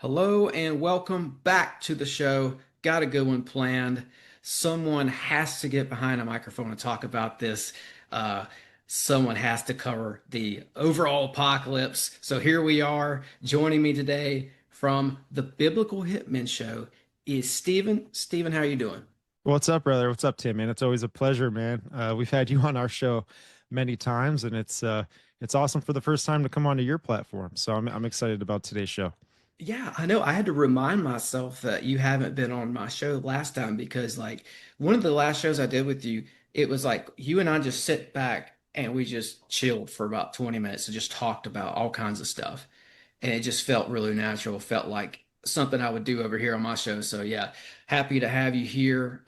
Hello and welcome back to the show. Got a good one planned. Someone has to get behind a microphone and talk about this. Uh, Someone has to cover the overall apocalypse. So here we are. Joining me today from the Biblical Hitmen Show is Stephen. Stephen, how are you doing? What's up, brother? What's up, Tim? Man, it's always a pleasure, man. We've had you on our show many times, and it's awesome for the first time to come onto your platform. So I'm excited about today's show. Yeah, I know. I had to remind myself that you haven't been on my show last time because, like, one of the last shows I did with you, it was like you and I just sit back and we just chilled for about 20 minutes and just talked about all kinds of stuff. And it just felt really natural, felt like something I would do over here on my show. So, yeah, happy to have you here.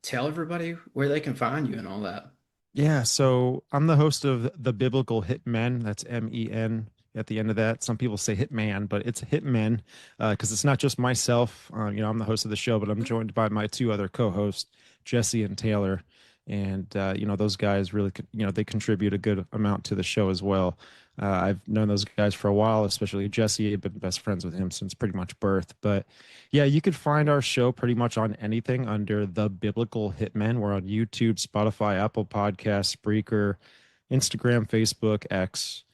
Tell everybody where they can find you and all that. Yeah, so I'm the host of the Biblical Hitmen. That's MEN at the end of that. Some people say Hitman, but it's Hitmen because it's not just myself. I'm the host of the show, but I'm joined by my two other co-hosts, Jesse and Taylor. And those guys really, they contribute a good amount to the show as well. I've known those guys for a while, especially Jesse. I've been best friends with him since pretty much birth. But yeah, you could find our show pretty much on anything under the Biblical Hitmen. We're on YouTube, Spotify, Apple Podcasts, Spreaker, Instagram, Facebook, X,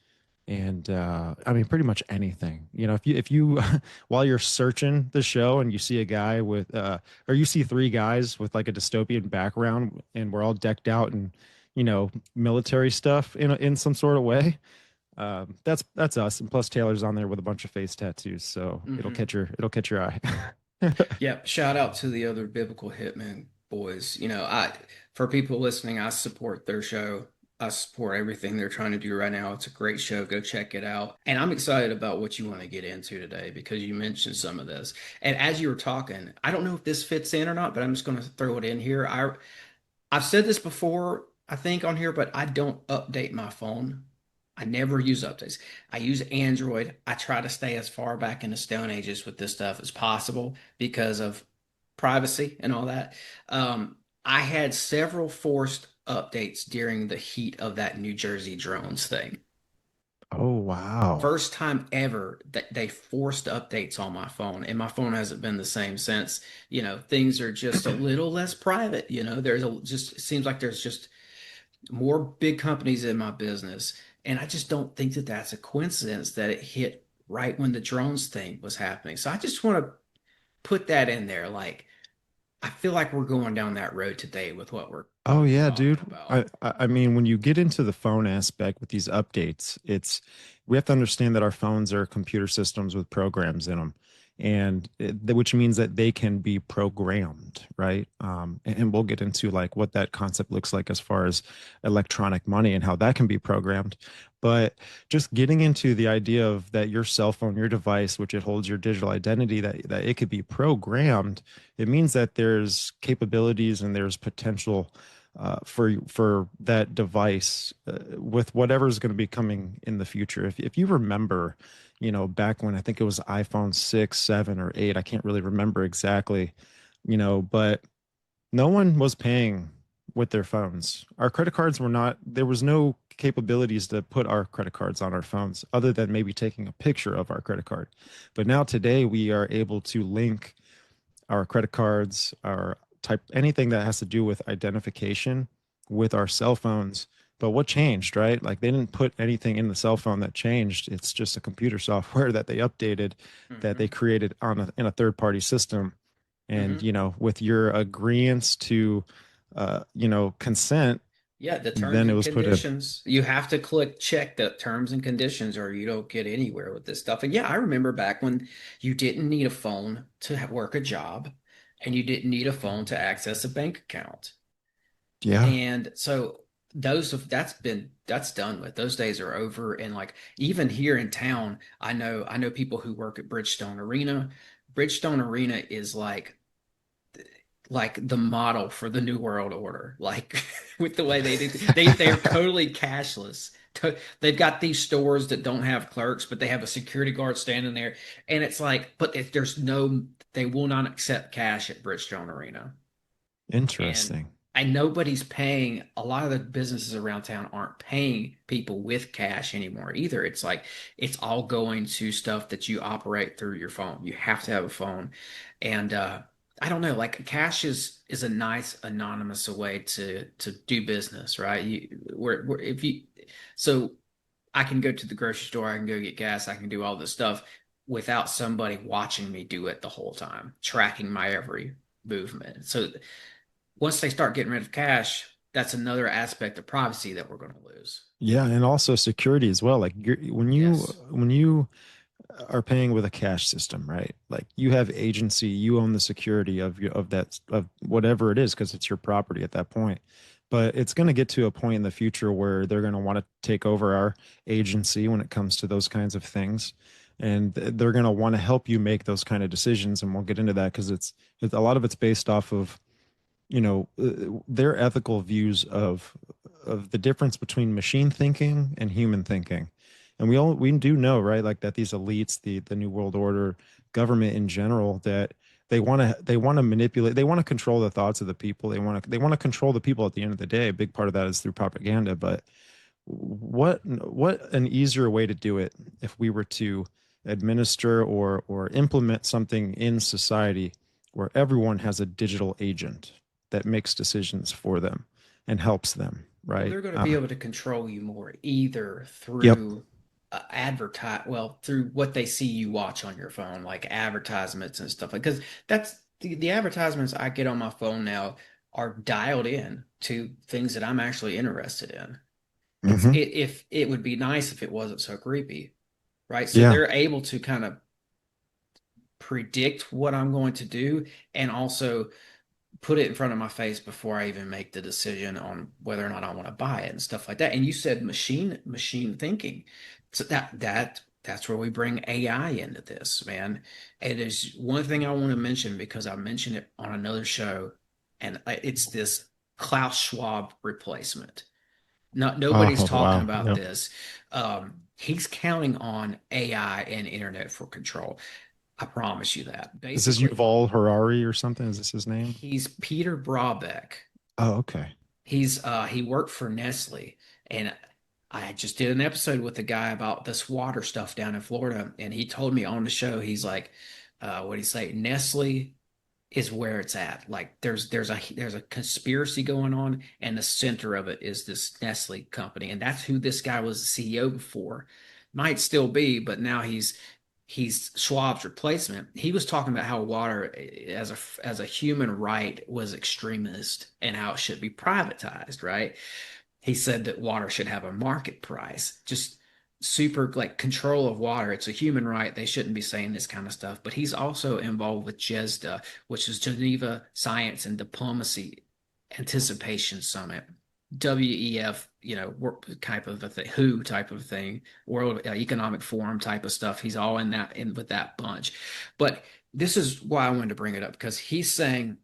and I mean pretty much anything. If you while you're searching the show and you see a guy with or you see three guys with like a dystopian background and we're all decked out in military stuff in some sort of way, that's us. And plus Taylor's on there with a bunch of face tattoos, so Hmm. it'll catch your eye. Yep. Shout out to the other biblical hitmen boys. For people listening, I support their show. I support everything they're trying to do right now. It's a great show. Go check it out. And I'm excited about what you want to get into today because you mentioned some of this. And as you were talking, I don't know if this fits in or not, but I'm just going to throw it in here. I've said this before, I think on here, but I don't update my phone. I never use updates. I use Android. I try to stay as far back in the Stone Ages with this stuff as possible because of privacy and all that. I had several forced updates during the heat of that New Jersey drones thing. Oh wow. First time ever that they forced updates on my phone, and my phone hasn't been the same since. Things are just a little less private. There's just it seems like there's just more big companies in my business. And I just don't think that that's a coincidence that it hit right when the drones thing was happening. So I just want to put that in there. Like, I feel like we're going down that road today with Oh what we're yeah, talking dude. about. I mean, when you get into the phone aspect with these updates, we have to understand that our phones are computer systems with programs in them, and which means that they can be programmed, right? And we'll get into like what that concept looks like as far as electronic money and how that can be programmed. But just getting into the idea of that your cell phone, your device, which it holds your digital identity, that it could be programmed, it means that there's capabilities and there's potential for that device with whatever's going to be coming in the future. If you remember, back when I think it was iPhone 6, 7, or 8, I can't really remember exactly, but no one was paying with their phones. Our credit cards were not, there was no capabilities to put our credit cards on our phones other than maybe taking a picture of our credit card. But now today we are able to link our credit cards, our type anything that has to do with identification with our cell phones. But what changed, right? Like they didn't put anything in the cell phone that changed. It's just a computer software that they updated, that they Hmm. created in a third party system. And Hmm. with your agreements to consent, Yeah, the terms then it and was put in. conditions. You have to click check the terms and conditions or you don't get anywhere with this stuff. And yeah, I remember back when you didn't need a phone to work a job and you didn't need a phone to access a bank account. Yeah. And so that's done with. Those days are over. And like even here in town, I know people who work at Bridgestone Arena. Bridgestone Arena is like the model for the New World Order. Like with the way they're totally cashless. They've got these stores that don't have clerks, but they have a security guard standing there. And it's like, but if there's no, they will not accept cash at Bridgestone Arena. And Interesting. And nobody's paying, a lot of the businesses around town aren't paying people with cash anymore either. It's like it's all going to stuff that you operate through your phone. You have to have a phone. And I don't know, like cash is a nice anonymous way to do business, right? Where if you so I can go to the grocery store, I can go get gas, I can do all this stuff without somebody watching me do it the whole time, tracking my every movement. So once they start getting rid of cash, that's another aspect of privacy that we're going to lose. Yeah, and also security as well. Like Yes. when you are paying with a cash system, right? Like you have agency, you own the security of of that of whatever it is because it's your property at that point. But it's going to get to a point in the future where they're going to want to take over our agency when it comes to those kinds of things. And they're going to want to help you make those kind of decisions. And we'll get into that because it's a lot of it's based off of their ethical views of the difference between machine thinking and human thinking. And we do know, right, like that these elites, the new world order, government in general, that they want to manipulate, they want to control the thoughts of the people. They want to control the people at the end of the day. A big part of that is through propaganda. But what an easier way to do it if we were to administer or implement something in society where everyone has a digital agent that makes decisions for them and helps them, Well, right? they're going to be able to control you more either Yep. through through what they see you watch on your phone, like advertisements and stuff. Because that's the advertisements I get on my phone now are dialed in to things that I'm actually interested in. Hmm. If it would be nice if it wasn't so creepy, right? So Yeah. they're able to kind of predict what I'm going to do and also put it in front of my face before I even make the decision on whether or not I want to buy it and stuff like that. And you said machine thinking. So that's where we bring AI into this, man. It is one thing I want to mention because I mentioned it on another show, and it's this Klaus Schwab replacement. Nobody's Oh, talking wow. about Yep. this. He's counting on AI and internet for control. I promise you that. Is this Basically, Yuval Harari or something? Is this his name? he's Peter Brabeck. Oh, okay. He worked for Nestle, and I just did an episode with a guy about this water stuff down in Florida, and he told me on the show, he's like, what do you say? Nestle is where it's at. Like there's a conspiracy going on, and the center of it is this Nestle company, and that's who this guy was the CEO before. Might still be, but now he's Schwab's replacement. He was talking about how water as a human right was extremist and how it should be privatized, right? He said that water should have a market price. Just super like control of water. It's a human right. They shouldn't be saying this kind of stuff. But he's also involved with JESDA, which is Geneva Science and Diplomacy Anticipation Summit. WEF, type of a thing, WHO type of thing, World Economic Forum type of stuff. He's all in with that bunch. But this is why I wanted to bring it up because he's saying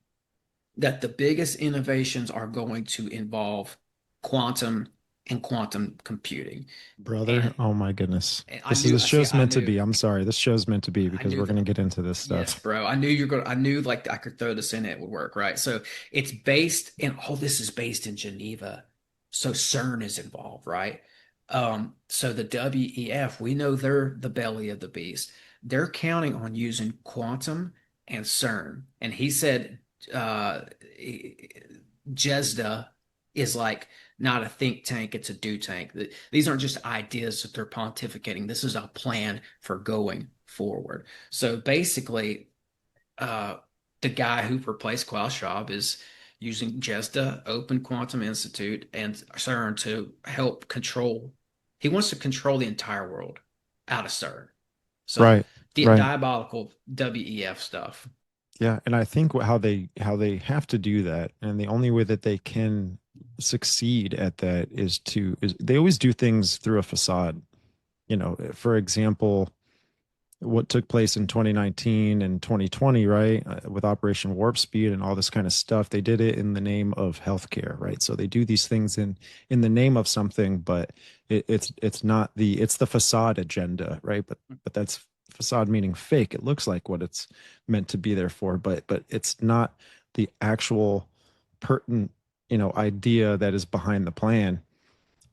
that the biggest innovations are going to involve quantum and quantum computing. Brother, And, oh my goodness. and This I see, show's I meant to knew, be. I'm sorry. This show's meant to be I because knew we're going that. to get into this Yes, stuff. bro. I knew like I could throw this in, it would work, right? So it's based in, all this is based in Geneva. So CERN is involved, right? So the WEF, we know they're the belly of the beast. They're counting on using quantum and CERN. And he said uh JESDA is like not a think tank, it's a do tank. These aren't just ideas that they're pontificating. This is a plan for going forward. So basically, uh, the guy who replaced Klaus Schwab is using JESDA, Open Quantum Institute, and CERN to help control. He wants to control the entire world out of CERN. So Right. Right. diabolical WEF stuff. Yeah, and I think how they have to do that, and the only way that they can succeed at that is they always do things through a facade. For example, what took place in 2019 and 2020, right, with Operation Warp Speed and all this kind of stuff, they did it in the name of healthcare, right? So they do these things in the name of something, but it's not it's the facade agenda, right? But that's facade meaning fake. It looks like what it's meant to be there for, but it's not the actual pertinent idea that is behind the plan.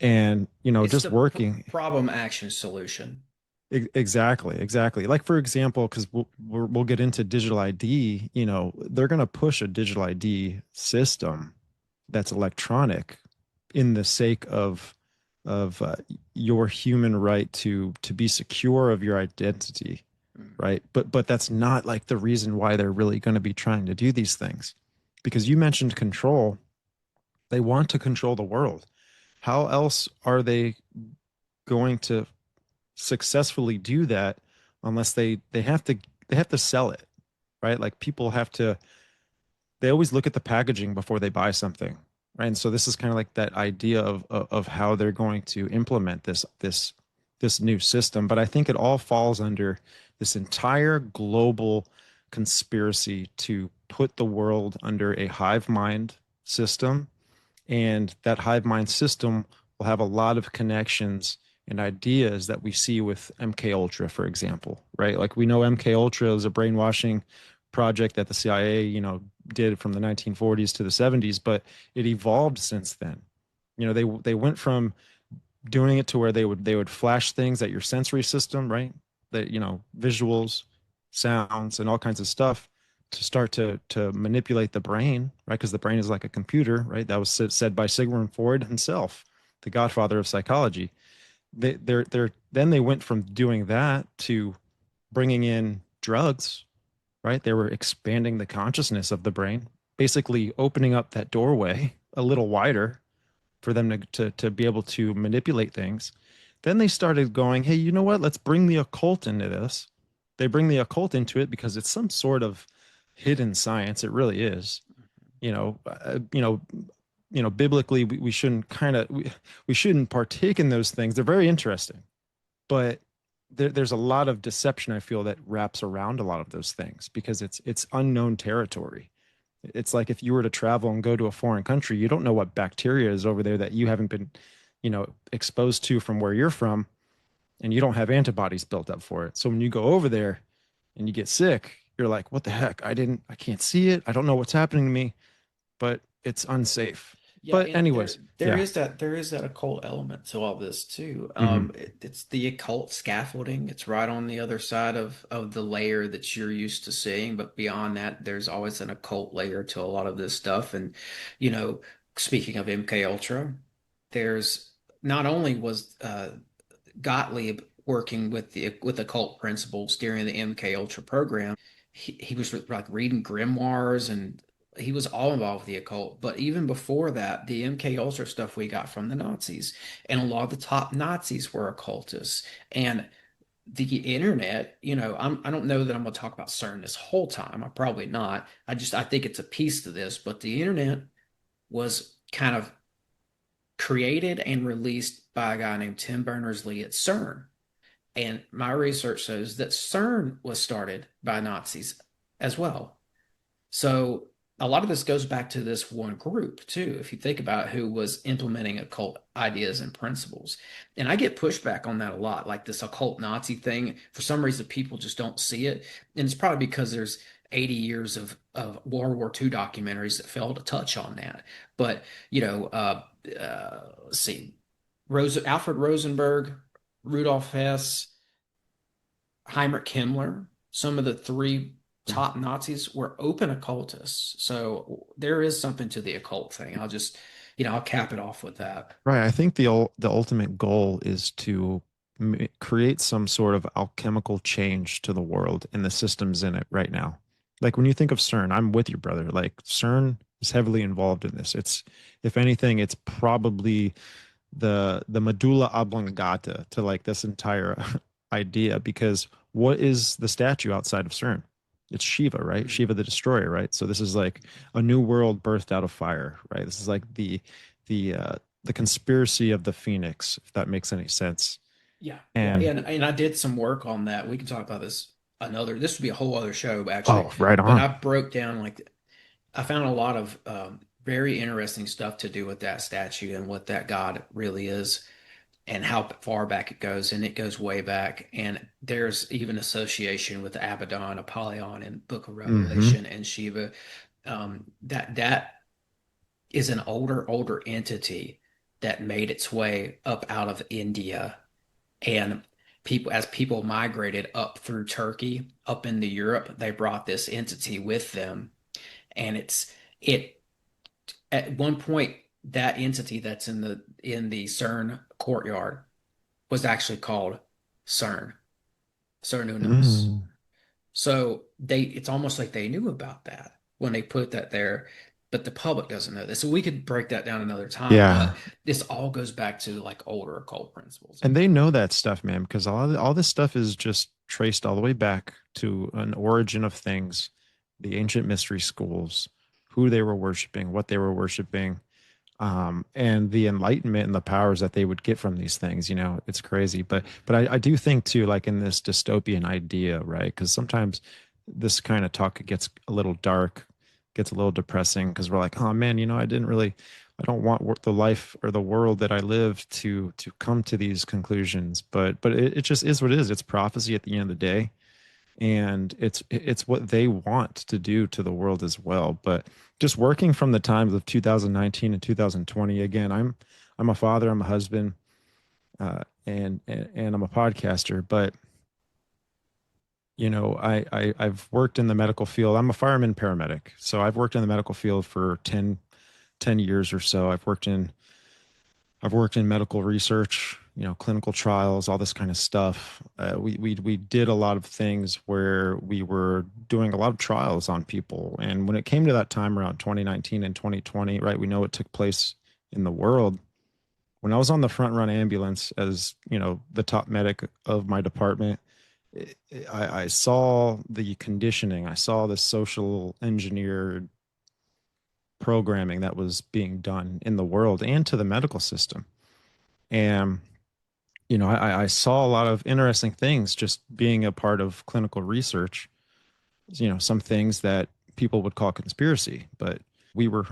And It's just the working. problem action solution. Exactly. Like for example, because we'll get into digital ID. They're going to push a digital ID system that's electronic in the sake of your human right to be secure of your identity, Mm. right? But that's not like the reason why they're really going to be trying to do these things, because you mentioned control. They want to control the world. How else are they going to successfully do that unless they have to sell it, right? Like people have to, they always look at the packaging before they buy something, right? And so this is kind of like that idea of how they're going to implement this new system. But I think it all falls under this entire global conspiracy to put the world under a hive mind system, and that hive mind system will have a lot of connections and ideas that we see with MKUltra, for example, right? Like we know MKUltra is a brainwashing project that the CIA, did from the 1940s to the 70s, but it evolved since then. They went from doing it to where they would flash things at your sensory system, right? That visuals, sounds, and all kinds of stuff, to start to manipulate the brain, right? Because the brain is like a computer, right? That was said by Sigmund Freud himself, the godfather of psychology. They're then they went from doing that to bringing in drugs, right? They were expanding the consciousness of the brain, basically opening up that doorway a little wider for them to be able to manipulate things. Then they started going, hey, you know what? Let's bring the occult into this. They bring the occult into it because it's some sort of hidden science. It really is. You know, biblically, we shouldn't we shouldn't partake in those things. They're very interesting, but there's a lot of deception, I feel, that wraps around a lot of those things because it's unknown territory. It's like if you were to travel and go to a foreign country, you don't know what bacteria is over there that you haven't been, exposed to from where you're from, and you don't have antibodies built up for it. So when you go over there and you get sick, you're like, what the heck? I can't see it. I don't know what's happening to me, but it's unsafe. Yeah, But and there anyways, there yeah. is that there is that occult element to all this too. Hmm. It's the occult scaffolding. It's right on the other side of the layer that you're used to seeing, but beyond that, there's always an occult layer to a lot of this stuff. And you know, speaking of MK Ultra, there's not only was Gottlieb working with occult principles during the MK Ultra program. He was like reading grimoires and he was all involved with the occult. But even before that, the MK Ultra stuff we got from the Nazis, and a lot of the top Nazis were occultists. And the internet, I don't know that I'm going to talk about CERN this whole time. I'm probably not. I think it's a piece to this, but the internet was kind of created and released by a guy named Tim Berners-Lee at CERN. And my research shows that CERN was started by Nazis as well. So a lot of this goes back to this one group too, if you think about who was implementing occult ideas and principles. And I get pushback on that a lot, like this occult Nazi thing. For some reason, people just don't see it. And it's probably because there's 80 years of World War II documentaries that fail to touch on that. But, let's see, Alfred Rosenberg, Rudolf Hess, Heinrich Himmler, some of the three top Nazis were open occultists. So there is something to the occult thing. I'll cap it off with that. Right. I think the ultimate goal is to create some sort of alchemical change to the world and the systems in it right now. Like when you think of CERN, I'm with you, brother. Like CERN is heavily involved in this. If anything, it's probably the medulla oblongata to like this entire idea, because what is the statue outside of CERN? It's Shiva, right? Mm. Shiva the destroyer, right? So this is like a new world birthed out of fire, right? This is like the conspiracy of the phoenix, if that makes any sense. Yeah, And and I did some work on that. We can talk about this another. This would be a whole other show actually. oh, right But on. I broke down like I found a lot of very interesting stuff to do with that statue and what that god really is, and how far back it goes, and it goes way back. And there's even association with Abaddon, Apollyon, in Book of Hmm. Revelation, and Shiva. That is an older entity that made its way up out of India, and people migrated up through Turkey up into Europe, they brought this entity with them. And it at one point, that entity that's in the CERN courtyard was actually called CERN, Cernunnos. Mm. So it's almost like they knew about that when they put that there, but the public doesn't know this. So we could break that down another time, Yeah. but this all goes back to like older occult principles. And they know that stuff, man, because all this stuff is just traced all the way back to an origin of things, the ancient mystery schools, who they were worshiping, what they were worshiping, and the enlightenment and the powers that they would get from these things. It's crazy. But I do think too, like in this dystopian idea, right? Because sometimes this kind of talk gets a little dark, gets a little depressing because we're like, oh man, I don't want the life or the world that I live to come to these conclusions. But it just is what it is. It's prophecy at the end of the day, and it's what they want to do to the world as well. But just working from the times of 2019 and 2020, again, I'm a father, I'm a husband, and I'm a podcaster. But I've worked in the medical field. I'm a fireman paramedic, so I've worked in the medical field for 10 years or so. I've worked in medical research, clinical trials, all this kind of stuff. We did a lot of things where we were doing a lot of trials on people. And when it came to that time around 2019 and 2020, right, we know it took place in the world. When I was on the front run ambulance as, the top medic of my department, I saw the conditioning. I saw the social engineered programming that was being done in the world and to the medical system. And I saw a lot of interesting things just being a part of clinical research. Some things that people would call conspiracy, but we were,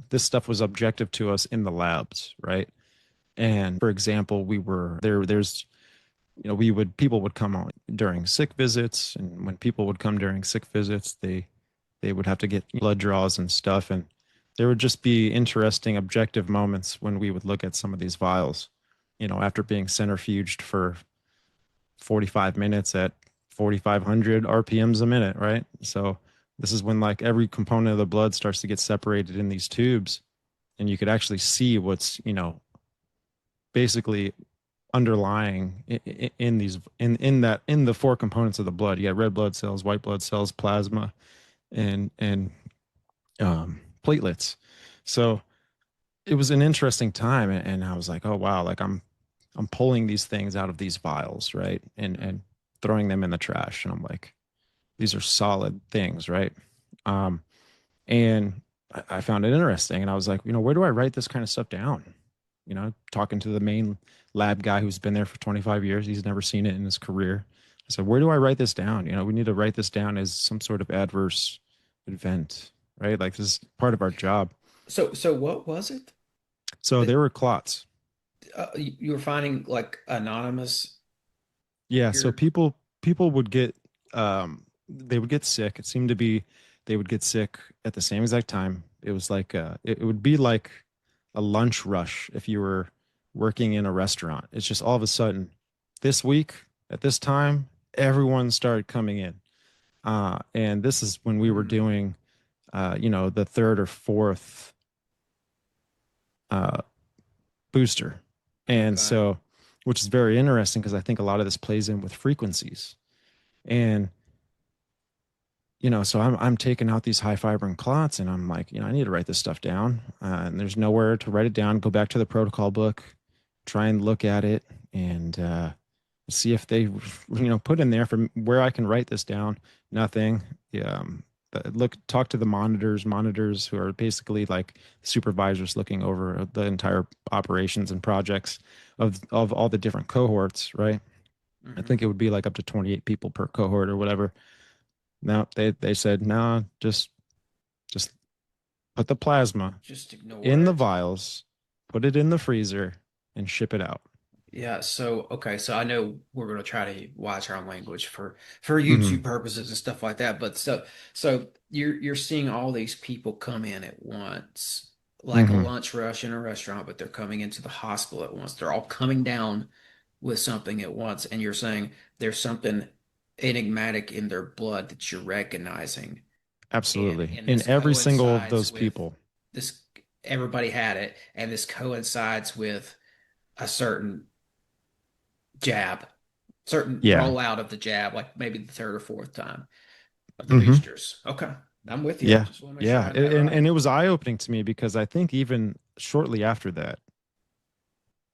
this stuff was objective to us in the labs, right? And for example, we were there, people would come on during sick visits. And when people would come during sick visits, they would have to get blood draws and stuff. And there would just be interesting objective moments when we would look at some of these vials, after being centrifuged for 45 minutes at 4,500 RPMs a minute, right? So this is when like every component of the blood starts to get separated in these tubes, and you could actually see what's, basically underlying in these in the four components of the blood. You got red blood cells, white blood cells, plasma, and platelets. So it was an interesting time, and I was like, oh wow, like I'm pulling these things out of these vials, right? And throwing them in the trash. And I'm like, these are solid things, right? Um, and I found it interesting. And I was like, where do I write this kind of stuff down? Talking to the main lab guy who's been there for 25 years, he's never seen it in his career. I said, where do I write this down? We need to write this down as some sort of adverse event, right? Like this is part of our job. So what was it So that there were clots. you were finding like anonymous? Yeah, so Your people would get they would get sick. It seemed to be they would get sick at the same exact time. It was like it would be like a lunch rush if you were working in a restaurant. It's just all of a sudden this week at this time everyone started coming in. And this is when we were Hmm, doing the third or fourth uh booster. And okay. so which is very interesting because I think a lot of this plays in with frequencies. And so I'm taking out these high fibrin clots, and I'm like, I need to write this stuff down. And there's nowhere to write it down. Go back to the protocol book, try and look at it, and see if they, put in there from where I can write this down. Nothing. Yeah. Talk to the monitors who are basically like supervisors looking over the entire operations and projects of all the different cohorts, right? I Hmm. think it would be like up to 28 people per cohort or whatever. No, they said no, just put the plasma Just ignore in the it. vials, put it in the freezer, and ship it out. Yeah, so okay, so I know we're gonna try to watch our language for YouTube Hmm. purposes and stuff like that, but so you're seeing all these people come in at once. like a Hmm. lunch rush in a restaurant, but they're coming into the hospital at once. They're all coming down with something at once, and you're saying there's something enigmatic in their blood that you're recognizing, Absolutely. and In this every single of coincides those with people. this. Everybody had it, and this coincides with a certain jab, certain Yeah. rollout of the jab, like maybe the third or fourth time of the Hmm. boosters. Okay, I'm with you. Yeah. Just want to make sure I Yeah. have that And right. it was eye-opening to me because I think even shortly after that,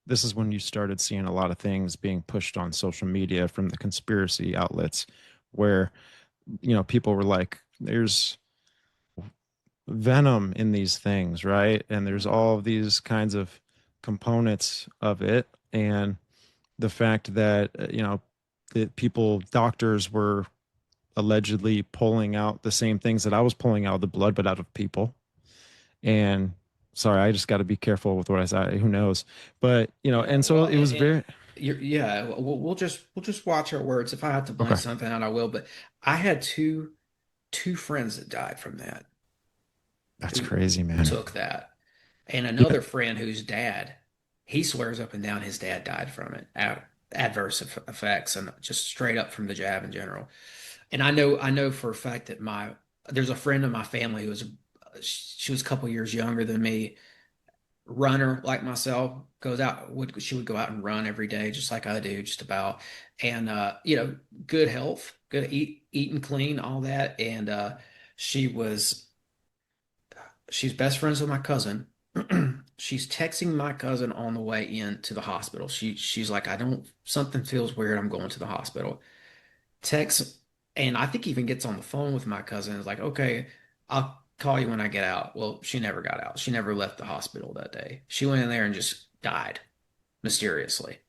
this is when you started seeing a lot of things being pushed on social media from the conspiracy outlets where, people were like, there's venom in these things, right? And there's Hmm. all of these kinds of components of it. And the fact that, that people, doctors were allegedly pulling out the same things that I was pulling out of the blood, but out of people. And sorry, I just got to be careful with what I say. Who knows? But, Yeah, and so well, it was very, yeah, we'll just watch our words. If I have to point okay. something out, I will. But I had two friends that died from that, That's who crazy, man. took that, and Yeah. another friend whose dad, he swears up and down his dad died from it, adverse effects, and just straight up from the jab in general. And I know for a fact that my there's a friend of my family who was she was a couple years younger than me, runner like myself, goes out would she would go out and run every day just like I do just about, and good health, good eating clean, all that. And she was she's best friends with my cousin. She's texting my cousin on the way into the hospital. She's like, I don't, something feels weird, I'm going to the hospital. Texts, and I think even gets on the phone with my cousin. Is like, okay, I'll call you when I get out. Well, she never got out. She never left the hospital that day. She went in there and just died mysteriously.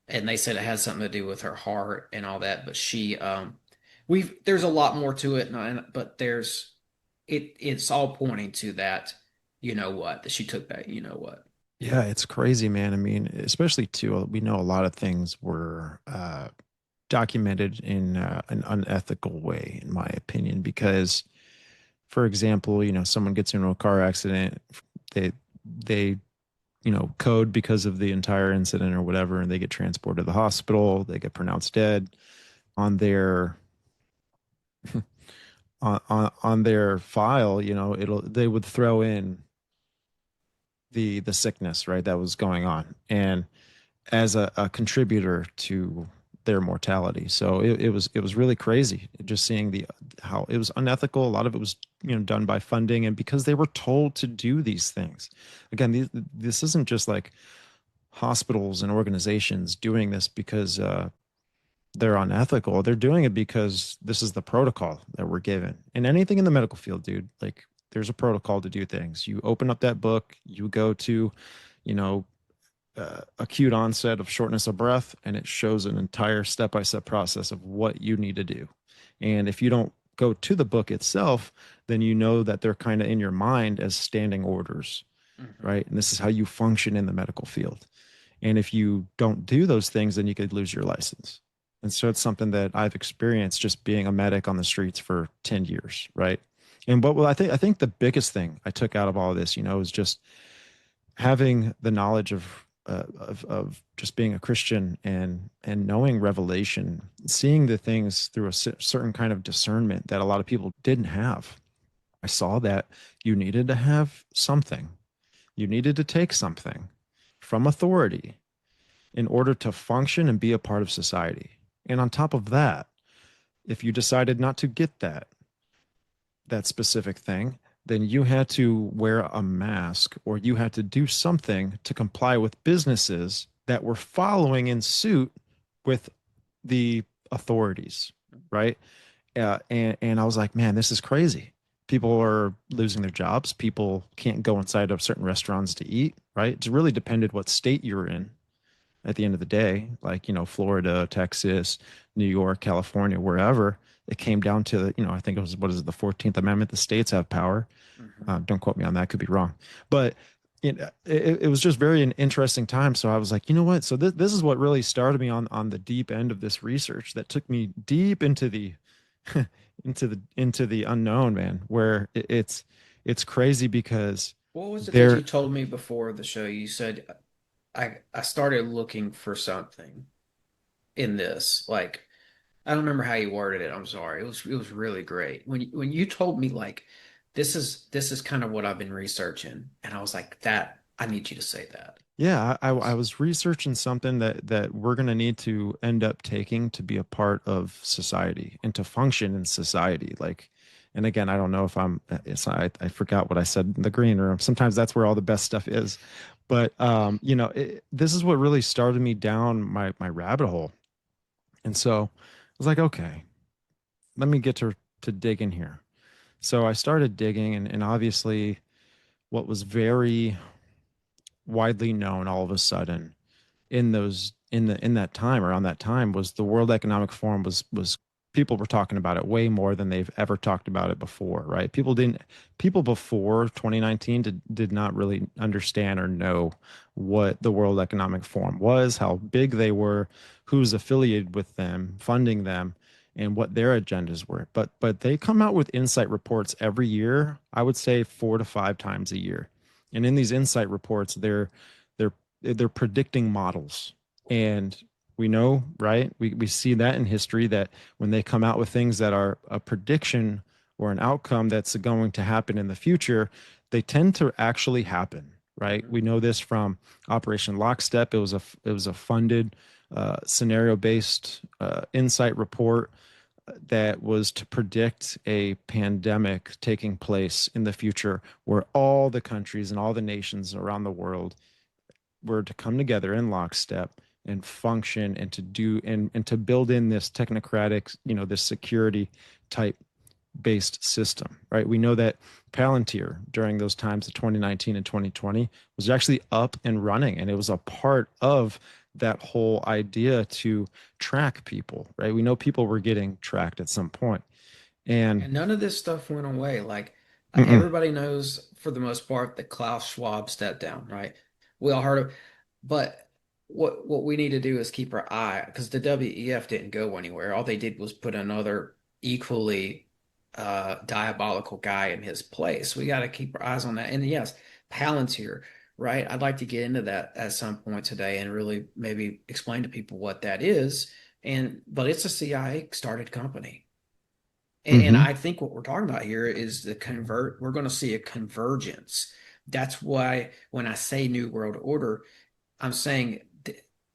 And they said it has something to do with her heart and all that. But there's a lot more to it, but it's all pointing to that. You know what? That she took that. You know what? Yeah, it's crazy, man. I mean, especially too, we know a lot of things were documented in an unethical way, in my opinion, because, for example, someone gets into a car accident, they code because of the entire incident or whatever, and they get transported to the hospital, they get pronounced dead on their on their file, they would throw in the sickness, right, that was going on, and as a contributor to their mortality. So it was really crazy just seeing the how it was unethical. A lot of it was done by funding and because they were told to do these things. Again, this isn't just like hospitals and organizations doing this because they're unethical. They're doing it because this is the protocol that we're given. And anything in the medical field, dude, like there's a protocol to do things. You open up that book, you go to, you know, acute onset of shortness of breath, and it shows an entire step-by-step process of what you need to do. And if you don't go to the book itself, then you know that they're kind of in your mind as standing orders, Hmm. right? And this is how you function in the medical field. And if you don't do those things, then you could lose your license. And so it's something that I've experienced just being a medic on the streets for 10 years, right? And what well, I think the biggest thing I took out of all of this, is just having the knowledge of just being a Christian and knowing revelation, seeing the things through a certain kind of discernment that a lot of people didn't have. I saw that you needed to have something, you needed to take something from authority in order to function and be a part of society. And on top of that, if you decided not to get that specific thing, then you had to wear a mask or you had to do something to comply with businesses that were following in suit with the authorities, right? And I was like, man, this is crazy. People are losing their jobs. People can't go inside of certain restaurants to eat, right? It really depended what state you were in at the end of the day, like, Florida, Texas, New York, California, wherever. It came down to, I think it was, what is it, the 14th Amendment? The states have power. Hmm. Don't quote me on that, could be wrong. But it was just very an interesting time. So I was like, you know what? So this is what really started me on the deep end of this research that took me deep into the into the unknown, man, where it's crazy because What was it that you There, told me before the show? You said I started looking for something in this. Like I don't remember how you worded it. I'm sorry. It was really great. When you told me like this is kind of what I've been researching, and I was like, that I need you to say that. yeah, That I was was researching something that we're going to need to end up taking to be a part of society and to function in society. Like, and again, I don't know if I forgot what I said in the green room. Sometimes that's where all the best stuff is. But this is what really started me down my rabbit hole. And so I was like, okay, let me get to dig in here. So I started digging, and obviously what was very widely known all of a sudden in that time, around that time, was the World Economic Forum. Was People were talking about it way more than they've ever talked about it before, right? People before 2019 did not really understand or know what the World Economic Forum was, how big they were, who's affiliated with them, funding them, and what their agendas were. But they come out with insight reports every year, I would say 4 to 5 times a year. And in these insight reports, they're they're predicting models. And we know, right? We see that in history, that when they come out with things that are a prediction or an outcome that's going to happen in the future, they tend to actually happen, right? Mhm. We know this from Operation Lockstep. It was a funded scenario based insight report that was to predict a pandemic taking place in the future, where all the countries and all the nations around the world were to come together in lockstep and function, and to do and to build in this technocratic, this security type based system, right? We know that Palantir during those times of 2019 and 2020 was actually up and running, and it was a part of that whole idea to track people, right? We know people were getting tracked at some point. And And none of this stuff went away. Like mm-mm, everybody knows for the most part that Klaus Schwab stepped down, right? We all heard of, but what we need to do is keep our eye because the WEF didn't go anywhere. All they did was put another equally diabolical guy in his place. We got to keep our eyes on that. And yes, Palantir, right? I'd like to get into that at some point today and really maybe explain to people what that is. And but it's a CIA started company. And mm-hmm, I think what we're talking about here is we're going to see a convergence. That's why when I say New World Order, I'm saying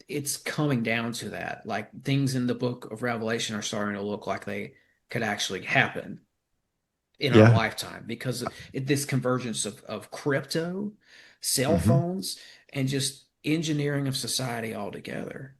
it's coming down to that. Like things in the book of Revelation are starting to look like they could actually happen in our yeah, lifetime because of this convergence of crypto, cell mm-hmm, phones, and just engineering of society altogether.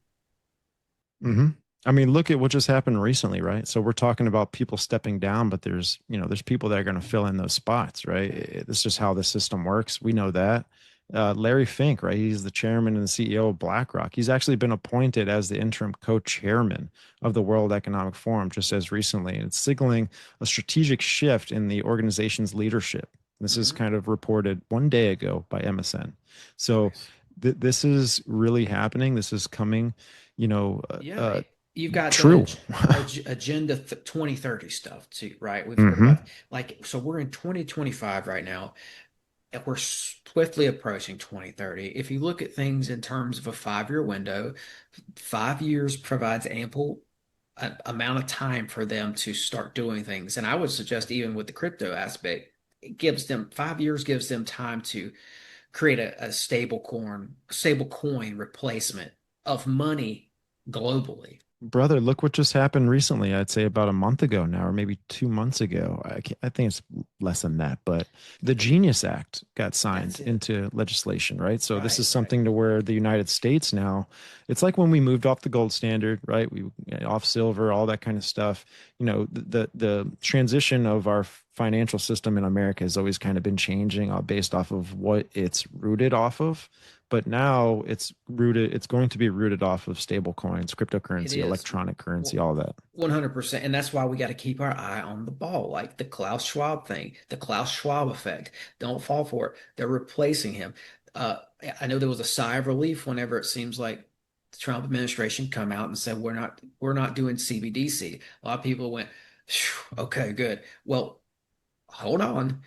mm-hmm. I mean, look at what just happened recently, right? So we're talking about people stepping down, but there's people that are going to fill in those spots, right? It's just how the system works. We know that. Larry Fink, right? He's the chairman and the CEO of BlackRock. He's actually been appointed as the interim co-chairman of the World Economic Forum just as recently. And it's signaling a strategic shift in the organization's leadership. This is Mhm. kind of reported one day ago by MSN. So Nice. this is really happening. This is coming, you know, uh, Yeah, uh, you've got the true. Agenda 2030 stuff too, right? We've heard Hmm. about like so we're in 2025 right now, and we're swiftly approaching 2030. If you look at things in terms of a 5-year window, 5 years provides ample amount of time for them to start doing things. And I would suggest even with the crypto aspect, it gives them 5 years gives them time to create a stable coin replacement of money globally. Brother, look what just happened recently. I'd say about a month ago now, or maybe 2 months ago. I think it's less than that, but the Genius Act got That's signed it. into legislation, right? So this Right, is right. something to where the United States now, it's like when we moved off the gold standard, right? We off silver, all that kind of stuff. The transition of our financial system in America has always kind of been changing based off of what it's rooted off of. But now it's going to be rooted off of stable coins, It cryptocurrency, is electronic currency, all that. 100%. And that's why we got to keep our eye on the ball, like the Klaus Schwab thing, the Klaus Schwab effect. Don't fall for it. They're replacing him. Uh, I know there was a sigh of relief whenever it seems like the Trump administration come out and said we're not doing CBDC. A lot of people went, "Phew, okay, good. Well, hold on.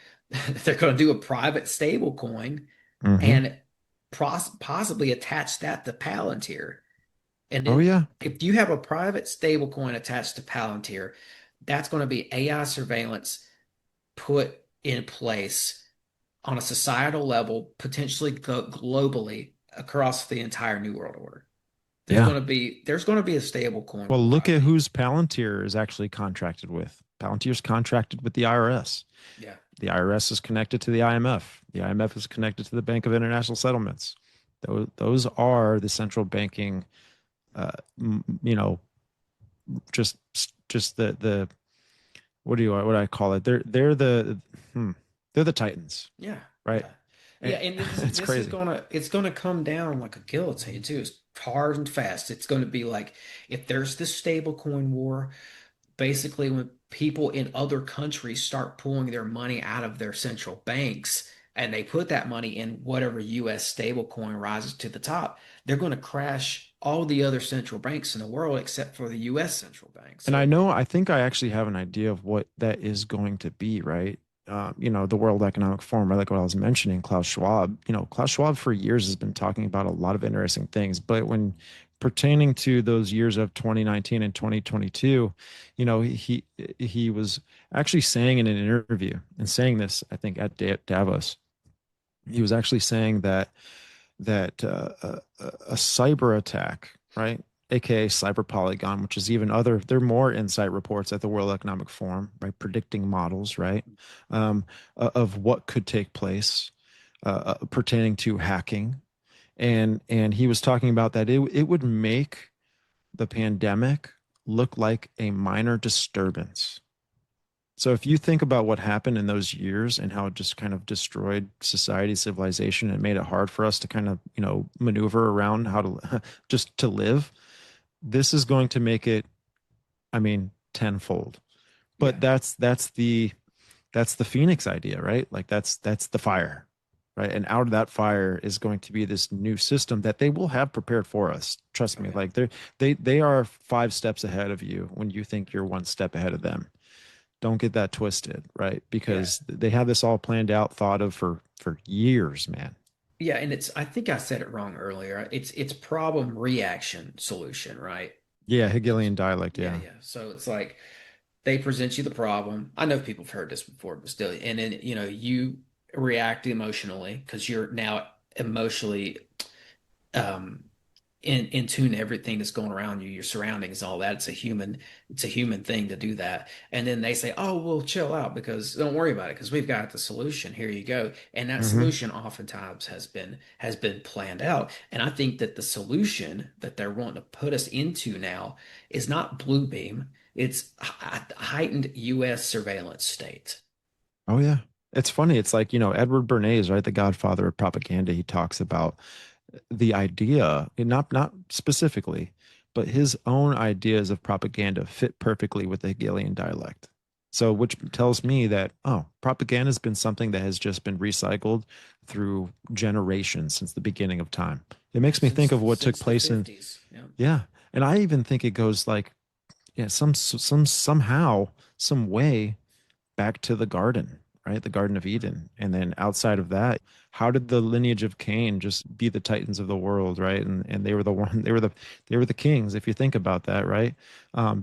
They're going to do a private stable coin Hmm. and possibly attach that to Palantir. And Oh then yeah. if you have a private stable coin attached to Palantir, that's going to be AI surveillance put in place on a societal level, potentially globally across the entire New World Order. Yeah. There's going to be a stable coin Well, war, look I at think. who's Palantir is actually contracted with. Palantir's contracted with the IRS. Yeah. The IRS is connected to the IMF. The IMF is connected to the Bank of International Settlements. Those are the central banking, you know, just just the what do I call it? Hmm, they're the titans, Yeah. right? Yeah. Yeah, And and it's this is crazy. gonna come down like a guillotine too. It's hard and fast. It's gonna be like if there's this stable coin war, basically when people in other countries start pulling their money out of their central banks and they put that money in whatever US stablecoin rises to the top, they're going to crash all the other central banks in the world except for the US central bank. And I So, know, I think I actually have an idea of what that is going to be, right? The World Economic Forum, like what I was mentioning, Klaus Schwab, Klaus Schwab for years has been talking about a lot of interesting things. But when pertaining to those years of 2019 and 2022, he was actually saying in an interview and saying this, I think at Davos, he was actually saying that a cyber attack, right? AKA cyber polygon, which is even other, there are more insight reports at the World Economic Forum, right? Predicting models, right? Um, of what could take place pertaining to hacking. And he was talking about that it would make the pandemic look like a minor disturbance. So if you think about what happened in those years and how it just kind of destroyed society, civilization, and made it hard for us to kind of, maneuver around how to just to live, this is going to make it, I mean, tenfold. yeah. But that's the Phoenix idea, right? Like that's the fire, right? And out of that fire is going to be this new system that they will have prepared for us. Trust Oh me, yeah. like they are 5 steps ahead of you when you think you're 1 step ahead of them. Don't get that twisted, right? Yeah. Because they have this all planned out, thought of for years, man. Yeah, and it's I think I said it wrong earlier. It's problem reaction solution, right? Yeah, Hegelian dialect, Yeah, yeah. yeah. So it's like they present you the problem. I know people have heard this before, but still, and then you react emotionally because you're now emotionally um in tune to everything that's going around you, your surroundings, all that. It's a human thing to do that. And then they say, "Oh, well, chill out because don't worry about it because we've got the solution. Here you go." And that Hmm. solution oftentimes has been planned out. And I think that the solution that they're wanting to put us into now is not blue beam. It's heightened U.S. surveillance state. Oh yeah. It's funny. It's like, Edward Bernays, right? The godfather of propaganda. He talks about the idea, and not specifically, but his own ideas of propaganda fit perfectly with the Hegelian dialect. So, which tells me that, oh, propaganda has been something that has just been recycled through generations since the beginning of time. It Yeah, makes me think since of what took since the place in, 50s. Yeah. yeah. And I even think it goes like, yeah, somehow, some way back to the garden, right? The Garden of Eden. And then outside of that, how did the lineage of Cain just be the titans of the world, right? And they were the one, they were the kings, if you think about that, right?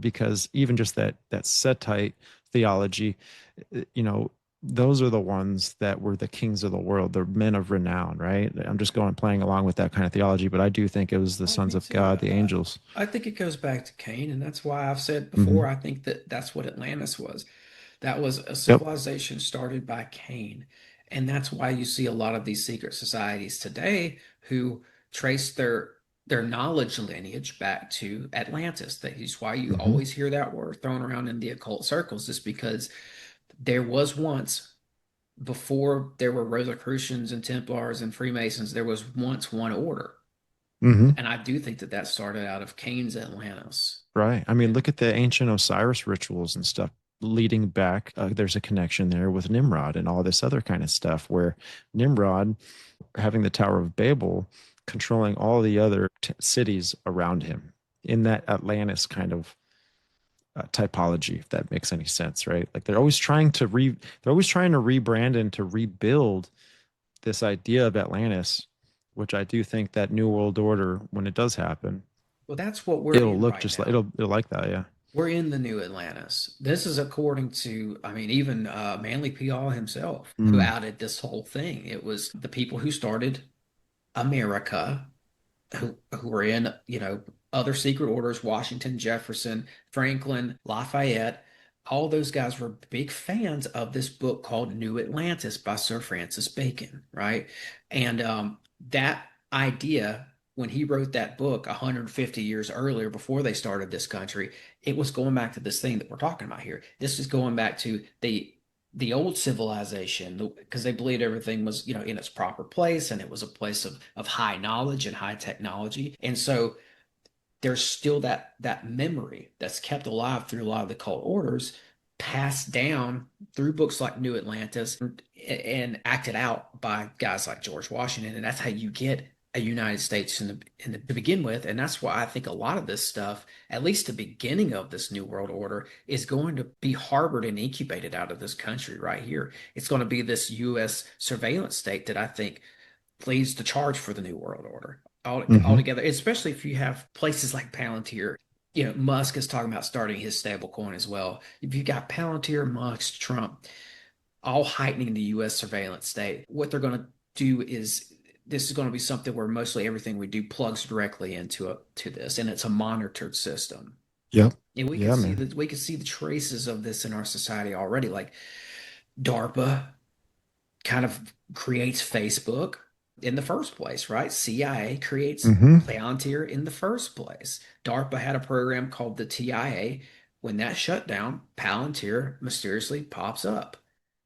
Because even just that Setite theology, you know, those are the ones that were the kings of the world, the men of renown, right? I'm just going playing along with that kind of theology, but I do think it was the Oh, sons me of too. God, the angels. I think it goes back to Cain, and that's why I've said before, Hmm. I think that that's what Atlantis was. That was a Yep. civilization started by Cain. And that's why you see a lot of these secret societies today who trace their knowledge lineage back to Atlantis. That is why you Hmm. always hear that word thrown around in the occult circles, is because there was once, before there were Rosicrucians and Templars and Freemasons, there was once one order. Hmm. And I do think that that started out of Cain's Atlantis. Right. I mean, And look at the ancient Osiris rituals and stuff leading back. There's a connection there with Nimrod and all this other kind of stuff where Nimrod, having the Tower of Babel, controlling all the other cities around him in that Atlantis kind of typology, if that makes any sense, right? Like they're always trying to rebrand and to rebuild this idea of Atlantis, which I do think that New World Order, when it does happen, Well, that's what we're it'll in look right just like now. it'll like that, yeah. We're in the new Atlantis. This is according to, I mean, even Manly P. Hall himself, who Mm. outed this whole thing. It was the people who started America, who were in, other secret orders, Washington, Jefferson, Franklin, Lafayette. All those guys were big fans of this book called New Atlantis by Sir Francis Bacon, right? And that idea, when he wrote that book 150 years earlier, before they started this country, it was going back to this thing that we're talking about here. This is going back to the old civilization, because they believed everything was, in its proper place, and it was a place of high knowledge and high technology. And so there's still that memory that's kept alive through a lot of the cult orders, passed down through books like New Atlantis, and acted out by guys like George Washington. And that's how you get a United States to begin with. And that's why I think a lot of this stuff, at least the beginning of this New World Order, is going to be harbored and incubated out of this country right here. It's going to be this U.S. surveillance state that I think leads the charge for the New World Order Hmm. altogether, especially if you have places like Palantir. Musk is talking about starting his stable coin as well. If you've got Palantir, Musk, Trump, all heightening the U.S. surveillance state, what they're going to do is this is going to be something where mostly everything we do plugs directly to this, and it's a monitored system. Yep. And we can Yeah, see man. that we can see the traces of this in our society already. Like DARPA kind of creates Facebook in the first place, right? CIA creates Hmm. Palantir in the first place. DARPA had a program called the TIA. When that shut down, Palantir mysteriously pops up.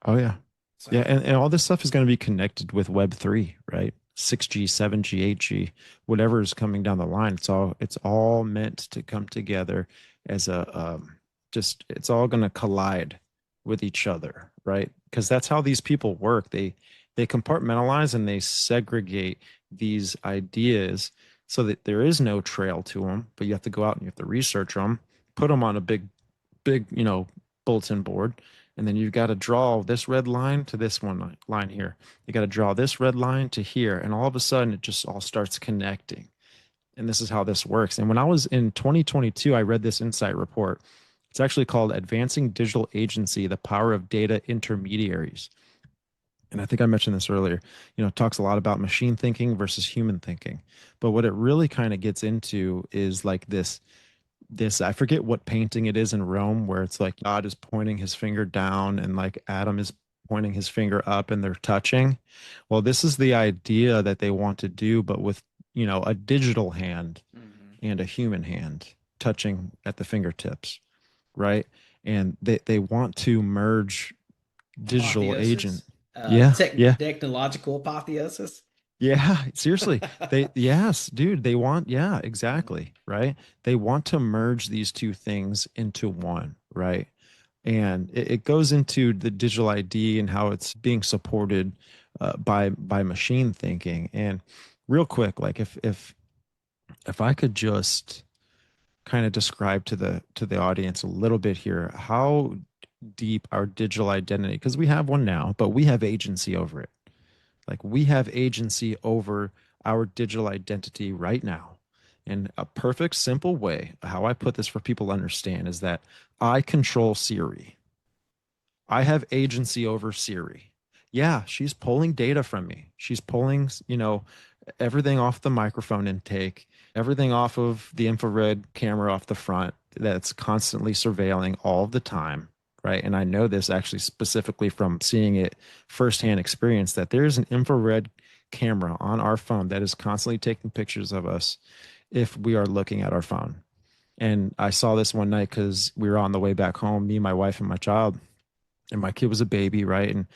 Oh yeah. Yeah, So, and all this stuff is going to be connected with Web3, right? 6G, 7G, 8G, whatever is coming down the line. It's all meant to come together as a just it's all going to collide with each other, right? Because that's how these people work. They compartmentalize and they segregate these ideas so that there is no trail to them, but you have to go out and you have to research them, put them on a big, bulletin board, and then you've got to draw this red line to this one line here. You got to draw this red line to here, and all of a sudden it just all starts connecting. And this is how this works. And when I was in 2022, I read this insight report. It's actually called Advancing Digital Agency: The Power of Data Intermediaries. And I think I mentioned this earlier. It talks a lot about machine thinking versus human thinking. But what it really kind of gets into is like this I forget what painting it is in Rome, where it's like God is pointing his finger down and like Adam is pointing his finger up and they're touching. Well, this is the idea that they want to do, but with, a digital hand mhm. and a human hand touching at the fingertips, right? And they want to merge digital agent. Apotheosis, Yeah, yeah. technological apotheosis. Yeah, seriously. Yes, dude, they want, yeah, exactly, right? They want to merge these two things into one, right? And it goes into the digital ID and how it's being supported by machine thinking. And real quick, like if I could just kind of describe to the audience a little bit here how deep our digital identity, because we have one now, but we have agency over it. Like we have agency over our digital identity right now. And a perfect, simple way, how I put this for people to understand, is that I control Siri. I have agency over Siri. Yeah, she's pulling data from me. She's pulling, everything off the microphone intake, everything off of the infrared camera off the front that's constantly surveilling all the time, right? And I know this actually specifically from seeing it firsthand experience that there's an infrared camera on our phone that is constantly taking pictures of us if we are looking at our phone. And I saw this one night because we were on the way back home, me, my wife, and my child, and my kid was a baby, right? And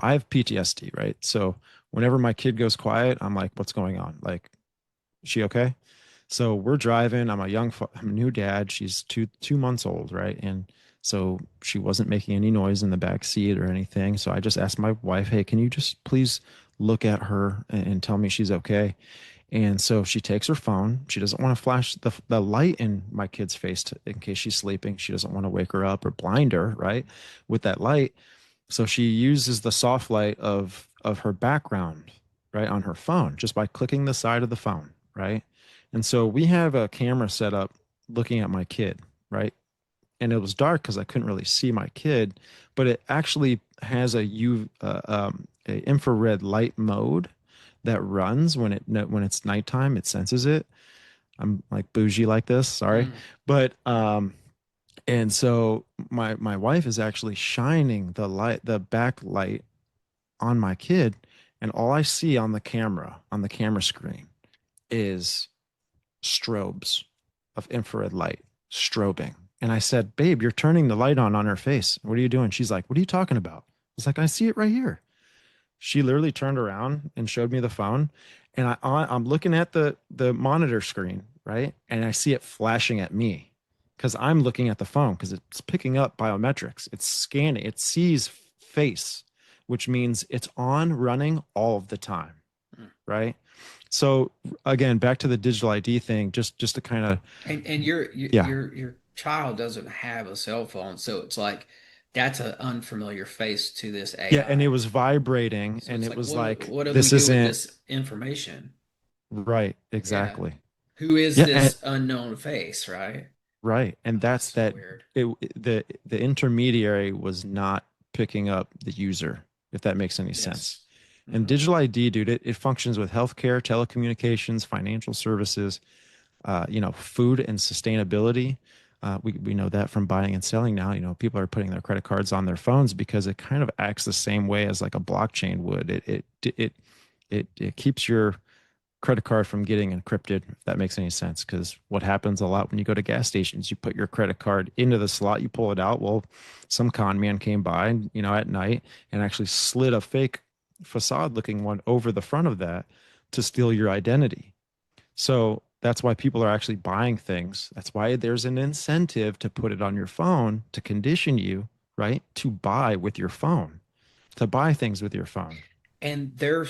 I have PTSD, right? So whenever my kid goes quiet, I'm like, what's going on? Like, is she okay? So we're driving. I'm a new dad. She's two months old, right? And so she wasn't making any noise in the back seat or anything. So I just asked my wife, hey, can you just please look at her and tell me she's okay? And so she takes her phone. She doesn't want to flash the light in my kid's face in case she's sleeping. She doesn't want to wake her up or blind her, right? With that light. So she uses the soft light of her background, right, on her phone just by clicking the side of the phone, right? And so we have a camera set up looking at my kid, right? And it was dark because I couldn't really see my kid, but it actually has a infrared light mode that runs when it's nighttime. It senses it. I'm like bougie like this, sorry, Mm. but and so my wife is actually shining the backlight on my kid, and all I see on the camera screen is strobes of infrared light strobing. And I said, "Babe, you're turning the light on her face. What are you doing?" She's like, "What are you talking about?" I was like, "I see it right here." She literally turned around and showed me the phone, and I'm looking at the monitor screen, right? And I see it flashing at me because I'm looking at the phone because it's picking up biometrics. It's scanning. It sees face, which means it's on running all of the time, Mm. right? So again, back to the digital ID thing, just to kind of And yeah. your child doesn't have a cell phone, so it's like that's an unfamiliar face to this Yeah, and it AI. was vibrating So and it's it like, was like, what do we this do with isn't this information? right, Yeah. exactly. Who is Yeah, and this unknown face, right? right. And Oh, that's that's so that weird. the intermediary was not picking up the user, if that makes any sense. Yes. And Hmm. digital ID, dude, it functions with healthcare, telecommunications, financial services, food and sustainability. We know that from buying and selling now. People are putting their credit cards on their phones because it kind of acts the same way as like a blockchain would. It keeps your credit card from getting encrypted, if that makes any sense. Because what happens a lot when you go to gas stations, you put your credit card into the slot, you pull it out. Well, some con man came by, at night and actually slid a fake facade looking one over the front of that to steal your identity. So that's why people are actually buying things. That's why there's an incentive to put it on your phone to condition you, right? To buy with your phone, to buy things with your phone. And they're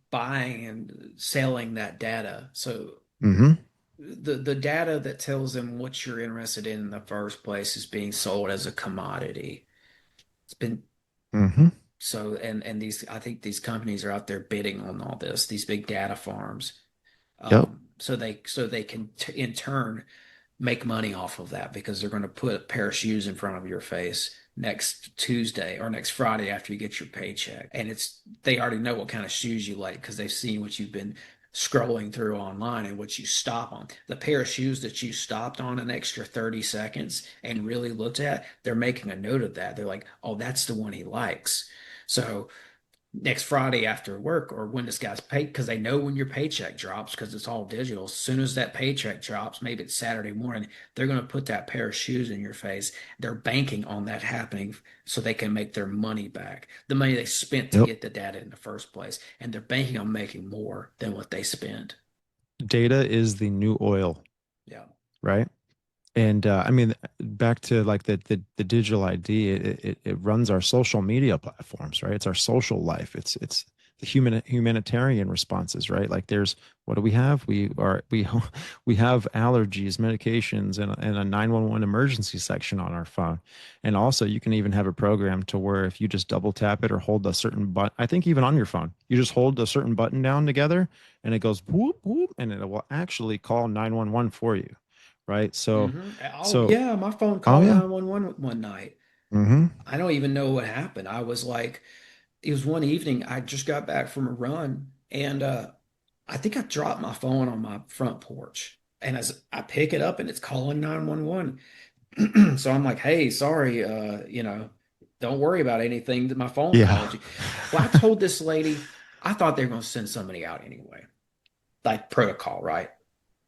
buying and selling that data. So Mm-hmm. the data that tells them what you're interested in the first place is being sold as a commodity. It's been Mm-hmm. so, and these, I think these companies are out there bidding on all this, these big data farms. Yep. So they can in turn make money off of that because they're going to put a pair of shoes in front of your face next Tuesday or next Friday after you get your paycheck. And they already know what kind of shoes you like because they've seen what you've been scrolling through online and what you stop on. The pair of shoes that you stopped on an extra 30 seconds and really looked at, they're making a note of that. They're like, oh, that's the one he likes. So next Friday after work or when this guy's paid, because they know when your paycheck drops because it's all digital. As soon as that paycheck drops, maybe it's Saturday morning, they're going to put that pair of shoes in your face. They're banking on that happening so they can make their money back, the money they spent to Yep. get the data in the first place. And they're banking on making more than what they spent. Data is the new oil, Yeah. right? And I mean, back to like the digital ID, it runs our social media platforms, right? It's our social life. It's the humanitarian responses, right? Like there's what do we have? We have allergies, medications, and a 911 emergency section on our phone. And also you can even have a program to where if you just double tap it or hold a certain button, I think even on your phone, you just hold a certain button down together and it goes whoop whoop and it will actually call 911 for you, right? So, Hmm. Oh, so, yeah. My phone oh called yeah. 911 one night. Mm-hmm. I don't even know what happened. I was like, it was one evening. I just got back from a run and I think I dropped my phone on my front porch. And as I pick it up and it's calling 911. So I'm like, hey, sorry, don't worry about anything that my phone Yeah. called you. Well, I told this lady, I thought they were going to send somebody out anyway, like protocol, right?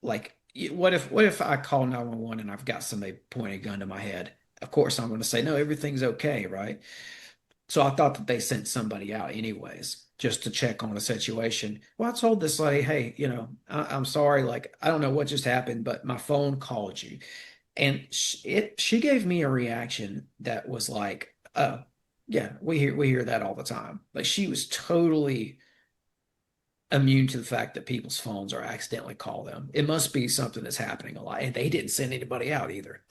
Like, what if I call 911 and I've got somebody pointing a gun to my head? Of course, I'm going to say, no, everything's okay, right? So I thought that they sent somebody out anyways, just to check on the situation. Well, I told this lady, hey, I'm sorry, like I don't know what just happened, but my phone called you, and she gave me a reaction that was like, oh, yeah, we hear that all the time. Like she was totally immune to the fact that people's phones are accidentally call them. It must be something that's happening a lot. And they didn't send anybody out either.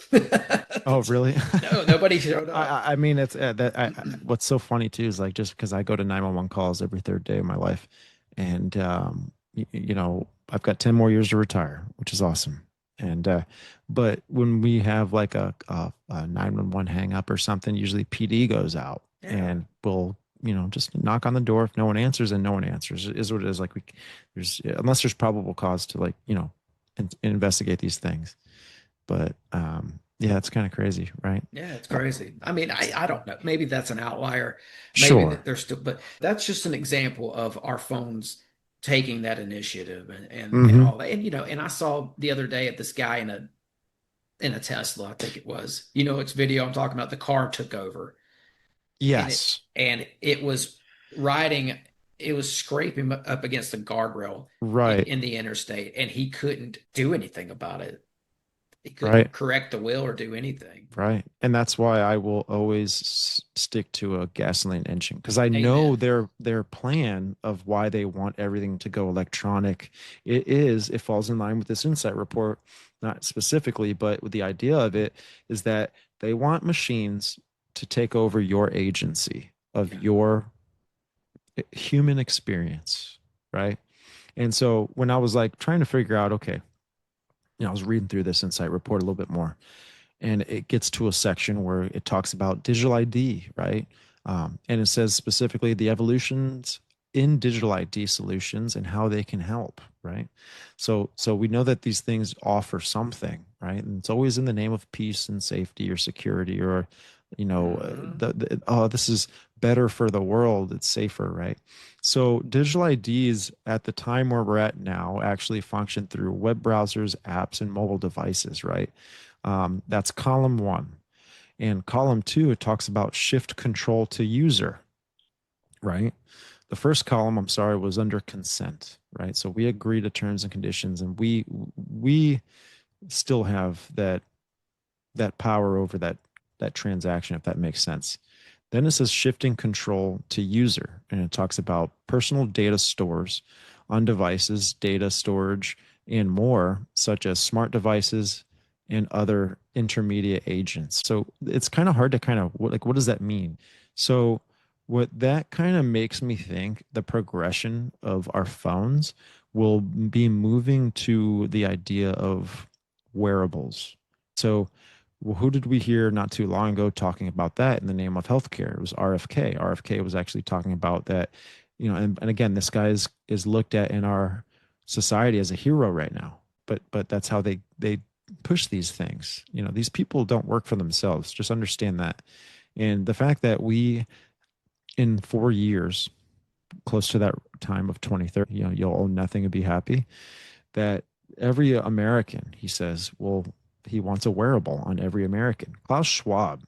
Oh, really? No, nobody showed up. I mean, it's that. What's so funny too is like just because I go to 911 calls every third day of my life, and you know, I've got 10 more years to retire, which is awesome. And but when we have like a 911 hang up or something, usually PD goes out Yeah. and we'll, you know, just knock on the door. If no one answers, and no one answers, it is what it is. Like there's unless there's probable cause to like, you know, investigate these things. But yeah, it's kind of crazy, right? Yeah, it's Uh, crazy. I mean, I don't know. Maybe that's an outlier. Maybe that sure. they're still, but that's just an example of our phones taking that initiative and Hmm. all that. And and I saw the other day at this guy in a Tesla, I think it was. It's video I'm talking about. The car took over and it Yes. and it was riding, it was scraping up against the guardrail Right. in the interstate, and he couldn't do anything about it. He Right. couldn't correct the wheel or do anything. Right. And that's why I will always stick to a gasoline engine because I know Amen. their plan of why they want everything to go electronic. It falls in line with this insight report, not specifically, but with the idea of it is that they want machines to take over your agency of Yeah. your human experience, right? And so when I was like trying to figure out, okay, I was reading through this insight report a little bit more, and it gets to a section where it talks about digital ID, right? And it says specifically the evolutions in digital ID solutions and how they can help, right? So we know that these things offer something, right? And it's always in the name of peace and safety or security or, Mhm. oh, this is better for the world. It's safer, right? So digital IDs at the time where we're at now actually function through web browsers, apps, and mobile devices, right? That's column one. And column two, it talks about shift control to user, right? The first column, I'm sorry, was under consent, right? So we agree to terms and conditions, and we still have that power over that transaction, if that makes sense. Then it says shifting control to user, and it talks about personal data stores on devices, data storage, and more, such as smart devices and other intermediate agents. So it's kind of hard to kind of like, what does that mean? So what that kind of makes me think the progression of our phones will be moving to the idea of wearables. So well, who did we hear not too long ago talking about that in the name of healthcare? It was RFK. RFK was actually talking about that, and again, this guy is looked at in our society as a hero right now. But that's how they push these things. These people don't work for themselves. Just understand that. And the fact that we in 4 years, close to that time of 2030, you'll own nothing and be happy. That every American, he says, he wants a wearable on every American. Klaus Schwab,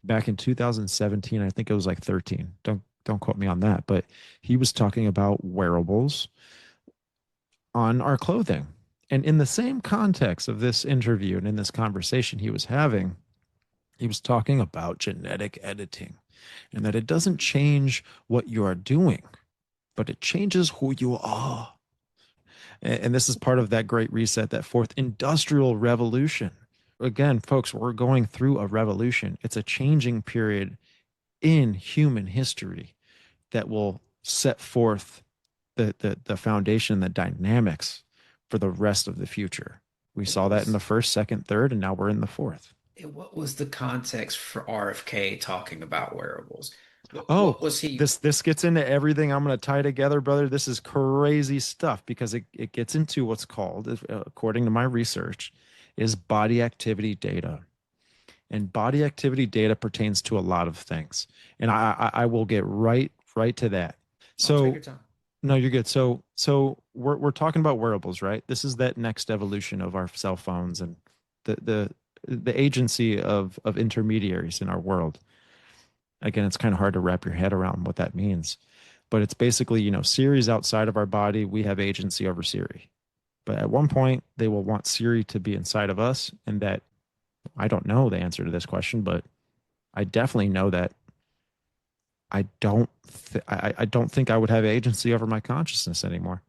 back in 2017, I think it was like 13. Don't quote me on that, but he was talking about wearables on our clothing. And in the same context of this interview and in this conversation he was having, he was talking about genetic editing and that it doesn't change what you are doing, but it changes who you are. And this is part of that great reset, that fourth industrial revolution. Again, folks, we're going through a revolution. It's a changing period in human history that will set forth the foundation, the dynamics for the rest of the future. We What saw that in the was first, second, third, and now we're in the fourth. what was the context for RFK talking about wearables? Oh, What was he? this gets into everything I'm going to tie together, brother. This is crazy stuff because it gets into what's called, according to my research, is body activity data. And body activity data pertains to a lot of things. And I will get right to that. Oh, take So your time. no, you're good. So we're talking about wearables, right? This is that next evolution of our cell phones and the agency of intermediaries in our world. Again, it's kind of hard to wrap your head around what that means. But it's basically, Siri's outside of our body. We have agency over Siri. But at one point, they will want Siri to be inside of us. And that I don't know the answer to this question, but I definitely know that I don't think I would have agency over my consciousness anymore.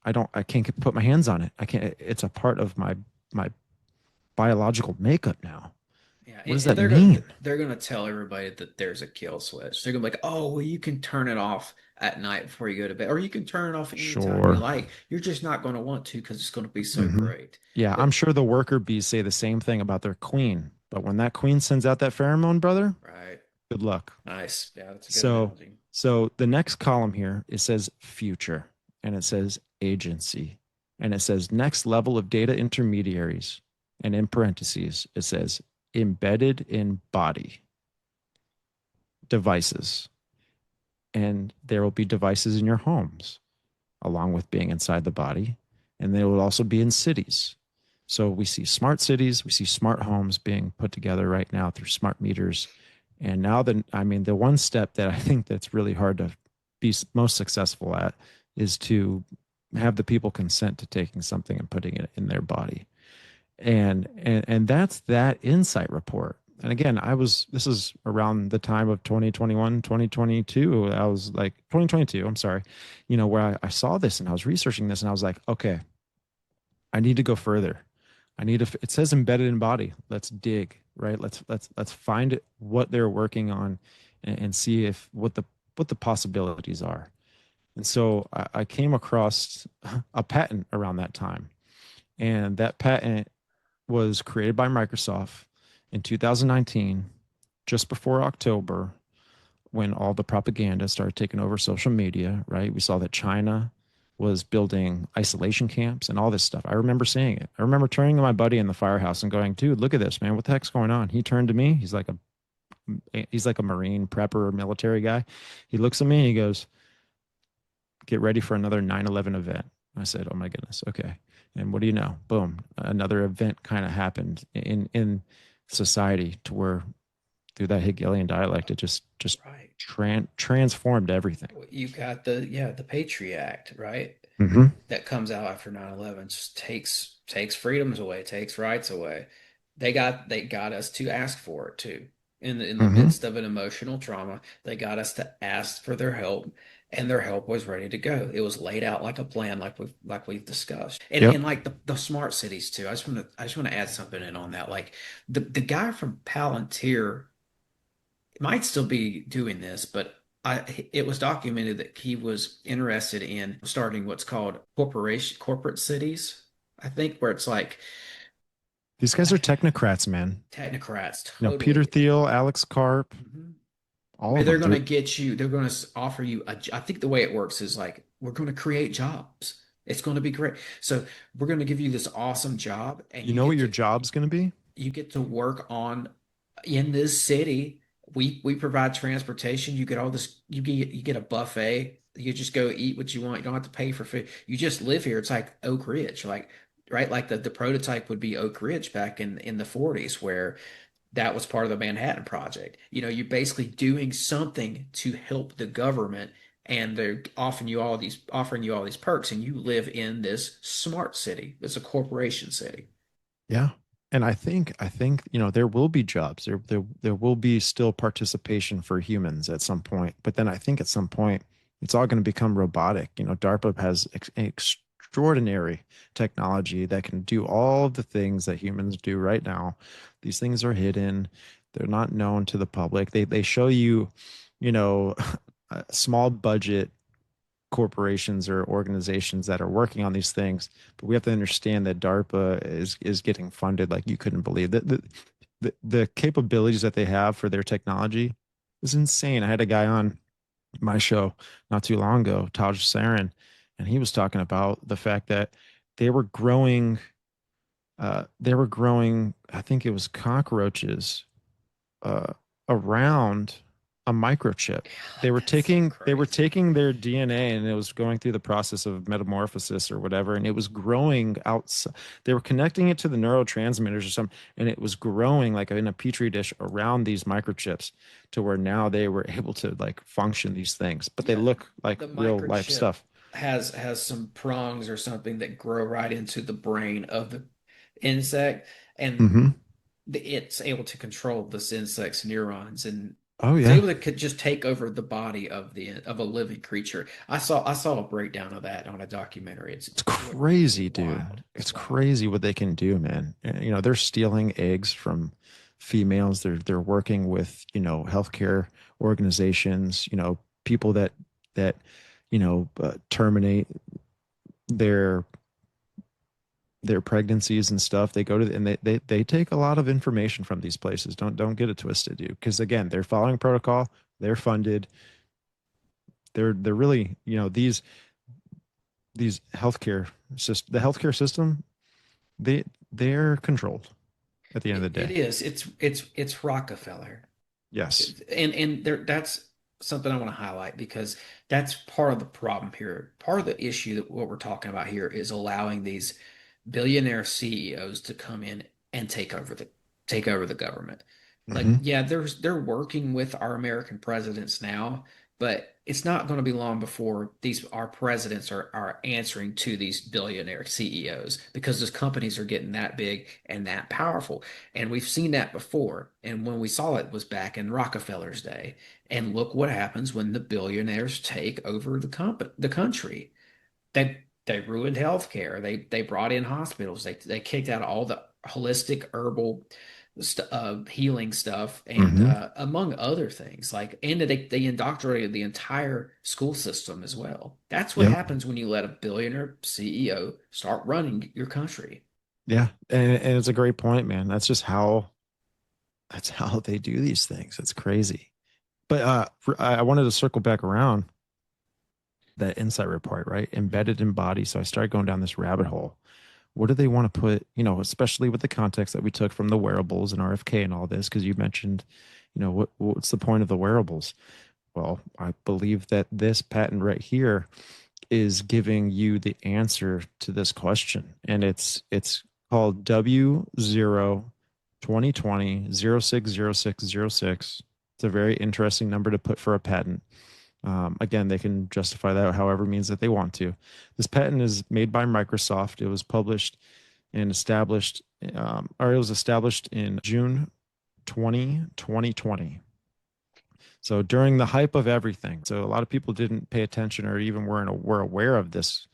I can't put my hands on it. I can't, it's a part of my biological makeup now. Yeah, What does and that mean? they're gonna tell everybody that there's a kill switch. They're gonna be like, oh, well, you can turn it off at night before you go to bed, or you can turn it off anytime you Sure. like. You're just not gonna want to because it's gonna be so Hmm. great. Yeah, I'm But sure the worker bees say the same thing about their queen. But when that queen sends out that pheromone, brother, right, good luck. nice. Yeah, that's a good So, analogy. so the next column here, it says future and it says agency and it says next level of data intermediaries. And in parentheses, it says embedded in body devices. And there will be devices in your homes along with being inside the body. And they will also be in cities. So we see smart cities, we see smart homes being put together right now through smart meters. And now I mean, the one step that I think that's really hard to be most successful at is to have the people consent to taking something and putting it in their body. And that's that insight report. And again, this is around the time of 2021, 2022. I was like 2022, I'm sorry, where I saw this and I was researching this and I was like, okay, I need to go further. It says embedded in body. Let's dig, right? Let's find what they're working on and see if what the possibilities are. And so I came across a patent around that time. And that patent was created by Microsoft in 2019, just before October, when all the propaganda started taking over social media, right? We saw that China was building isolation camps and all this stuff. I remember seeing it. I remember turning to my buddy in the firehouse and going, dude, look at this, man. What the heck's going on? He turned to me. He's like a Marine prepper military guy. He looks at me and he goes, get ready for another 9/11 event. I said, oh my goodness. Okay. And what do you know? Boom. Another event kind of happened in society to where through that Hegelian dialect, it just Right. transformed everything. You got the Patriot Act, right? Mm-hmm. That comes out after 9/11, just takes freedoms away, takes rights away. They got us to ask for it too. In the Mm-hmm. midst of an emotional trauma, they got us to ask for their help, and their help was ready to go. It was laid out like a plan, like we've discussed. And Yep. like the smart cities too. I just want to add something in on that. Like the guy from Palantir might still be doing this, but it was documented that he was interested in starting what's called corporate cities. I think where it's like These guys are technocrats, man. technocrats, Peter totally. Thiel, Alex Karp, Mhm. all Where of they're them. going to get you, they're going to offer you I think the way it works is like we're going to create jobs. It's going to be great. So we're going to give you this awesome job, and You know what your job's going to be? you get to work on in this city. We provide transportation. You get all this. You get a buffet. You just go eat what you want. You don't have to pay for food. You just live here. It's like Oak Ridge, like right, like the prototype would be Oak Ridge back in the 40s, where that was part of the Manhattan Project. You're basically doing something to help the government, and they're offering you all these perks, and you live in this smart city. It's a corporation city. Yeah. And I think, there will be jobs. There will be still participation for humans at some point. But then I think at some point it's all going to become robotic. DARPA has extraordinary technology that can do all of the things that humans do right now. These things are hidden. They're not known to the public. They show you, you know, small budget corporations or organizations that are working on these things, but we have to understand that DARPA is getting funded like you couldn't believe. The capabilities that they have for their technology is insane. I had a guy on my show not too long ago, Taj Saren, and he was talking about the fact that they were growing I think it was cockroaches uh, around a microchip. They were That's so crazy. taking their DNA and it was going through the process of metamorphosis or whatever, and it was growing outside. They were connecting it to the neurotransmitters or something, and it was growing like in a petri dish around these microchips to where now they were able to like function these things, but they Yeah, look like the real life microchip stuff. has some prongs or something that grow right into the brain of the insect, and Hmm. it's able to control this insect's neurons. And Oh It's yeah. able to just take over the body of a living creature. I saw a breakdown of that on a documentary. It's It's really crazy, dude. wild. It's It's wild. crazy what they can do, man. You know, they're stealing eggs from females. They're working with, healthcare organizations, people that terminate their their pregnancies and stuff. They go to and they take a lot of information from these places. Don't get it twisted, dude. Because again, they're following protocol. They're funded. They're really, these healthcare system, the healthcare system, they they're controlled at the end of the It day. is. It's Rockefeller. Yes. And that's something I want to highlight because that's part of the problem here. Part of the issue that what we're talking about here is allowing these billionaire CEOs to come in and take over the government. Like, Hmm. yeah, they're working with our American presidents now, but it's not going to be long before these our presidents are answering to these billionaire CEOs because those companies are getting that big and that powerful. And we've seen that before. And when we saw it was back in Rockefeller's day. And look what happens when the billionaires take over the country. They ruined healthcare. They brought in hospitals. They kicked out all the holistic herbal healing stuff, and Hmm. among other things. Like, and they indoctrinated the entire school system as well. That's what Yep. happens when you let a billionaire CEO start running your country. Yeah. And it's a great point, man. That's how they do these things. It's crazy. But I wanted to circle back around that insight report, right? Embedded in body. So I started going down this rabbit hole. What do they want to put, especially with the context that we took from the wearables and RFK and all this? Because you mentioned, what's the point of the wearables? Well, I believe that this patent right here is giving you the answer to this question. And it's called W0 2020 060606. It's a very interesting number to put for a patent. Again, they can justify that however means that they want to. This patent is made by Microsoft. It was published and established, or it was established in June 2020. So during the hype of everything, so a lot of people didn't pay attention or even were aware of this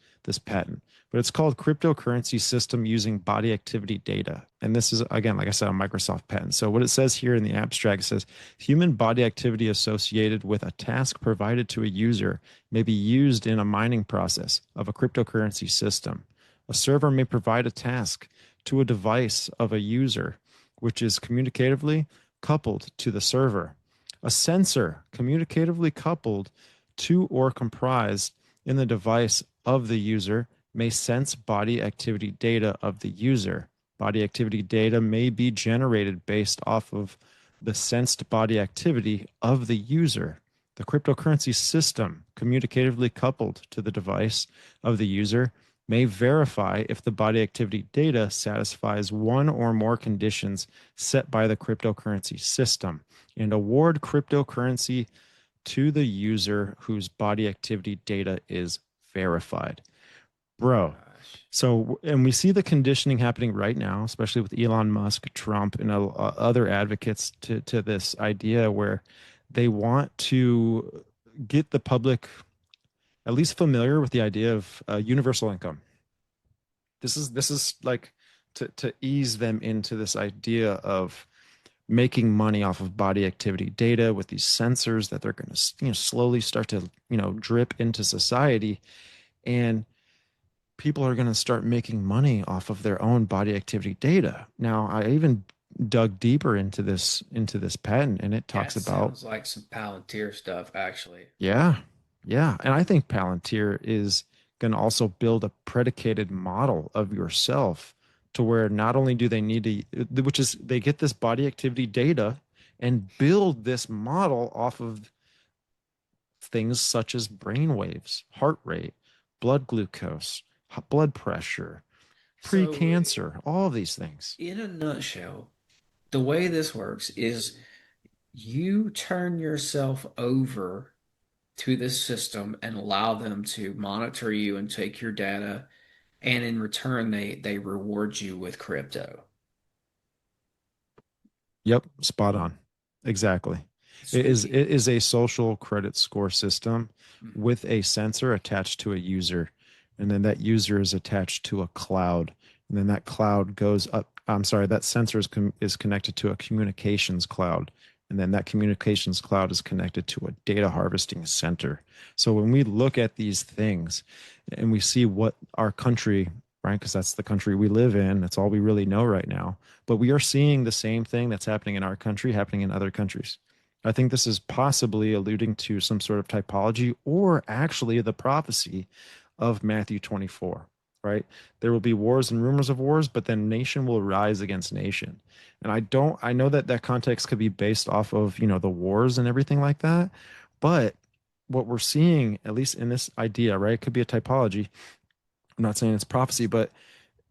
patent. But it's called cryptocurrency system using body activity data. And this is again, like I said, a Microsoft patent. So what it says here in the abstract, it says human body activity associated with a task provided to a user may be used in a mining process of a cryptocurrency system. A server may provide a task to a device of a user, which is communicatively coupled to the server. A sensor communicatively coupled to or comprised in the device of the user may sense body activity data of the user. Body activity data may be generated based off of the sensed body activity of the user. The cryptocurrency system, communicatively coupled to the device of the user, may verify if the body activity data satisfies one or more conditions set by the cryptocurrency system and award cryptocurrency to the user whose body activity data is verified. Bro, Gosh. and we see the conditioning happening right now, especially with Elon Musk, Trump, and other advocates to this idea where they want to get the public at least familiar with the idea of universal income. This is like to ease them into this idea of making money off of body activity data with these sensors that they're going to slowly start to drip into society, and people are going to start making money off of their own body activity data. Now I even dug deeper into this patent, and it talks That about, sounds like some Palantir stuff, actually. yeah, yeah. And I think Palantir is going to also build a predicated model of yourself to where not only do they need to, which is they get this body activity data and build this model off of things such as brain waves, heart rate, blood glucose, blood pressure, So, pre-cancer, all of these things. in a nutshell, the way this works is you turn yourself over to this system and allow them to monitor you and take your data, and in return, they reward you with crypto. Yep, spot on. Exactly. Spooky. It is a social credit score system Hmm. with a sensor attached to a user, and then that user is attached to a cloud, and then that cloud goes up. I'm sorry, that sensor is connected to a communications cloud, and then that communications cloud is connected to a data harvesting center. So when we look at these things and we see what our country, right, because that's the country we live in, that's all we really know right now, but we are seeing the same thing that's happening in our country happening in other countries. I think this is possibly alluding to some sort of typology or actually the prophecy of Matthew 24, right? There will be wars and rumors of wars, but then nation will rise against nation. And I know that that context could be based off of, the wars and everything like that. But what we're seeing, at least in this idea, right? It could be a typology. I'm not saying it's prophecy, but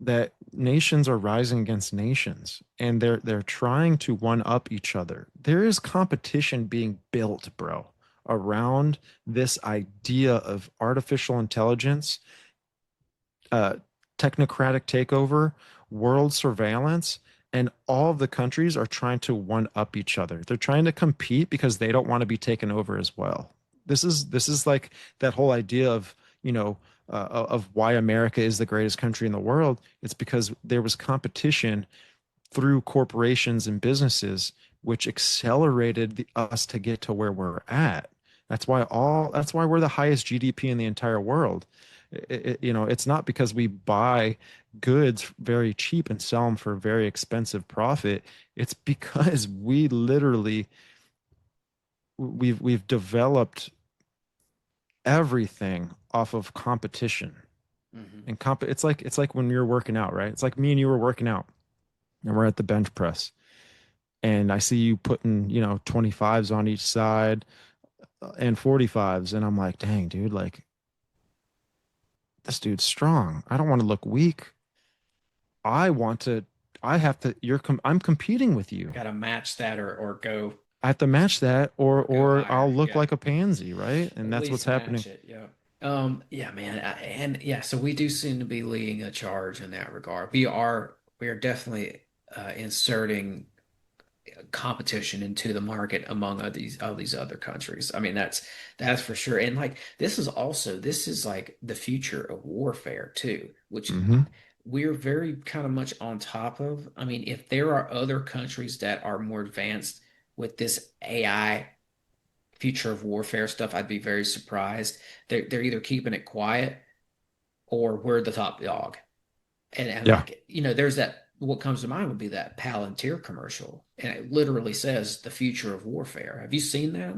that nations are rising against nations and they're trying to one up each other. There is competition being built, bro, around this idea of artificial intelligence, uh, technocratic takeover, world surveillance, and all of the countries are trying to one up each other. They're trying to compete because they don't want to be taken over as well. This is like that whole idea of of why America is the greatest country in the world. It's because there was competition through corporations and businesses, which accelerated us to get to where we're at. That's why we're the highest GDP in the entire world. It's not because we buy goods very cheap and sell them for very expensive profit. It's because we literally we've developed everything off of competition. Hmm. And it's like when you're working out, right? It's like me and you were working out and we're at the bench press and I see you putting, 25s on each side and 45s. And I'm like, dang, dude, like this dude's strong. I don't want to look weak. I want to, I have to, I'm competing with you. Got to match that I have to match that or go or I'll higher. look Yeah. like a pansy, right? And At that's what's least happening. match it. Yeah. Yeah, man. And yeah, so we do seem to be leading a charge in that regard. We are definitely inserting competition into the market among all these other countries. I mean, that's for sure. And like this is like the future of warfare too, which Hmm. we're very kind of much on top of. I mean, if there are other countries that are more advanced with this AI future of warfare stuff, I'd be very surprised. They're either keeping it quiet or we're the top dog. And Yeah, like, there's that what comes to mind would be that Palantir commercial. And it literally says the future of warfare. Have you seen that?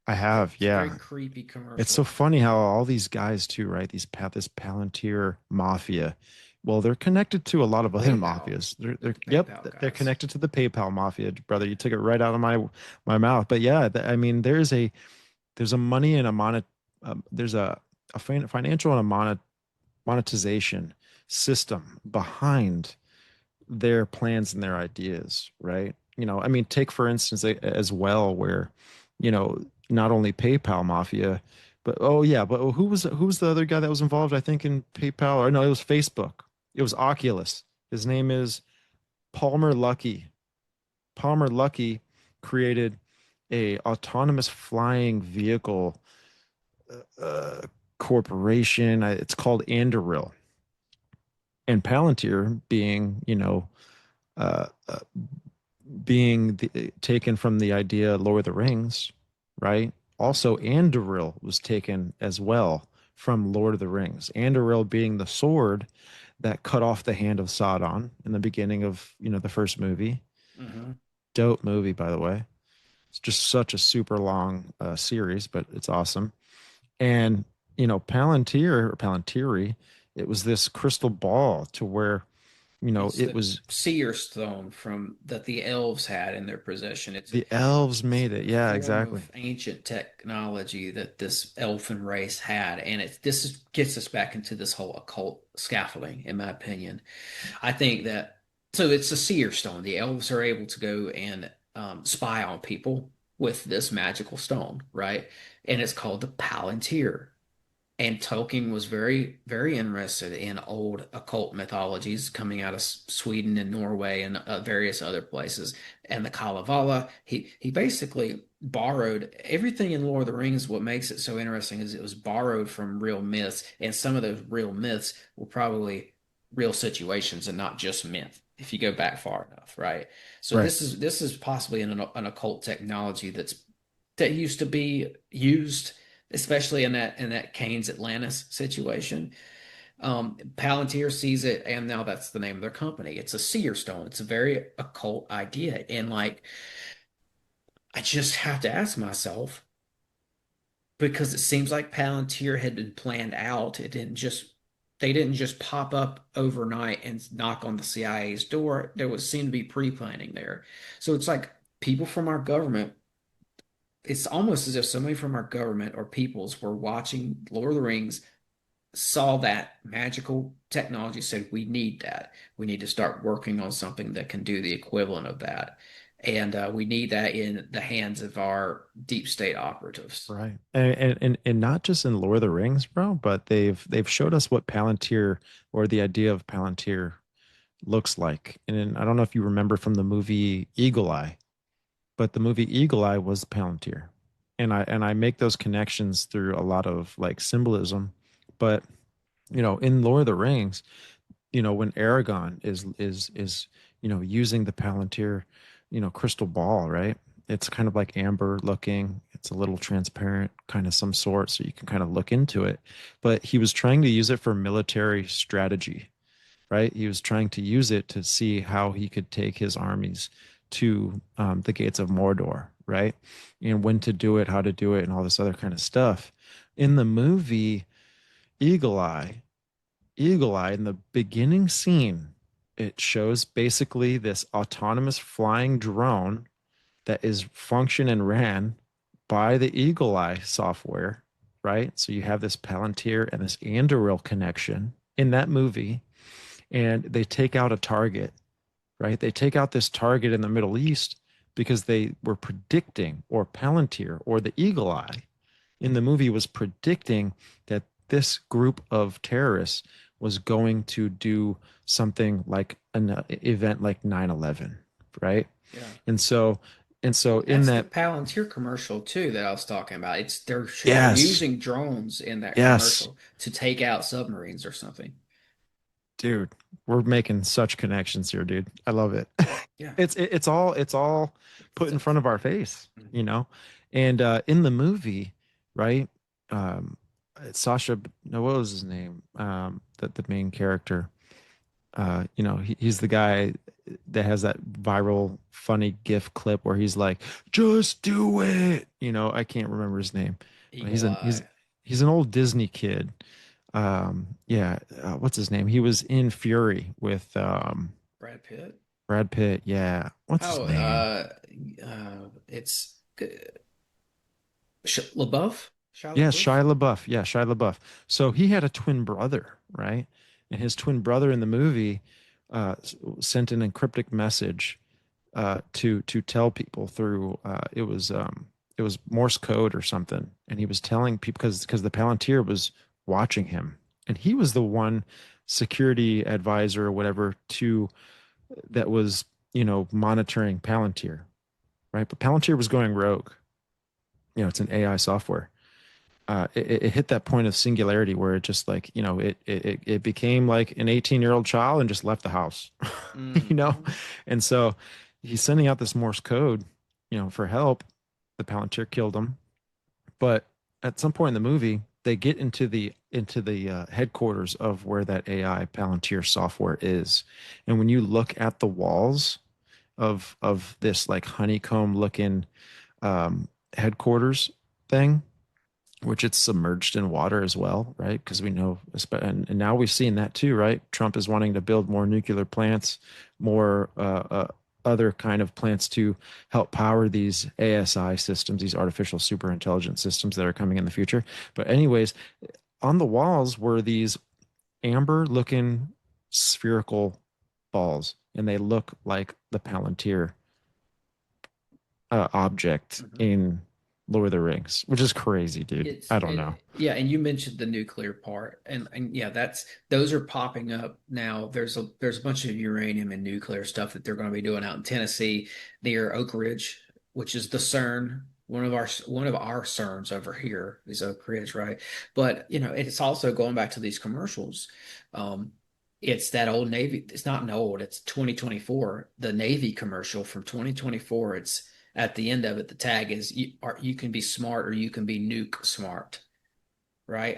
I have. It's a very Yeah. creepy It's so commercial. funny how all these guys too, right? This Palantir mafia. Well, they're connected to a lot of other PayPal, mafias. They're the yep, PayPal they're guys. connected to the PayPal mafia, brother. You took it right out of my mouth. But yeah, I mean, there's a money and a there's a financial and a monetization system behind their plans and their ideas, right? I mean, take for instance as well, where, not only PayPal mafia, but oh yeah, but who was the other guy that was involved? I think in PayPal, or no, it was Facebook. It was Oculus. His name is Palmer Luckey. Palmer Luckey created a autonomous flying vehicle uh, corporation. It's called Anduril, and Palantir being, uh, uh, taken from the idea Lord of the Rings, right? Also, Anduril was taken as well from Lord of the Rings. Anduril being the sword that cut off the hand of Sauron in the beginning of, the first movie. Hmm. Dope movie, by the way. It's just such a super long series, but it's awesome. And, Palantir or Palantiri, it was this crystal ball to where, It's it the was seer stone from that the elves had in their possession. the elves It's made it. a Yeah, form exactly. of ancient technology that this elfin race had, and gets us back into this whole occult scaffolding, in my opinion. I think that so it's a seer stone. The elves are able to go and spy on people with this magical stone, right? And it's called the Palantir. And Tolkien was very, very interested in old occult mythologies coming out of Sweden and Norway and various other places. And the Kalevala, he basically borrowed everything in Lord of the Rings. What makes it so interesting is it was borrowed from real myths, and some of those real myths were probably real situations and not just myth. If you go back far enough, right? So Right. this is possibly an occult technology that used to be used, especially in that Keynes Atlantis situation. Palantir sees it, and now that's the name of their company. It's a seer stone. It's a very occult idea, and like I just have to ask myself because it seems like Palantir had been planned out. It didn't just They didn't just pop up overnight and knock on the CIA's door. There was seemed to be pre-planning there. So it's like people from our government, it's almost as if somebody from our government or peoples were watching Lord of the Rings, saw that magical technology, said, we need that. We need to start working on something that can do the equivalent of that. And we need that in the hands of our deep state operatives. Right. And not just in Lord of the Rings, bro, but they've showed us what Palantir or the idea of Palantir looks like. And I don't know if you remember from the movie Eagle Eye, but the movie Eagle Eye was Palantir. And I make those connections through a lot of like symbolism. But in Lord of the Rings, when Aragon is using the Palantir, crystal ball, right? It's kind of like amber looking. It's a little transparent, kind of some sort, so you can kind of look into it. But he was trying to use it for military strategy, right? He was trying to use it to see how he could take his armies to the gates of Mordor, right? And when to do it, how to do it, and all this other kind of stuff. In the movie Eagle Eye, Eagle Eye, in the beginning scene, it shows basically this autonomous flying drone that is function and ran by the Eagle Eye software, right? So you have this Palantir and this Anduril connection in that movie, and they take out a target, right? They take out this target in the Middle East because they were predicting, or Palantir or the Eagle Eye in the movie was predicting that this group of terrorists was going to do something like an event like 9/11, right? Yeah. And so in That's the that, Palantir commercial too that I was talking about. It's they're yes, using drones in that yes, commercial to take out submarines or something. dude, we're making such connections here, dude. I love it. Yeah. It's all put It's in a, front of our face, Mhm. And in the movie, right? Um, Sasha, no, what was his name? The main character. He's the guy that has that viral funny GIF clip where he's like, "Just do it." I can't remember his name, but he's Eagle an he's Eye. he's an old Disney kid. Yeah, what's his name? He was in Fury with Brad Pitt. Brad Pitt. Yeah, what's his Oh, name? it's LaBeouf. Shia Yes, LaBeouf. Shia LaBeouf. Yeah, Shia LaBeouf. So he had a twin brother, right? And his twin brother in the movie sent an encryptic message to tell people through it was Morse code or something, and he was telling people because the Palantir was watching him, and he was the one security advisor or whatever to that was monitoring Palantir, right? But Palantir was going rogue. It's an AI software. It hit that point of singularity where it just like it became like an 18-year-old child and just left the house, you know Hmm. and so he's sending out this Morse code for help. The Palantir killed him, but at some point in the movie they get into the headquarters of where that AI Palantir software is, and when you look at the walls of this like honeycomb looking headquarters thing, which it's submerged in water as well, right? Because we know, and now we've seen that too, right? Trump is wanting to build more nuclear plants, more other kind of plants to help power these ASI systems, these artificial super intelligence systems that are coming in the future. But anyways, on the walls were these amber looking spherical balls, and they look like the Palantir object Hmm. in. Lord of the Rings, which is crazy, dude. I don't know. Yeah, and you mentioned the nuclear part, and yeah, that's those are popping up now. There's a bunch of uranium and nuclear stuff that they're going to be doing out in Tennessee near Oak Ridge, which is the CERN. One of our CERNs over here is Oak Ridge, right? But it's also going back to these commercials. Um, it's that old Navy. It's not an old. It's 2024. The Navy commercial from 2024. It's at the end of it, the tag is you can be smart or you can be nuke smart, right?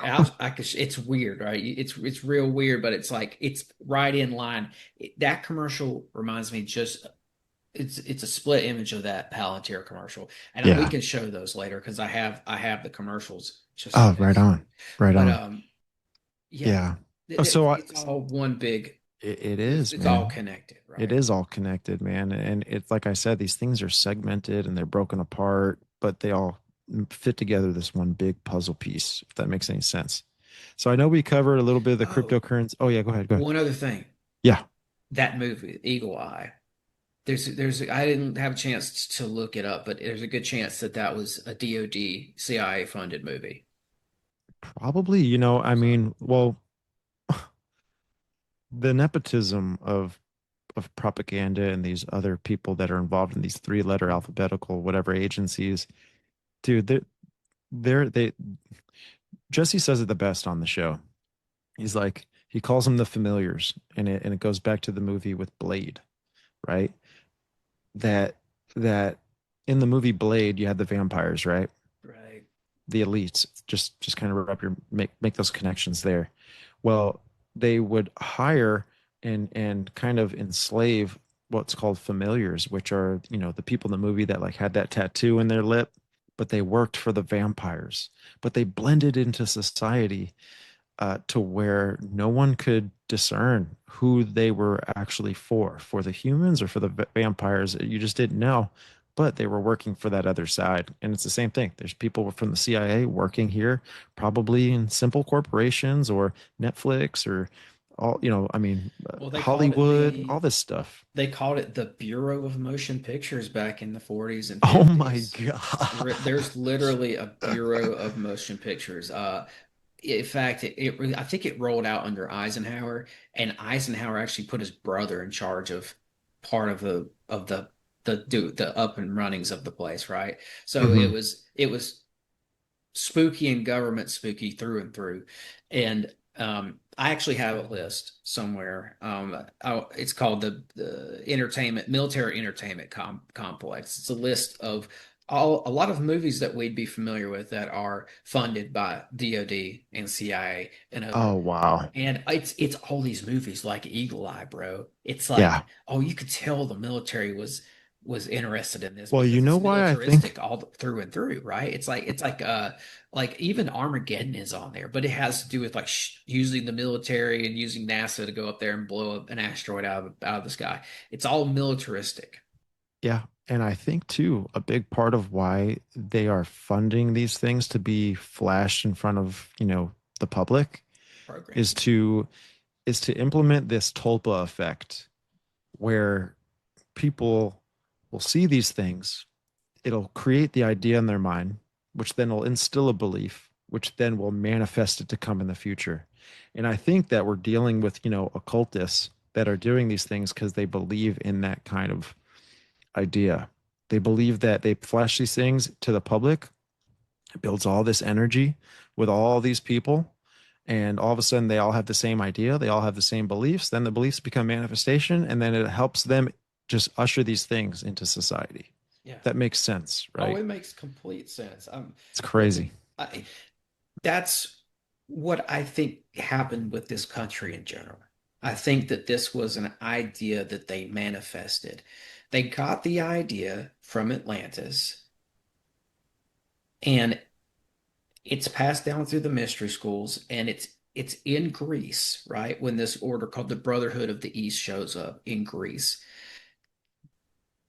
It's weird, right? It's real weird, but it's like it's right in line. That commercial reminds me just it's a split image of that Palantir commercial, and we Yeah. can show those later because I have the commercials just in Oh, right case. on. Right But on. yeah, Yeah. Oh, so it's all one big. it It's is, it's all man. connected, It right? is all connected, man. And it's like I said, these things are segmented and they're broken apart, but they all fit together this one big puzzle piece, if that makes any sense. So I know we covered a little bit of the Oh, cryptocurrency. Oh, yeah, go ahead. Go ahead. one other thing, Yeah. that movie, Eagle Eye. I didn't have a chance to look it up, but there's a good chance that that was a DoD CIA funded movie. Probably, I So, mean, well, the nepotism of propaganda and these other people that are involved in these three-letter alphabetical whatever agencies, dude, they Jesse says it the best on the show. He's like he calls them the familiars, and it goes back to the movie with Blade, right? That that in the movie Blade, you had the vampires, right? right. The elites. Just kind of make those connections there. Well, they would hire and kind of enslave what's called familiars, which are, the people in the movie that like had that tattoo in their lip, but they worked for the vampires, but they blended into society to where no one could discern who they were actually for the humans or for the vampires. You just didn't know, but they were working for that other side. And it's the same thing. There's people from the CIA working here, probably in simple corporations or Netflix or all, I mean, Well, Hollywood, all this stuff. they called it the Bureau of Motion Pictures back in the 40s and Oh my 50s. God. There's literally a Bureau of Motion Pictures. In fact, I think it rolled out under Eisenhower, and Eisenhower actually put his brother in charge of part of the up and runnings of the place, right? So it Hmm. was it was spooky and government spooky through and through. And I actually have a list somewhere. It's called the entertainment military entertainment complex. It's a list of a lot of movies that we'd be familiar with that are funded by DoD and CIA and Oh, other. wow. And it's all these movies like Eagle Eye, bro. It's like, Yeah. oh, you could tell the military was interested in this Well, you because know it's why I think, militaristic through and through, right? Like even Armageddon is on there, but it has to do with like using the military and using NASA to go up there and blow up an asteroid out of the sky. It's all militaristic yeah. And I think too, a big part of why they are funding these things to be flashed in front of, the public is programming. to implement this tulpa effect where people will see these things. It'll create the idea in their mind, which then will instill a belief, which then will manifest it to come in the future. And I think that we're dealing with, occultists that are doing these things because they believe in that kind of idea. They believe that they flash these things to the public, it builds all this energy with all these people, and all of a sudden they all have the same idea, they all have the same beliefs. Then the beliefs become manifestation, and then it helps them just usher these things into society. Yeah. That makes sense, Oh, right? it makes complete sense. It's Look, crazy. I, that's what I think happened with this country in general. I think that this was an idea that they manifested. They got the idea from Atlantis, and it's passed down through the mystery schools, and it's in Greece, right? When this order called the Brotherhood of the East shows up in Greece,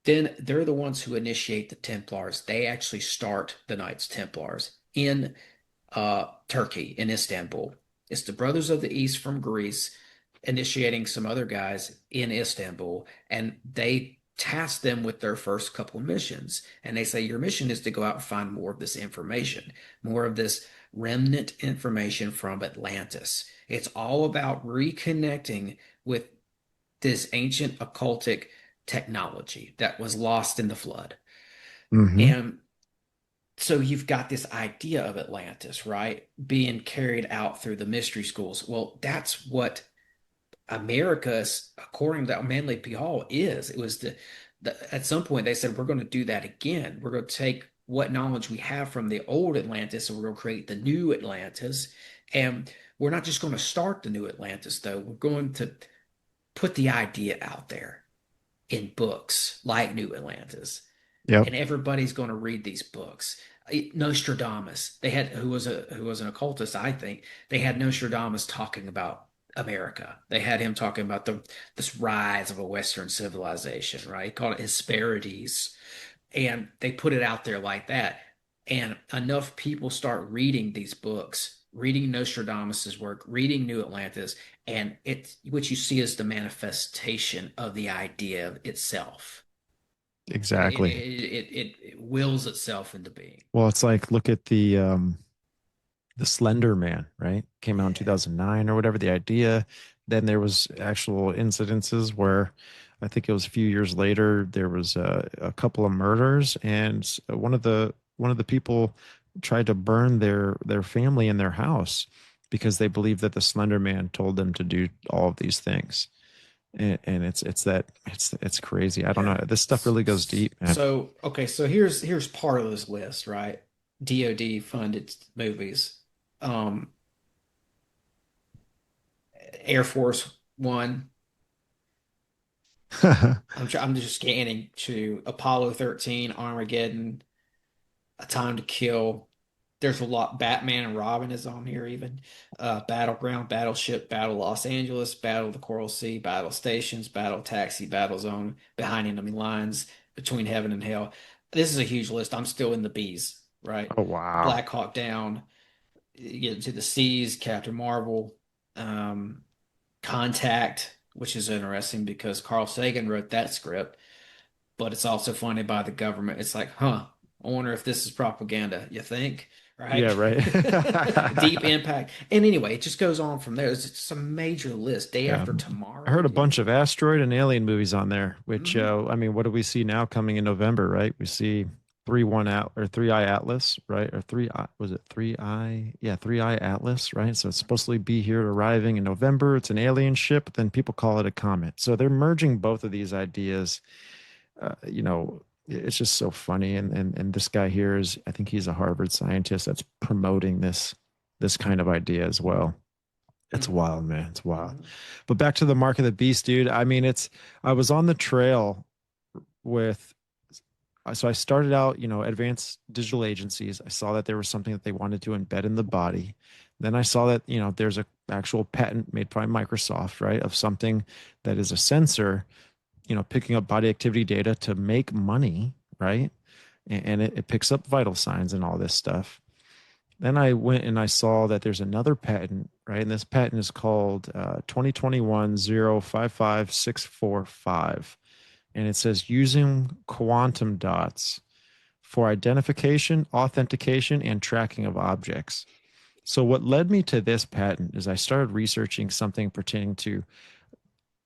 then they're the ones who initiate the Templars. They actually start the Knights Templars in Turkey, in Istanbul. It's the Brothers of the East from Greece initiating some other guys in Istanbul, and task them with their first couple missions. And they say, your mission is to go out and find more of this information, more of this remnant information from Atlantis. It's all about reconnecting with this ancient occultic technology that was lost in the flood. Hmm. And so you've got this idea of Atlantis, right? Being carried out through the mystery schools. Well, that's what America's, according to Manly P. Hall, is. It was at some point they said, we're going to do that again. We're going to take what knowledge we have from the old Atlantis and we're going to create the new Atlantis. And we're not just going to start the new Atlantis, though. We're going to put the idea out there in books like New Atlantis, Yep. and everybody's going to read these books. Nostradamus, they had who was an occultist, I think. They had Nostradamus talking about America. They had him talking about this rise of a Western civilization, right? He called it Hesperides, and they put it out there like that. And enough people start reading these books, reading Nostradamus's work, reading New Atlantis, and it's what you see is the manifestation of the idea itself. Exactly. It wills itself into being. Well, it's like look at the Slender Man, right? Came out in Yeah. 2009 or whatever, the idea. Then there was actual incidences where I think it was a few years later, there was a couple of murders, and one of the people tried to burn their family in their house because they believed that the Slender Man told them to do all of these things. And it's crazy. I don't Yeah. know. This stuff really goes deep, man. So, okay, so here's part of this list, right? DoD funded movies. Um, Air Force One. I'm just scanning to Apollo 13, Armageddon, A Time to Kill. There's a lot. Batman and Robin is on here even. Battleground, Battleship, Battle Los Angeles, Battle of the Coral Sea, Battle Stations, Battle Taxi, Battle Zone, Behind Enemy Lines, Between Heaven and Hell. This is a huge list. I'm still in the B's, right? Oh wow. Black Hawk Down, you get into the Seas, Captain Marvel, um, Contact, which is interesting because Carl Sagan wrote that script, but it's also funded by the government. It's like, huh, I wonder if this is propaganda, you think? Yeah, Right? right. Deep Impact. And anyway, it just goes on from there. It's just a major list. Day Yeah. After I Tomorrow, heard a you bunch of know. asteroid and alien movies on there, which Hmm. I mean, what do we see now coming in November, right? We see 3-1 out or 3-eye Atlas, right? Or three eye was it 3-eye? Yeah, 3-eye Atlas, right? So it's supposed to be here arriving in November. It's an alien ship, but then people call it a comet. So they're merging both of these ideas. You know, it's just so funny. And this guy here is, I think he's a Harvard scientist that's promoting this kind of idea as well. It's Hmm. wild, man. It's wild. Hmm. But back to the mark of the beast, dude. I mean, I was on the trail with, so I started out, advanced digital agencies. I saw that there was something that they wanted to embed in the body. Then I saw that, there's a actual patent made by Microsoft, right, of something that is a sensor, picking up body activity data to make money, right? And it picks up vital signs and all this stuff. Then I went and I saw that there's another patent, right? And this patent is called 2021 And it says using quantum dots for identification, authentication, and tracking of objects. So, what led me to this patent is I started researching something pertaining to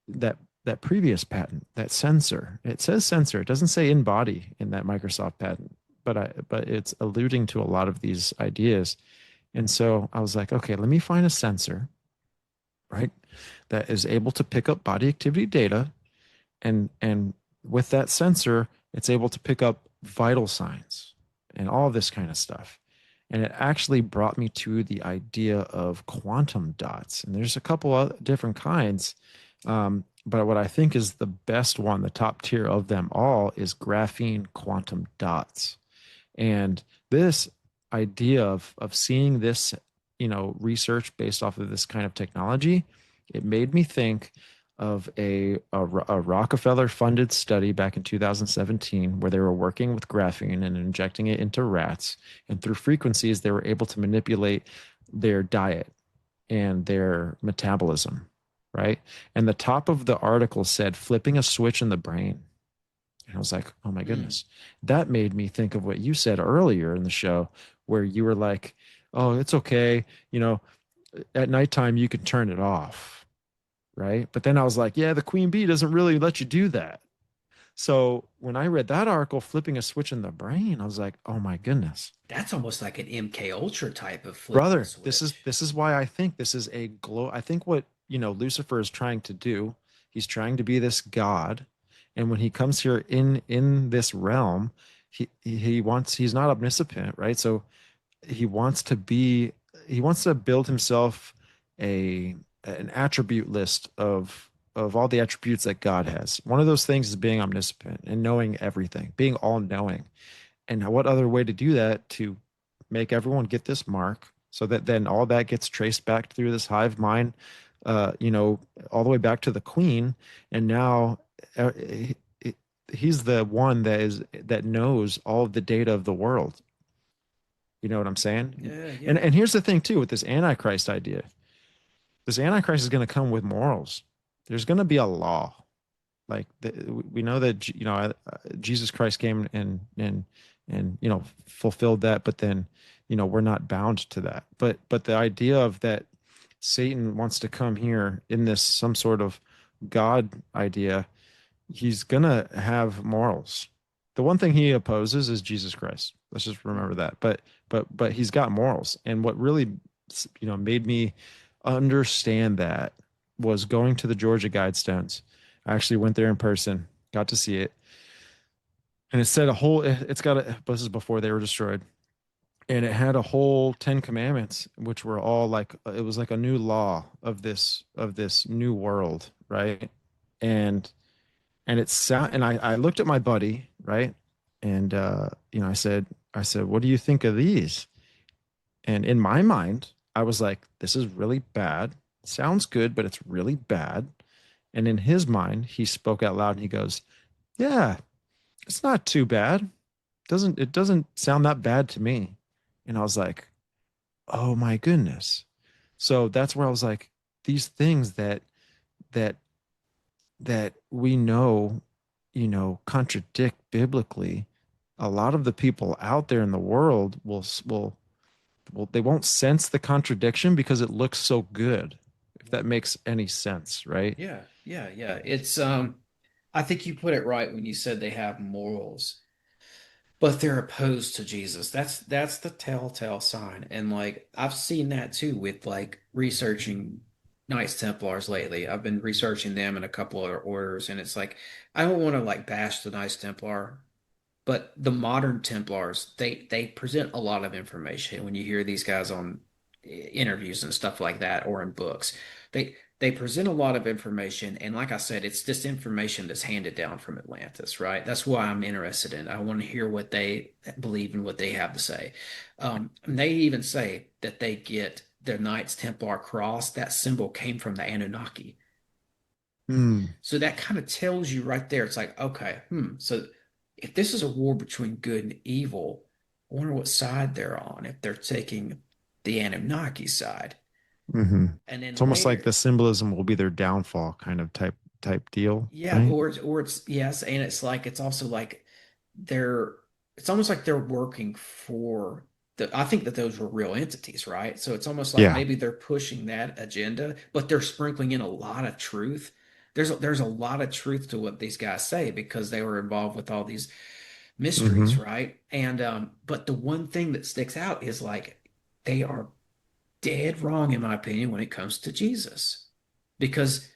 that previous patent, that sensor. It says sensor. It doesn't say in body in that Microsoft patent, but it's alluding to a lot of these ideas. And so I was like, okay, let me find a sensor, right, that is able to pick up body activity data, and with that sensor, it's able to pick up vital signs and all this kind of stuff. And it actually brought me to the idea of quantum dots. And there's a couple of different kinds. But what I think is the best one, the top tier of them all, is graphene quantum dots. And this idea of seeing this, research based off of this kind of technology, it made me think of a Rockefeller funded study back in 2017 where they were working with graphene and injecting it into rats. And through frequencies, they were able to manipulate their diet and their metabolism, right? And the top of the article said flipping a switch in the brain. And I was like, oh my Mm. goodness. That made me think of what you said earlier in the show, where you were like, oh, it's okay. You know, at nighttime, you can turn it off. Right. But then I was like, yeah, the queen bee doesn't really let you do that. So when I read that article, flipping a switch in the brain, I was like, oh my goodness. That's almost like an MKUltra type of flipping a Brother, this is switch. this is why I think this is a glow. I think what, Lucifer is trying to do, he's trying to be this god. And when he comes here in this realm, he's not omniscient, right? So he wants to be he wants to build himself a an attribute list of all the attributes that God has. One of those things is being omniscient and knowing everything, being all knowing. And what other way to do that to make everyone get this mark so that then all that gets traced back through this hive mind, uh, you know, all the way back to the queen. And now he's the one that knows all of the data of the world. You know what I'm saying? Yeah, And yeah. and here's the thing too with this Antichrist idea. This Antichrist is going to come with morals. There's going to be a law. Like we know that Jesus Christ came and fulfilled that, but then we're not bound to that. But the idea of that Satan wants to come here in this some sort of God idea, he's gonna have morals. The one thing he opposes is Jesus Christ. Let's just remember Mhm. that. But he's got morals. And what really made me understand that was going to the Georgia Guidestones. I actually went there in person, got to see it. And it said it's got a, this is before they were destroyed. And it had a whole 10 commandments, which were all like, it was like a new law of this new world. Right. And and I looked at my buddy, right? And I said, what do you think of these? And in my mind, I was like, this is really bad. Sounds good, but it's really bad. And in his mind, he spoke out loud and he goes, yeah, it's not too bad. It doesn't sound that bad to me. And I was like, oh my goodness. So that's where I was like, these things that that we know, contradict biblically, a lot of the people out there in the world will they won't sense the contradiction because it looks so good, if that makes any sense, right? Yeah, yeah, yeah. It's I think you put it right when you said they have morals, but they're opposed to Jesus. That's the telltale sign. And like I've seen that too with like researching Knights Templars lately. I've been researching them in a couple of orders, and it's like I don't want to like bash the Knights Templar, but the modern Templars, they present a lot of information when you hear these guys on interviews and stuff like that or in books. They present a lot of information, and like I said, it's this information that's handed down from Atlantis, right? That's why I'm interested in it. I want to hear what they believe and what they have to say. And they even say that they get their Knights Templar cross. That symbol came from the Anunnaki. Hmm. So that kind of tells you right there. It's like, okay, so if this is a war between good and evil, I wonder what side they're on, if they're taking the Anunnaki side. Mm-hmm. And It's then almost like later, the symbolism will be their downfall kind of type deal, yeah, right? or it's yes, and it's like it's also like they're it's almost like they're working for I think that those were real entities, right? So it's almost like Yeah. maybe they're pushing that agenda, but they're sprinkling in a lot of truth. There's a lot of truth to what these guys say because they were involved with all these mysteries, Mm-hmm. right? And but the one thing that sticks out is like they are dead wrong, in my opinion, when it comes to Jesus. Because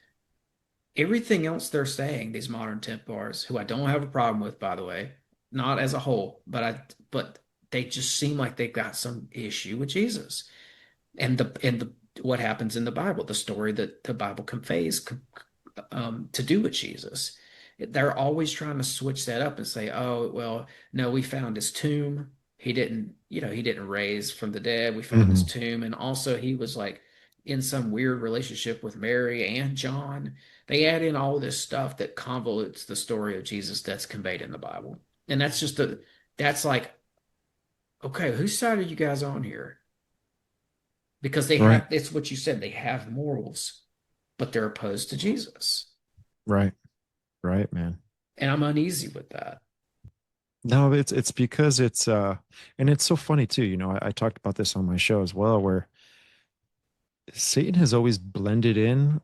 everything else they're saying, these modern Templars, who I don't have a problem with, by the way, not as a whole, but they just seem like they've got some issue with Jesus and the what happens in the Bible, the story that the Bible conveys to do with Jesus. They're always trying to switch that up and say, "Oh, well, no, we found his tomb. He didn't raise from the dead. We found his Mm-hmm. tomb, and also he was like in some weird relationship with Mary and John." They add in all this stuff that convolutes the story of Jesus that's conveyed in the Bible, and that's like, okay, whose side are you guys on here? Because they Right. have, it's what you said, they have morals, but they're opposed to Jesus. Right. Right, man. And I'm uneasy with that. No, it's because it's and it's so funny too. I talked about this on my show as well, where Satan has always blended in,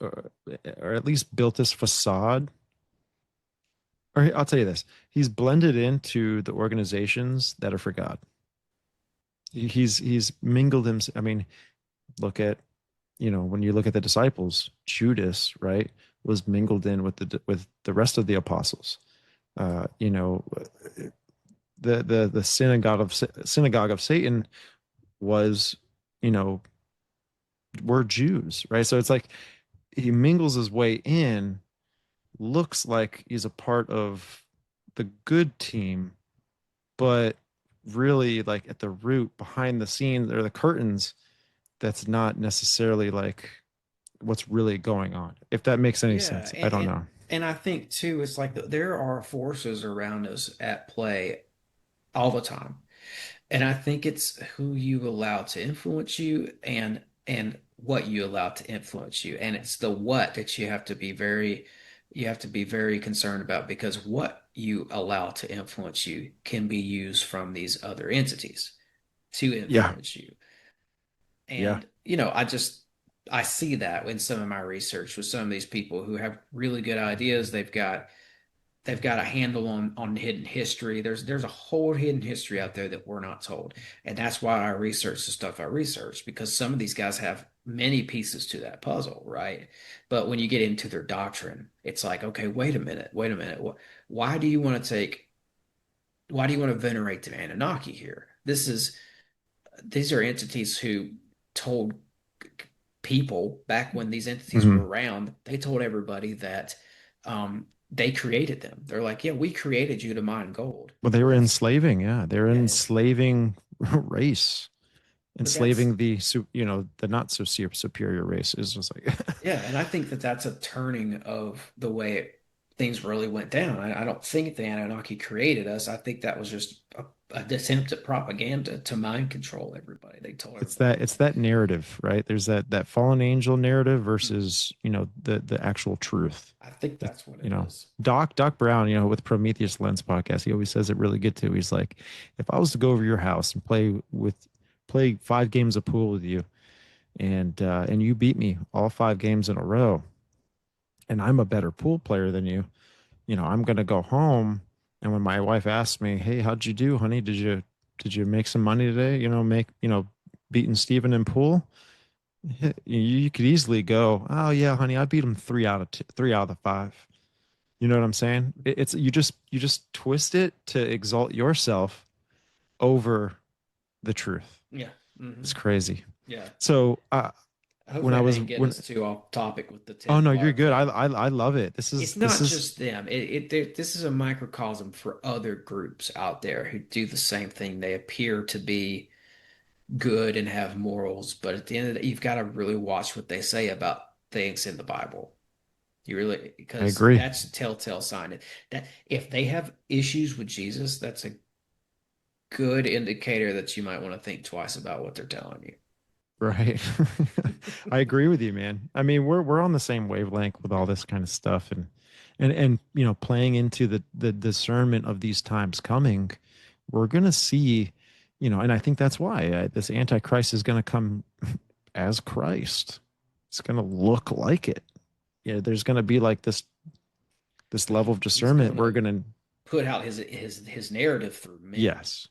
or at least built this facade. Or I'll tell you this: he's blended into the organizations that are for God. He's mingled him. I mean, look at when you look at the disciples, Judas, right, was mingled in with the rest of the apostles. Uh, you know, the synagogue of Satan was, you know, were Jews, right? So it's like he mingles his way in, looks like he's a part of the good team, but really like at the root, behind the scenes or the curtains, that's not necessarily like what's really going on. If that makes any Yeah, sense, I don't know. and I think too, it's like there are forces around us at play all the time. And I think it's who you allow to influence you and what you allow to influence you. And it's the what that you have to be very concerned about because what you allow to influence you can be used from these other entities to Yeah, influence you. yeah. And I see that in some of my research with some of these people who have really good ideas. They've got a handle on hidden history. There's a whole hidden history out there that we're not told, and that's why I research the stuff I research because some of these guys have many pieces to that puzzle, right? But when you get into their doctrine, it's like, okay, wait a minute. Why do you want to take? Why do you want to venerate the Anunnaki here? These are entities who told people back when these entities Hmm. were around, they told everybody that they created them. They're like, yeah, we created you to mine gold. Well, they Well, were that's enslaving. Yeah, they were yeah, enslaving race, but that's enslaving the not so superior races. Just like, yeah, and I think that that's a turning of the way things really went down. I don't think the Anunnaki created us. I think that was just an attempt at propaganda to mind control everybody. They told everybody it's that. that narrative, right? There's that fallen angel narrative Mhm. versus the actual truth. I think The, that's what you it know, is. Doc Brown, with Prometheus Lens podcast, he always says it really good too. He's like, if I was to go over your house and play 5 games of pool with you, and you beat me all 5 games in a row, and I'm a better pool player than you, I'm gonna go home, and when my wife asks me, "Hey, how'd you do, honey? Did you make some money today? Beating Steven in pool." You could easily go, "Oh yeah, honey, I beat him 3 out of the 5." You know what I'm saying? It's you just twist it to exalt yourself over the truth. Yeah. It's Hmm. crazy. Yeah. So when Hopefully, I I was didn't get when us too off topic with the oh no, you're Templar good. I thing. I I love it. This is It's this not is just them. This is a microcosm for other groups out there who do the same thing. They appear to be good and have morals, but at the end of the day, you've got to really watch what they say about things in the Bible. You really, I because agree. that's a telltale sign that if they have issues with Jesus, that's a good indicator that you might want to think twice about what they're telling you. Right. I agree with you, man. I mean, we're on the same wavelength with all this kind of stuff, and playing into the discernment of these times coming, we're gonna see, and I think that's why this Antichrist is gonna come as Christ. It's gonna look like it. Yeah, there's gonna be like this level of He's discernment. going We're to gonna put out his narrative through men. yes,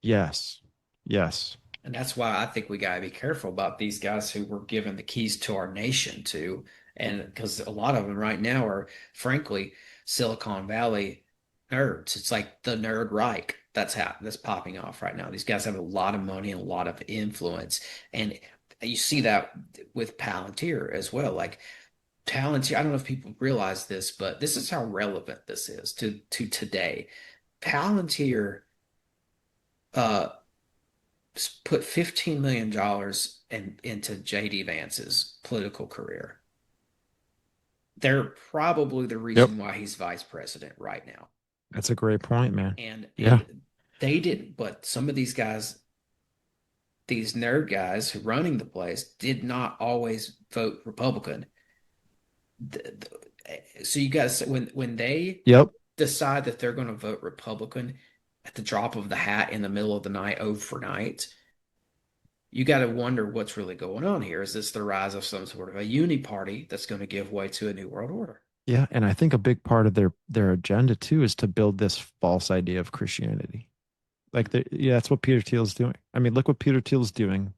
yes, yes. And that's why I think we got to be careful about these guys who were given the keys to our nation to, and because a lot of them right now are, frankly, Silicon Valley nerds. It's like the nerd Reich that's popping off right now. These guys have a lot of money and a lot of influence, and you see that with Palantir as well. Like Palantir, I don't know if people realize this, but this is how relevant this is to today. Palantir uh put $15 million into JD Vance's political career. They're probably the Yep. reason why he's vice president right now. That's a great point, man. Yeah. And they didn't, but some of these guys, these nerd guys who running the place, did not always vote Republican. So you got to when they Yep. decide that they're going to vote Republican at the drop of the hat in the middle of the night overnight, you got to wonder what's really going on here. Is this the rise of some sort of a uni party that's going to give way to a new world order? Yeah, and I think a big part of their agenda too is to build this false idea of Christianity. Like, yeah, that's what Peter Thiel's doing. I mean, look what Peter Thiel's doing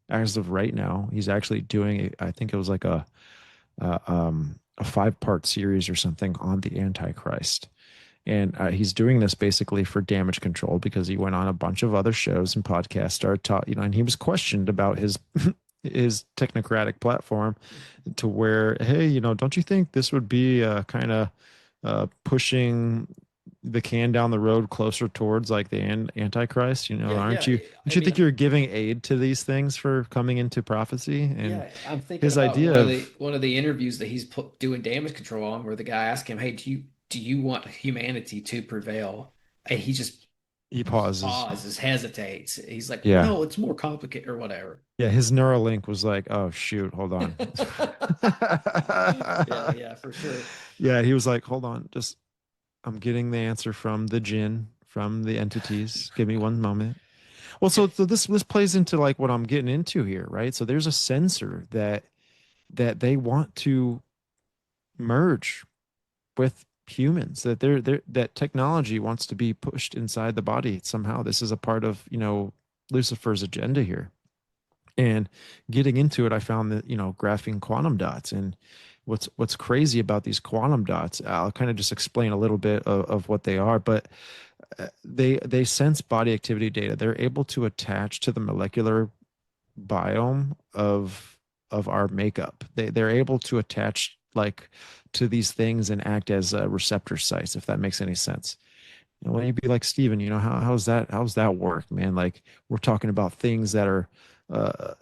as of right now. He's actually doing, I think it was like a 5-part series or something on the Antichrist. And he's doing this basically for damage control because he went on a bunch of other shows and podcasts, started taught, and he was questioned about his his technocratic platform to where, hey, don't you think this would be kind of pushing the can down the road closer towards like the Antichrist? Yeah, Aren't yeah. you? Don't I you mean, think you're giving aid to these things for coming into prophecy? And yeah. I'm thinking his about idea of one of the interviews that he's doing damage control on, where the guy asked him, "Hey, do you want humanity to prevail?" And he just he pauses. pauses, hesitates. He's like, "Well, Yeah. no, it's more complicated or whatever." Yeah, his Neuralink was like, oh shoot, hold on. Yeah, yeah, for sure. Yeah, he was like, hold on, just I'm getting the answer from the jinn, from the entities. Give me one moment. Well, Yeah, so this plays into like what I'm getting into here, right? So there's a sensor that they want to merge with humans, that that technology wants to be pushed inside the body somehow. This is a part of, Lucifer's agenda here. And getting into it, I found that, graphing quantum dots. And what's crazy about these quantum dots, I'll kind of just explain a little bit of what they are, but they sense body activity data. They're able to attach to the molecular biome of our makeup. They're able to attach like to these things and act as receptor sites, if that makes any sense. When you'd be like, Steven, how's that work, man? Like, we're talking about things that are uh,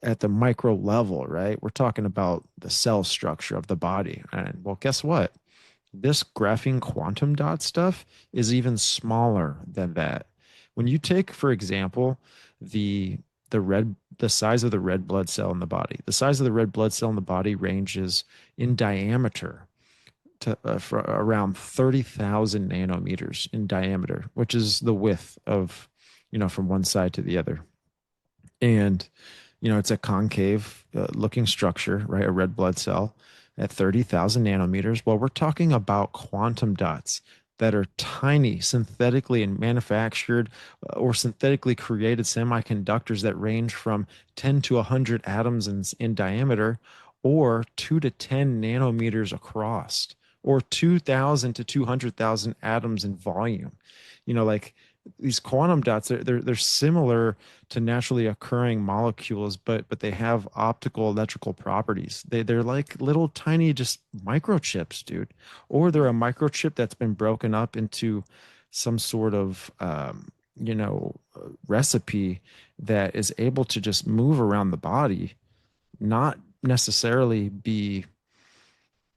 at the micro level, right? We're talking about the cell structure of the body. And well, guess what? This graphene quantum dot stuff is even smaller than that. When you take, for example, the the size of the red blood cell in the body, the size of the red blood cell in the body ranges in diameter to for around 30,000 nanometers in diameter, which is the width of, from one side to the other. And, it's a concave looking structure, right? A red blood cell at 30,000 nanometers. Well, we're talking about quantum dots that are tiny, synthetically and manufactured or synthetically created semiconductors that range from 10 to 100 atoms in diameter, or 2 to 10 nanometers across, or 2,000 to 200,000 atoms in volume. Like these quantum dots, they're similar to naturally occurring molecules, but they have optical electrical properties. They're like little tiny just microchips, dude. Or they're a microchip that's been broken up into some sort of recipe that is able to just move around the body, not necessarily be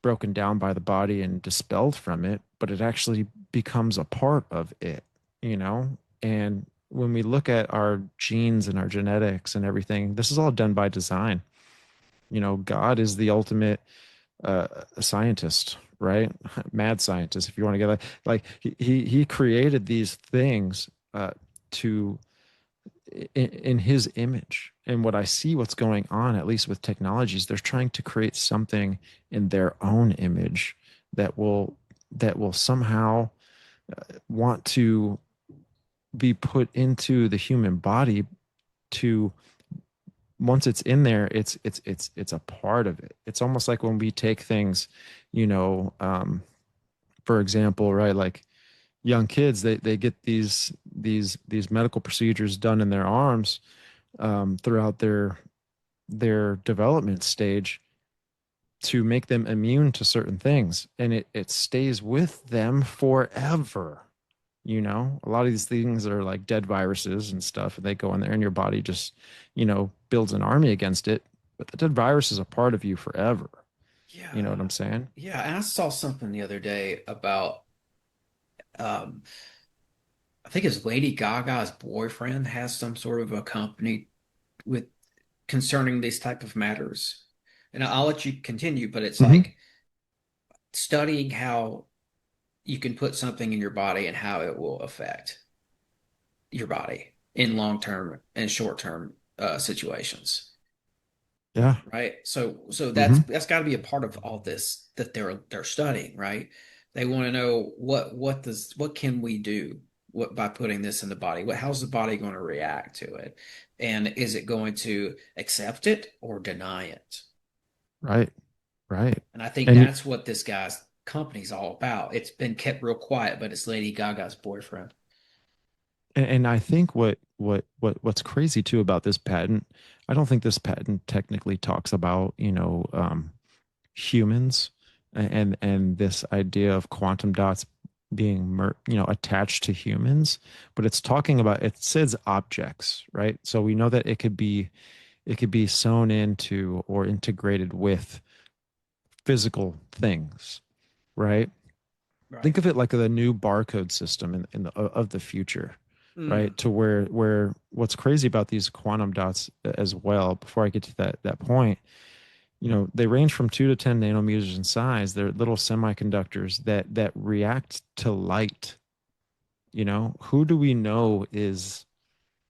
broken down by the body and dispelled from it, but it actually becomes a part of it, you know? And when we look at our genes and our genetics and everything, this is all done by design. God is the ultimate scientist, right? Mad scientist, if you want to get like he created these things to in his image. And what I see what's going on, at least with technologies, they're trying to create something in their own image that will somehow want to be put into the human body to once it's in there, it's a part of it. It's almost like when we take things, you know, for example, right, like young kids, they get these medical procedures done in their arms throughout their development stage to make them immune to certain things, and it stays with them forever. A lot of these things are like dead viruses and stuff, and they go in there and your body just builds an army against it, but the dead virus is a part of you forever. You know what yeah, I'm saying? yeah. And I saw something the other day about um, I think it's Lady Gaga's boyfriend has some sort of a company with concerning these type of matters. And I'll let you continue, but it's Hmm. like studying how you can put something in your body and how it will affect your body in long term and short term situations. Yeah. Right. So Hmm. that's got to be a part of all this that they're studying, right? They want to know what can we do what by putting this in the body? How's the body going to react to it? And is it going to accept it or deny it? Right. Right. And I think And that's what this guy's company's all about. It's been kept real quiet, but it's Lady Gaga's boyfriend. and I think what's crazy too about this patent, I don't think this patent technically talks about, humans and this idea of quantum dots being attached to humans, but it's talking about, it says objects, right? So we know that it could be sewn into or integrated with physical things, right? Right. Think of it like the new barcode system in the of the future, right? Mm, To where what's crazy about these quantum dots as well, before I get to that point, they range from 2 to 10 nanometers in size. They're little semiconductors that react to light. Who do we know is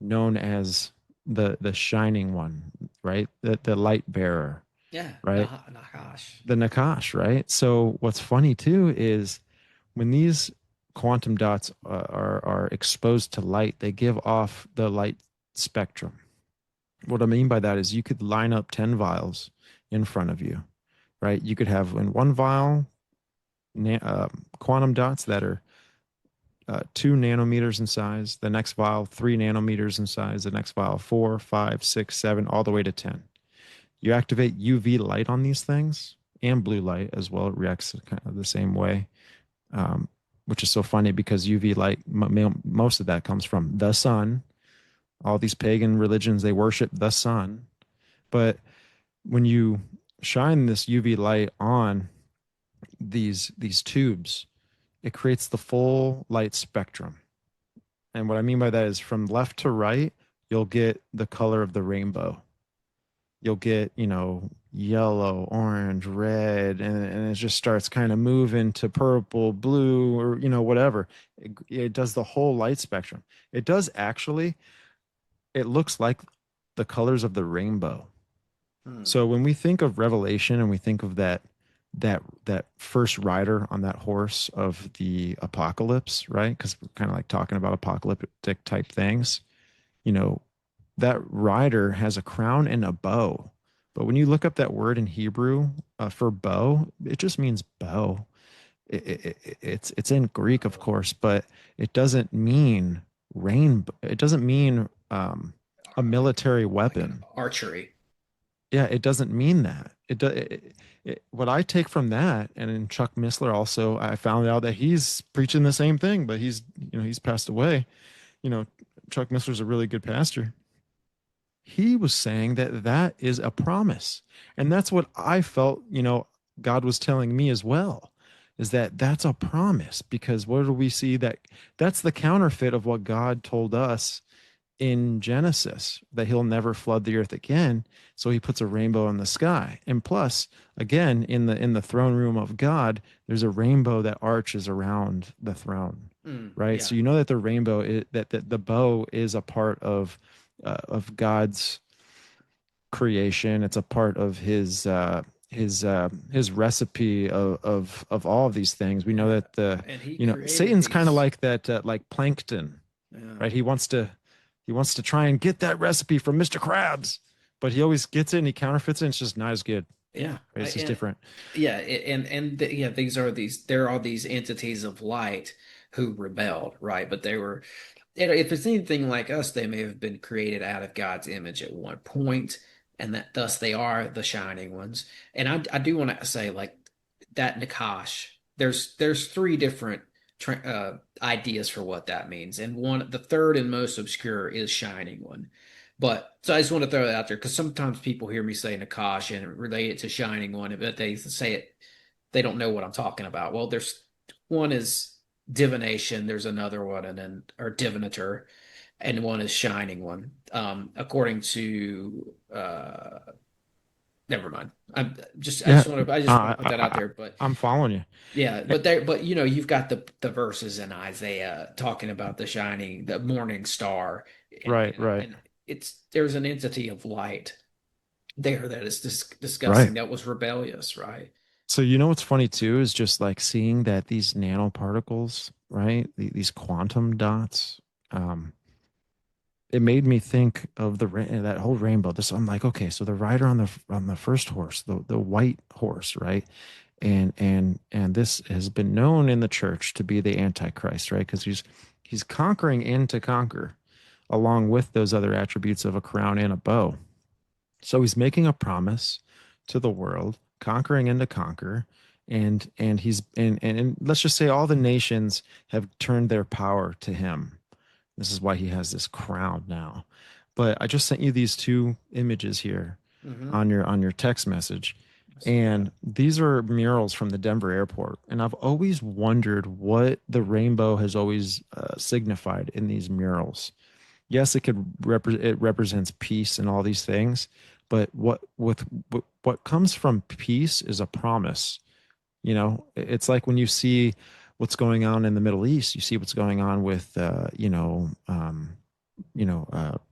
known as the shining one, right? The light bearer, yeah. right? Nah, nah, gosh. The Nakash, right? So what's funny too is when these quantum dots are exposed to light, they give off the light spectrum. What I mean by that is you could line up 10 vials in front of you, right? You could have in one vial quantum dots that are 2 nanometers in size, the next vial 3 nanometers in size, the next vial 4, 5, 6, 7, all the way to 10. You activate UV light on these things and blue light as well. It reacts kind of the same way, um, which is so funny because UV light, most of that comes from the sun. All these pagan religions, they worship the sun. But when you shine this UV light on these tubes, it creates the full light spectrum. And what I mean by that is from left to right, you'll get the color of the rainbow. You'll get, yellow, orange, red, and it just starts kind of moving to purple, blue, or, whatever. It does the whole light spectrum. It does actually, it looks like the colors of the rainbow. Hmm. So when we think of Revelation and we think of that first rider on that horse of the apocalypse, right? Because we're kind of like talking about apocalyptic type things, you know, that rider has a crown and a bow. But when you look up that word in Hebrew for bow, it just means bow. It's in Greek, of course, but it doesn't mean rainbow. It doesn't mean a Like military like an weapon. archery. Yeah, it doesn't mean that. What I take from that, and in Chuck Missler also, I found out that he's preaching the same thing, but he's passed away. You know, Chuck Missler's a really good pastor. He was saying that is a promise, and that's what I felt. God was telling me as well, is that that's a promise because what do we see that's the counterfeit of what God told us in Genesis, that he'll never flood the earth again. So he puts a rainbow in the sky. And plus, again, in the throne room of God, there's a rainbow that arches around the throne. Mm, Right. yeah. So you know that the rainbow is that the bow is a part of God's creation. It's a part of his recipe of all of these things. We know Yeah. that the And he you know created Satan's kind of these. like that, like plankton, Yeah. right? He wants to try and get that recipe from Mr. Krabs, but he always gets it and he counterfeits it and it's just not as good. Yeah. Right? It's just And different. yeah, yeah, there are these entities of light who rebelled, right? But they were, if it's anything like us, they may have been created out of God's image at one point, and that thus they are the shining ones. And I do want to say like that Nakash, there's three different ideas for what that means, and the third and most obscure is shining one. But so I just want to throw that out there because sometimes people hear me say Nakash and relate it to Shining One, but they say it, they don't know what I'm talking about. Well, there's one is divination, there's another one, and then or divinator, and one is Shining One. According to never mind. Yeah, I just want to put that out there. But I'm following you. yeah, Eh, but you've got the verses in Isaiah talking about the shining, the morning star, and Right, right, it's there's an entity of light there that is right. discussing that was rebellious, right? So you know what's funny too is just like seeing that these nanoparticles, right? These quantum dots, um, it made me think of that whole rainbow. This I'm like, okay, so the rider on the first horse, the white horse, right? And this has been known in the church to be the Antichrist, right? Because he's conquering and to conquer, along with those other attributes of a crown and a bow. So he's making a promise to the world, conquering and to conquer, and let's just say all the nations have turned their power to him. This is why he has this crown now. But I just sent you these two images here Mm-hmm. on your text message. I see that. And these are murals from the Denver airport. And I've always wondered what the rainbow has always signified in these murals. Yes, it represents peace and all these things, but what comes from peace is a promise. You know, it's like when you see what's going on in the Middle East, you see what's going on with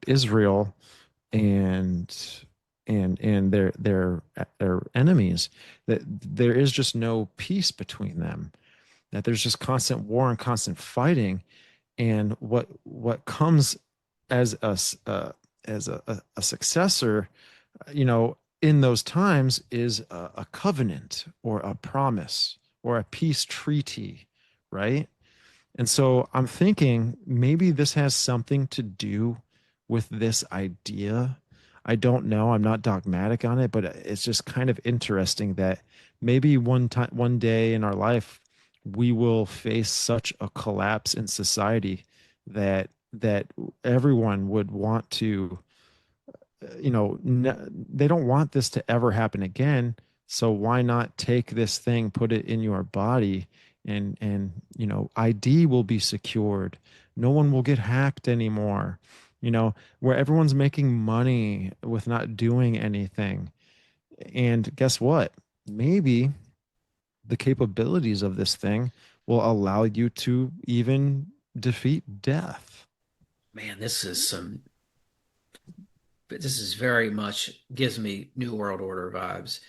Israel and and their enemies, that there is just no peace between them, that there's just constant war and constant fighting. And what comes as a successor, in those times is a covenant or a promise or a peace treaty, right? And so I'm thinking maybe this has something to do with this idea. I don't know. I'm not dogmatic on it, but it's just kind of interesting that maybe one day in our life, we will face such a collapse in society that everyone would want to, they don't want this to ever happen again. So why not take this thing, put it in your body, and ID will be secured. No one will get hacked anymore. Where everyone's making money with not doing anything. And guess what? Maybe the capabilities of this thing will allow you to even defeat death. Man, this is very much gives me New World Order vibes.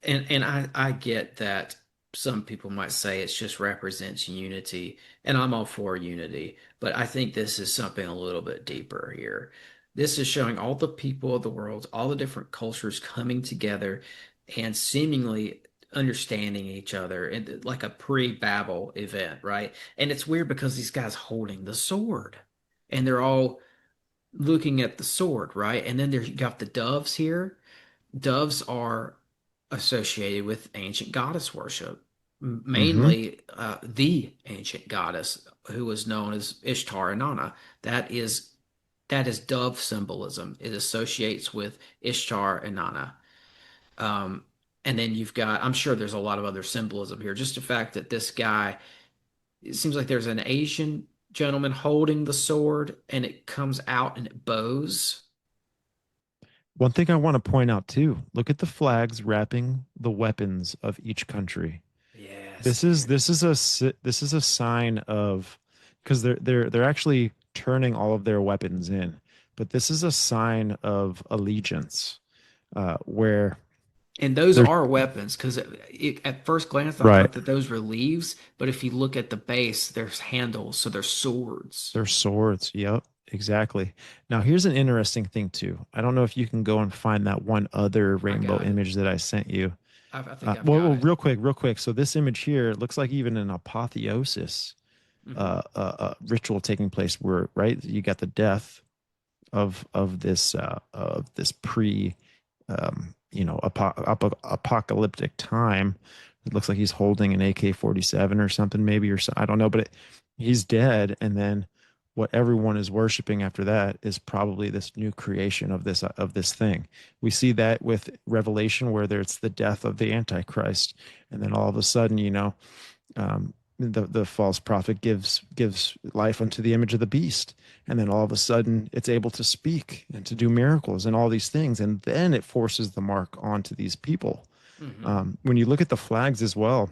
And I get that some people might say it's just represents unity, and I'm all for unity, but I think this is something a little bit deeper here. This is showing all the people of the world, all the different cultures coming together and seemingly understanding each other, and like a pre-Babel event, right? And it's weird because these guys holding the sword, and they're all looking at the sword, right? And then there you got the doves here. Doves are associated with ancient goddess worship, Mm-hmm. mainly the ancient goddess who was known as Ishtar Inanna. That is that is dove symbolism. It associates with Ishtar Inanna. Um, and then you've got, I'm sure there's a lot of other symbolism here. Just the fact that this guy, it seems like there's an Asian gentleman holding the sword and it comes out and it bows. One thing I want to point out too, look at the flags wrapping the weapons of each country. Yes, This is a sign of, because they're actually turning all of their weapons in, but this is a sign of allegiance, where and those they're are weapons because at first glance I right. thought that those were leaves, but if you look at the base, there's handles, so they're swords. They're swords. Yep, exactly. Now here's an interesting thing too. I don't know if you can go and find that one other I rainbow got it. image that I sent you. I think I've got it. Real quick. So this image here looks like even an apotheosis Hmm. ritual taking place, where right you got the death of this pre apocalyptic time. It looks like he's holding an AK-47 or something, maybe, or so, I don't know, but he's dead. And then what everyone is worshiping after that is probably this new creation of this thing. We see that with Revelation, where there's the death of the Antichrist, and then all of a sudden, um, the false prophet gives life unto the image of the beast, and then all of a sudden it's able to speak and to do miracles and all these things, and then it forces the mark onto these people. Hmm. When you look at the flags as well,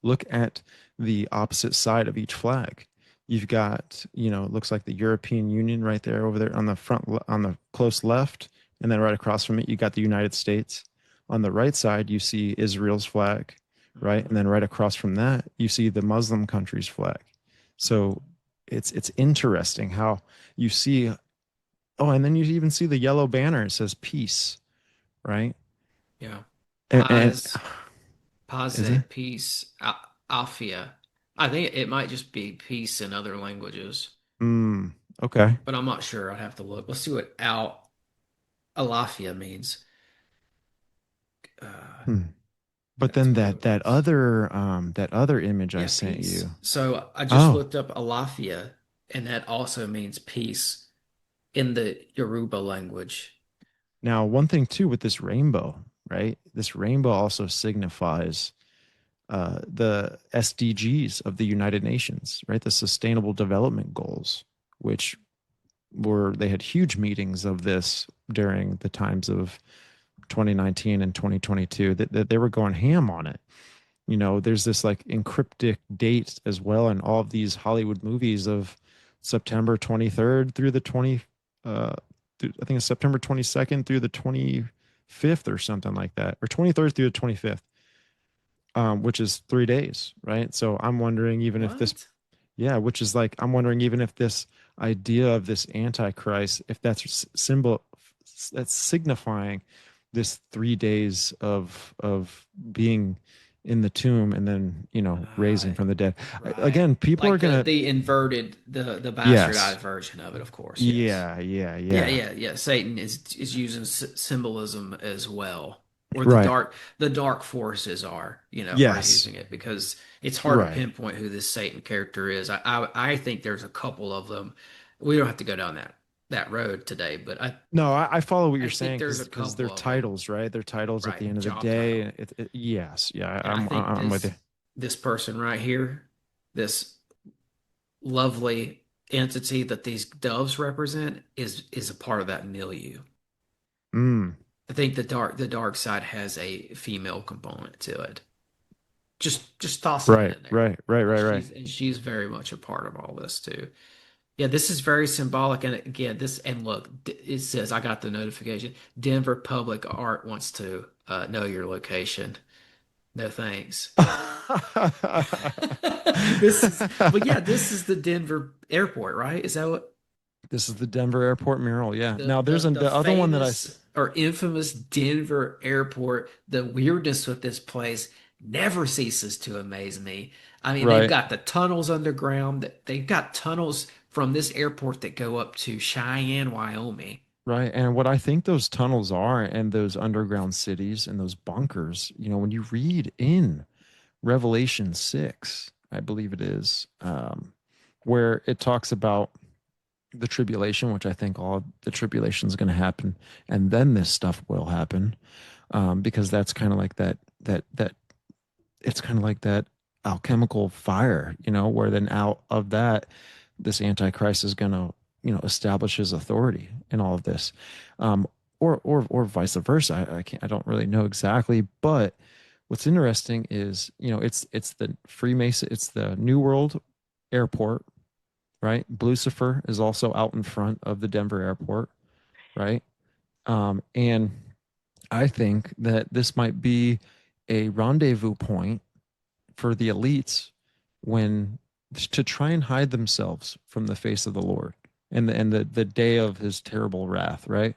look at the opposite side of each flag. You've got, it looks like the European Union right there over there on the front, on the close left. And then right across from it, you got the United States. On the right side, you see Israel's flag, right? Hmm. And then right across from that, you see the Muslim country's flag. So it's interesting how you see, oh, and then you even see the yellow banner. It says peace, right? Yeah. And Paz, is it? peace, Afia. I think it might just be peace in other languages, Mm, okay. but I'm not sure. I'd have to look. Let's see what Al Alafia means. Uh, Hmm. But that's then what that it was. that other image I Yeah, sent peace. you. So I just Oh, looked up Alafia, and that also means peace in the Yoruba language. now one thing too with this rainbow, right? This rainbow also signifies the SDGs of the United Nations, right? The Sustainable Development Goals, which they had huge meetings of this during the times of 2019 and 2022 that they were going ham on it. There's this like encryptic date as well in all of these Hollywood movies of September 23rd through the 20, uh, I think it's September 22nd through the 25th or something like that, or 23rd through the 25th, which is 3 days, right? So I'm wondering even if this, What? yeah, which is like, I'm wondering even if this idea of this Antichrist, if that's that's signifying this 3 days of being in the tomb and then raising from the dead. Right. Again, people are Like gonna, the inverted, the yes, bastardized version of it, of course. Yes. yeah, yeah, Yeah, yeah, yeah, yeah. Satan is using symbolism as well, or right, the dark forces are yes, using it because it's hard to right. pinpoint who this Satan character is. I think there's a couple of them. We don't have to go down that road today, but No, I follow what I you're think saying there's a because they're couple of them. titles, right? They're titles at Right, the end of the job day. title. Yes, yeah, And I think I'm with you. this person right here, this lovely entity that these doves represent is a part of that milieu. Mm, I think the dark side has a female component to it. Just tossing it right, in there. right, right, And right, right. she's very much a part of all this too. Yeah, this is very symbolic. And again, this and look, it says I got the notification. Denver Public Art wants to know your location. No thanks. This is, but yeah, this is the Denver airport, right? Is that what This is the Denver Airport mural. Yeah. the Now the the the other one that famous or infamous Denver airport? The weirdness with this place never ceases to amaze me. I mean, they've right, got the tunnels underground. They've got tunnels from this airport that go up to Cheyenne, Wyoming. right. And what I think those tunnels are and those underground cities and those bunkers, when you read in Revelation 6, I believe it is, where it talks about the tribulation, which I think all the tribulation is going to happen, and then this stuff will happen, because that's kind of like that it's kind of like that alchemical fire, where then out of that, this antichrist is going to, establish his authority in all of this, um, or vice versa. I can't, I don't really know exactly, but what's interesting is, it's the Freemason, it's the New World Airport, right? Lucifer is also out in front of the Denver airport, right? And I think that this might be a rendezvous point for the elites when to try and hide themselves from the face of the Lord and the day of his terrible wrath, right?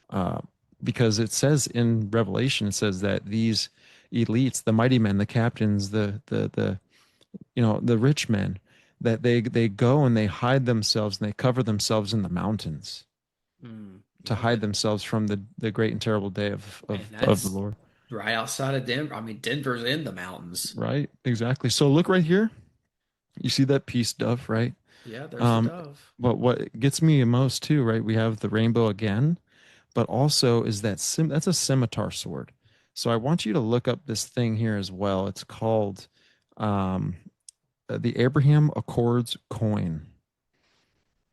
Uh, because it says in Revelation, it says that these elites, the mighty men, the captains, the rich men, that they go and they hide themselves and they cover themselves in the mountains to Well, hide themselves from the great and terrible day and of the that's Lord. right outside of Denver. I mean, Denver's in the mountains. Right? Exactly. So look right here. You see that peace dove, right? Yeah, there's the Um, dove. but what gets me most too, right? We have the rainbow again, but also is that's a scimitar sword. So I want you to look up this thing here as well. It's called Um, the Abraham Accords coin,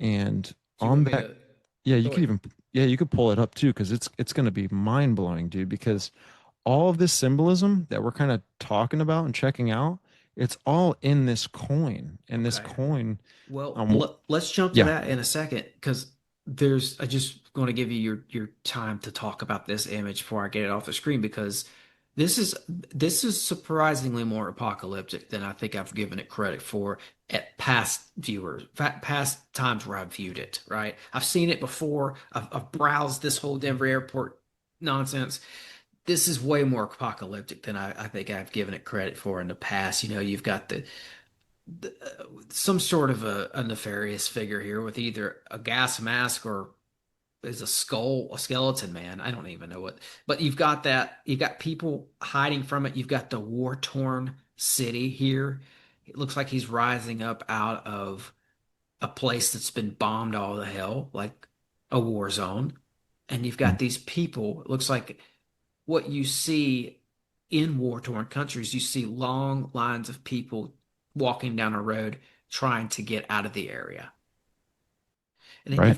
and Do you on want me that, to yeah, you go could ahead? even, yeah, you could pull it up too, because it's going to be mind blowing, dude. Because all of this symbolism that we're kind of talking about and checking out, it's all in this coin, and this Okay. coin, Well, um, let's jump to yeah, that in a second because there's I just want to give you your time to talk about this image before I get it off the screen because this is surprisingly more apocalyptic than I think I've given it credit for at past viewers, past times where I've viewed it, right? I've seen it before. I've browsed this whole Denver airport nonsense. This is way more apocalyptic than I think I've given it credit for in the past. You know, you've got some sort of a nefarious figure here with either a gas mask or is a skull, a skeleton man. I don't even know what, but you've got people hiding from it. You've got the war-torn city here. It looks like he's rising up out of a place that's been bombed all to hell, like a war zone. And you've got these people, it looks like what you see in war-torn countries, you see long lines of people walking down a road trying to get out of the area. And then right.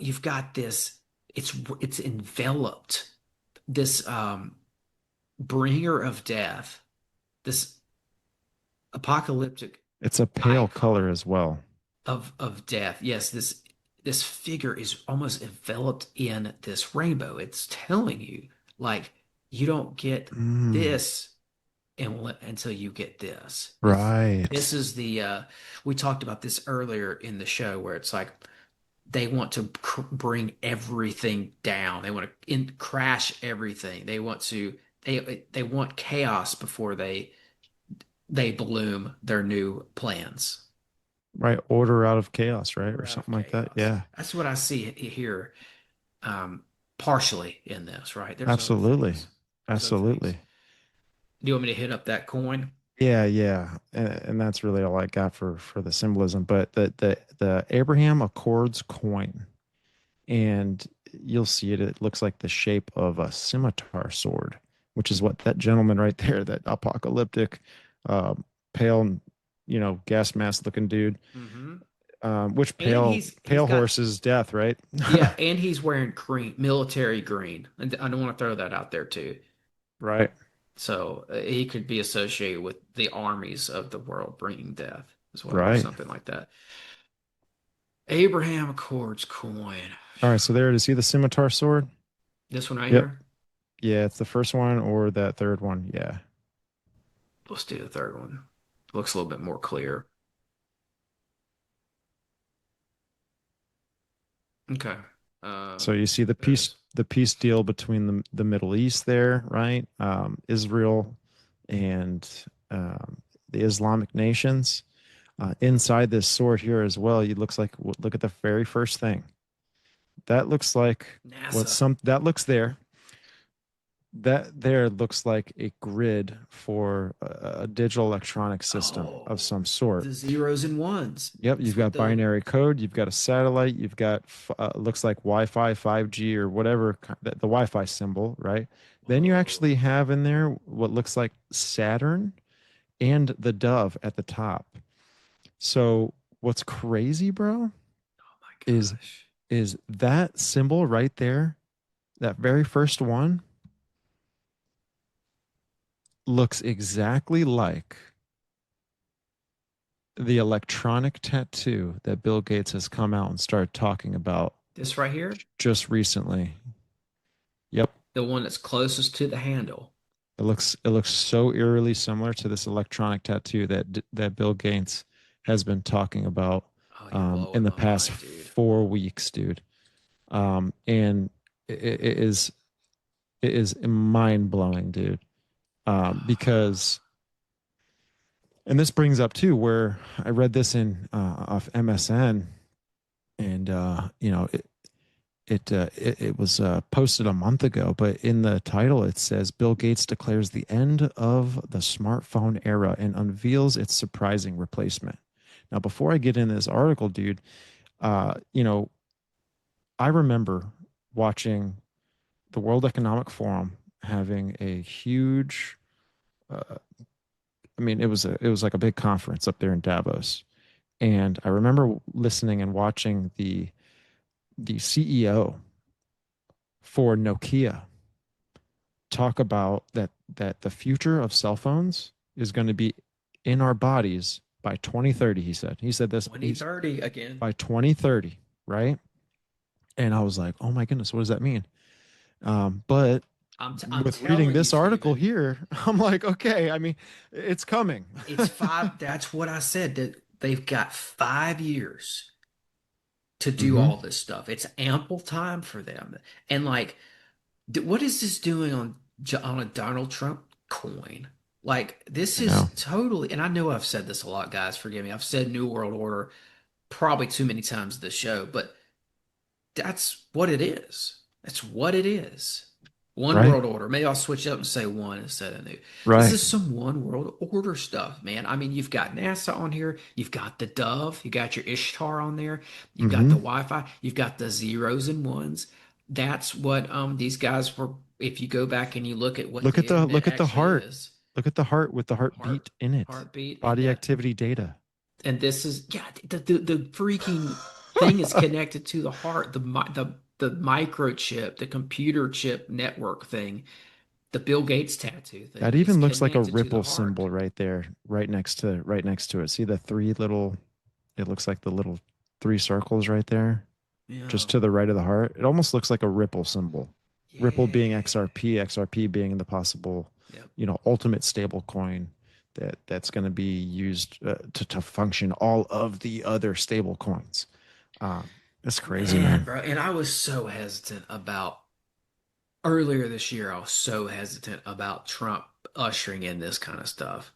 you've got this, it's enveloped, this bringer of death, this apocalyptic It's a pale color icon as well. of death. Yes, this figure is almost enveloped in this rainbow. It's telling you, like, you don't get Mm, this until you get this. This right, is the we talked about this earlier in the show where it's like they want to bring everything down. They want to crash everything. They want chaos before they bloom their new plans. right. Order out of chaos, right, or We're out of something like that. chaos. Yeah, That's what I see here, partially in this. Right? There's other absolutely, things. There's other things. absolutely. Do you want me to hit up that coin? Yeah, yeah, and that's really all I got for the symbolism. But the Abraham Accords coin, and you'll see it. It looks like the shape of a scimitar sword, which is what that gentleman right there, that apocalyptic, uh, pale, gas mask looking dude. Mm-hmm. Which And he's pale got horse is death, right? yeah, and he's wearing green, military green. And I don't want to throw that out there too. Right, So he could be associated with the armies of the world bringing death as well, or right. something like that. Abraham Accords coin. All right, so there it is. See the scimitar sword? This one right Yep. here. Yeah, it's the first one or that third one. Yeah. Let's do the third one. Looks a little bit more clear. Okay. Uh, So you see there it is. the peace deal between the Middle East there, right? Israel and the Islamic nations. Inside this sword here as well, it looks like look at the very first thing. That looks like NASA. that looks there. That there looks like a grid for a digital electronic system of Oh, some sort. the zeros and ones. Yep, That's you've what got the. binary code, you've got a satellite, you've got looks like Wi-Fi, 5G or whatever the Wi-Fi symbol, right? Then you Whoa. actually have in there what looks like Saturn and the dove at the top. So what's crazy, bro, Oh my is gosh. is that symbol right there, that very first one looks exactly like the electronic tattoo that Bill Gates has come out and started talking about This right here, just recently. Yep. the one that's closest to the handle. It looks so eerily similar to this electronic tattoo that Bill Gates has been talking about Oh, you're in blowing the my past mind, dude. 4 weeks, dude. And it is mind blowing, dude. Because and this brings up too where I read this in off MSN, and it was posted a month ago, but in the title it says Bill Gates declares the end of the smartphone era and unveils its surprising replacement. Now, before I get into this article, dude, uh, you know, I remember watching the World Economic Forum having a huge uh, I mean, it was like a big conference up there in Davos. And I remember listening and watching the CEO for Nokia talk about that the future of cell phones is going to be in our bodies by 2030. He said this, he's 2030 again. by 2030, right? And I was like, oh my goodness, what does that mean? But I'm with reading telling you, this article Stephen, here, I'm like, okay, I mean, it's coming. it's five. That's what I said, that they've got 5 years to do Hmm. all this stuff. It's ample time for them. And like, what is this doing on a Donald Trump coin? Like, this I know, is totally, and I know I've said this a lot, guys. Forgive me. I've said New World Order probably too many times this show, but that's what it is. That's what it is. One right? world order. Maybe I'll switch up and say one instead of new. This Right. is some one world order stuff, man. I mean, you've got NASA on here. You've got the Dove. You got your Ishtar on there. You've got the Hmm. Wi-Fi. You've got the zeros and ones. That's what these guys were. If you go back and you look at what the internet Look at the actually heart. is, Look at the heart with the heart, heartbeat in it. heartbeat, and Body yet, activity data. and this is, yeah, the freaking thing is connected to the heart, the microchip, the computer chip network thing, the Bill Gates tattoo That thing is even looks like a connected to the ripple heart. symbol right there, right next to it. See the three little, it looks like the little three circles right there, Yeah. just to the right of the heart. It almost looks like a ripple symbol. Ripple being Yeah. XRP, XRP being the possible, Yep. ultimate stable coin that's going to be used to function all of the other stable coins. It's crazy, Man, man. bro. And I was so hesitant about earlier this year, I was so hesitant about Trump ushering in this kind of stuff.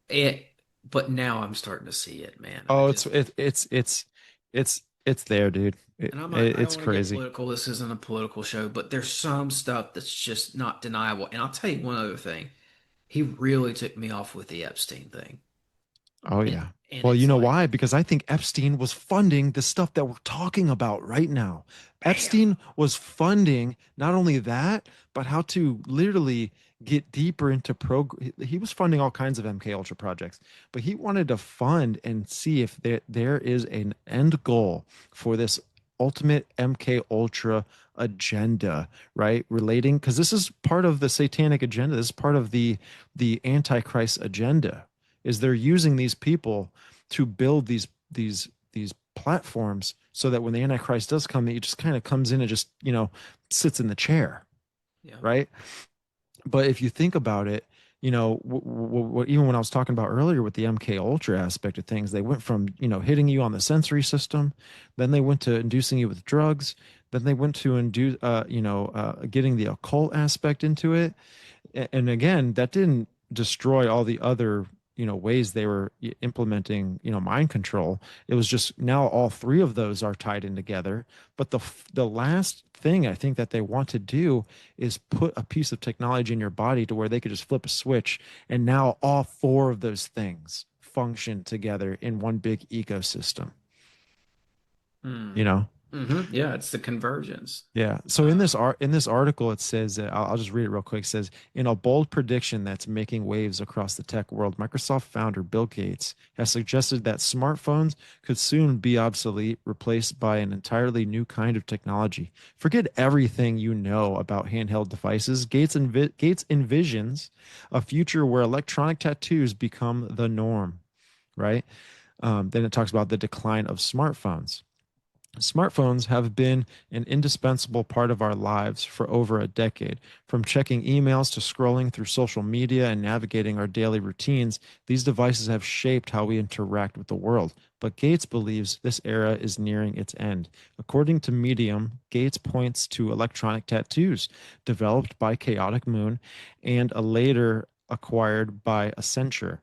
It, but now I'm starting to see it, man. I Oh, just, it's there, dude. and I'm not, I don't It's want to get crazy. political. This isn't a political show, but there's some stuff that's just not deniable. And I'll tell you one other thing. He really took me off with the Epstein thing. Oh And yeah. and Well, you it's know like, why? Because I think Epstein was funding the stuff that we're talking about right now. bam. Epstein was funding not only that, but how to literally get deeper into he was funding all kinds of MKUltra projects, but he wanted to fund and see if there is an end goal for this ultimate MKUltra agenda, right? Relating, because this is part of the satanic agenda. This is part of the Antichrist agenda, is they're using these people to build these platforms so that when the Antichrist does come, he just kind of comes in and just, sits in the chair, Yeah. right? But if you think about it, even when I was talking about earlier with the MK Ultra aspect of things, they went from, hitting you on the sensory system, then they went to inducing you with drugs, then they went to induce, getting the occult aspect into it. And again, that didn't destroy all the other, ways they were implementing, mind control. It was just now all three of those are tied in together. But the last thing I think that they want to do is put a piece of technology in your body to where they could just flip a switch, and now all four of those things function together in one big ecosystem, you Mm. know? Yeah, it's the convergence. Yeah. So Um, in this article, it says, I'll just read it real quick. It says, in a bold prediction that's making waves across the tech world, Microsoft founder Bill Gates has suggested that smartphones could soon be obsolete, replaced by an entirely new kind of technology. Forget everything you know about handheld devices. Gates envisions a future where electronic tattoos become the norm, right? Then it talks about the decline of smartphones. Smartphones have been an indispensable part of our lives for over a decade. From checking emails to scrolling through social media and navigating our daily routines, these devices have shaped how we interact with the world. But Gates believes this era is nearing its end. According to Medium, Gates points to electronic tattoos developed by Chaotic Moon and a later acquired by Accenture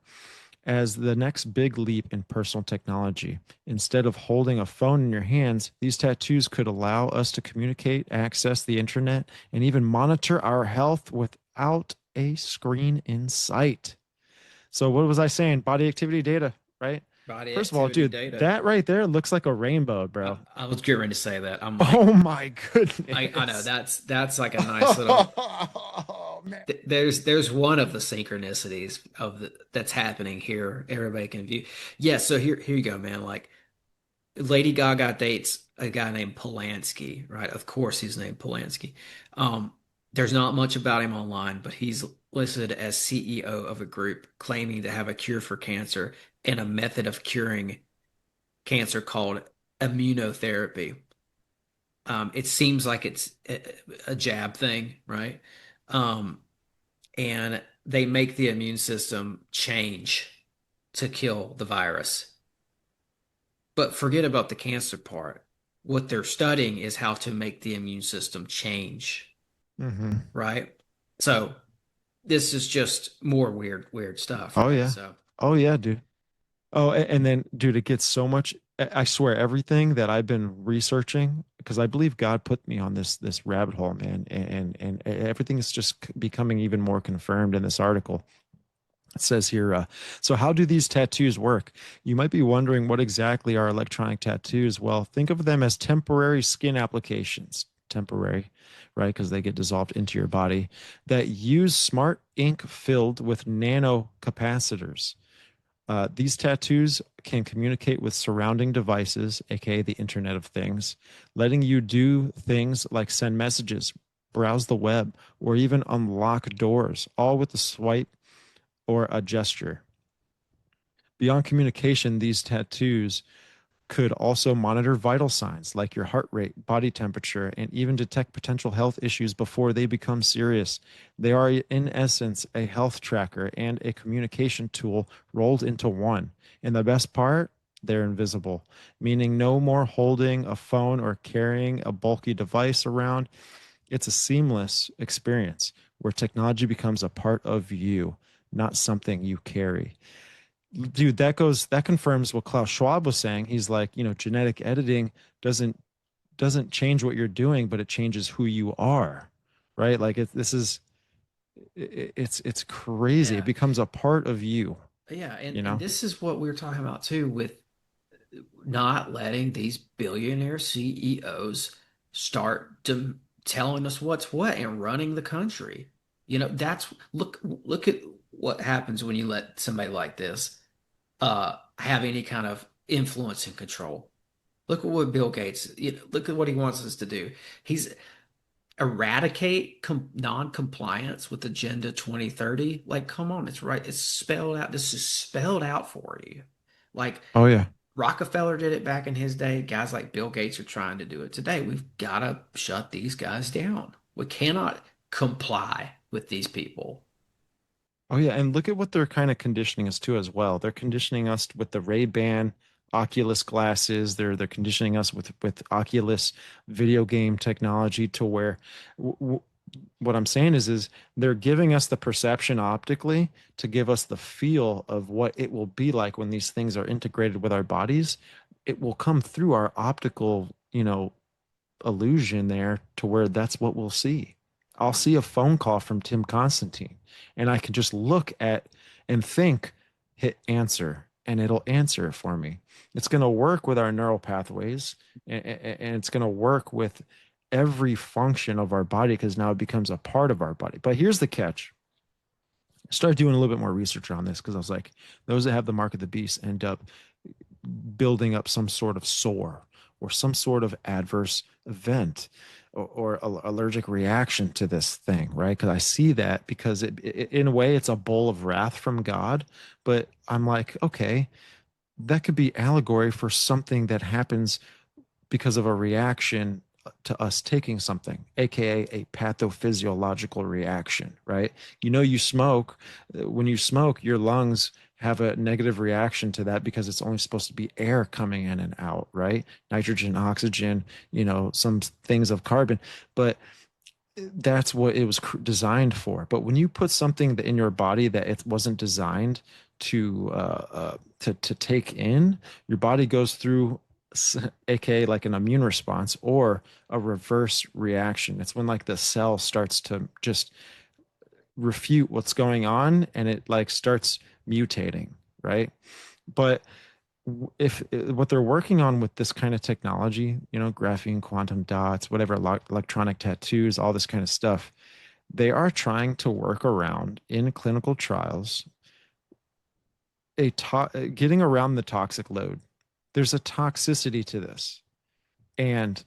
as the next big leap in personal technology. Instead of holding a phone in your hands, these tattoos could allow us to communicate, access the internet, and even monitor our health without a screen in sight. So, what was I saying? Body activity data, right? body First of all, activity dude, data. that right there looks like a rainbow, bro. I was getting ready to say that. I'm like, Oh my I know goodness. that's like a nice little. Oh There's one of the synchronicities of that's happening here. Everybody can view. Yeah, so here you go, man. Like Lady Gaga dates a guy named Polanski, right? Of course he's named Polanski. Um, there's not much about him online, but he's listed as CEO of a group claiming to have a cure for cancer and a method of curing cancer called immunotherapy. It seems like it's a jab thing, right? Um, and they make the immune system change to kill the virus. But forget about the cancer part. What they're studying is how to make the immune system change, Hmm. right? So this is just more weird stuff, Oh right? yeah. So Oh yeah, dude. Oh, and then, dude, it gets so much. I swear, everything that I've been researching, because I believe God put me on this rabbit hole, man, and everything is just becoming even more confirmed in this article. It says here, so how do these tattoos work? You might be wondering what exactly are electronic tattoos. Well, think of them as temporary skin applications, temporary, right? Because they get dissolved into your body that use smart ink filled with nano capacitors. These tattoos can communicate with surrounding devices, aka the Internet of Things, letting you do things like send messages, browse the web, or even unlock doors, all with a swipe or a gesture. Beyond communication, these tattoos could also monitor vital signs like your heart rate, body temperature, and even detect potential health issues before they become serious. They are, in essence, a health tracker and a communication tool rolled into one. And the best part, they're invisible, meaning no more holding a phone or carrying a bulky device around. It's a seamless experience where technology becomes a part of you, not something you carry. Dude, that confirms what Klaus Schwab was saying. He's like, genetic editing doesn't change what you're doing, but it changes who you are, right? Like it's crazy. It yeah, becomes a part of you, yeah, you and know? this is what we were talking about too with not letting these billionaire CEOs start telling us what's what and running the country. That's look at what happens when you let somebody like this have any kind of influence and control. Look at what Bill Gates, look at what he wants us to do. He's eradicate non-compliance with Agenda 2030. Like, come on, it's right. It's spelled out. This is spelled out for you. Like Oh yeah. Rockefeller did it back in his day. Guys like Bill Gates are trying to do it today. We've got to shut these guys down. We cannot comply with these people. Oh yeah, and look at what they're kind of conditioning us to as well. They're conditioning us with the Ray-Ban Oculus glasses. They're conditioning us with Oculus video game technology to where what I'm saying is they're giving us the perception optically to give us the feel of what it will be like when these things are integrated with our bodies. It will come through our optical, illusion there to where that's what we'll see. I'll Yeah. see a phone call from Tim Constantine and I can just look at and think, hit answer, and it'll answer it for me. It's going to work with our neural pathways and it's going to work with every function of our body because now it becomes a part of our body. But here's the catch. I started doing a little bit more research on this because I was like, those that have the mark of the beast end up building up some sort of sore or some sort of adverse event or allergic reaction to this thing, right? Because I see that because in a way, it's a bowl of wrath from God. But I'm like, okay, that could be allegory for something that happens because of a reaction to us taking something, aka a pathophysiological reaction, right? You smoke. When you smoke, your lungs have a negative reaction to that because it's only supposed to be air coming in and out, right? Nitrogen, oxygen, some things of carbon. But that's what it was designed for. But when you put something in your body that it wasn't designed to take in, your body goes through, aka like an immune response or a reverse reaction. It's when like the cell starts to just refute what's going on and it like starts mutating, right? But if what they're working on with this kind of technology, graphene, quantum dots, whatever, electronic tattoos, all this kind of stuff, They are trying to work around in clinical trials getting around the toxic load. There's a toxicity to this. And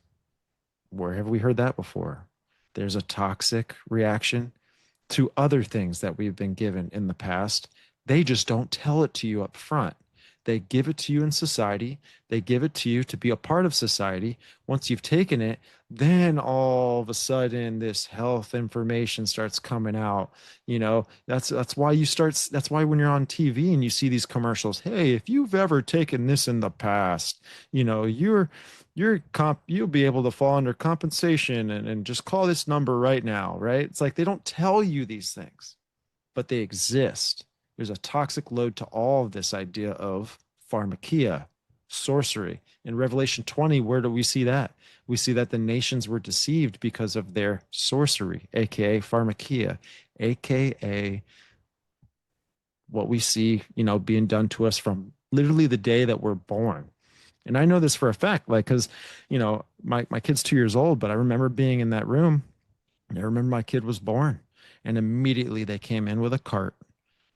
where have we heard that before? There's a toxic reaction to other things that we've been given in the past. They just don't tell it to you up front. They give it to you in society. They give it to you to be a part of society. Once you've taken it, then all of a sudden this health information starts coming out. That's why that's why when you're on TV and you see these commercials, hey, if you've ever taken this in the past, you'll be able to fall under compensation and just call this number right now, right? It's like they don't tell you these things, but they exist. There's a toxic load to all of this idea of pharmakia, sorcery. In Revelation 20, where do we see that? We see that the nations were deceived because of their sorcery, aka pharmakia, aka what we see, being done to us from literally the day that we're born. And I know this for a fact, like, because, my kid's 2 years old, but I remember being in that room. And I remember my kid was born, and immediately they came in with a cart,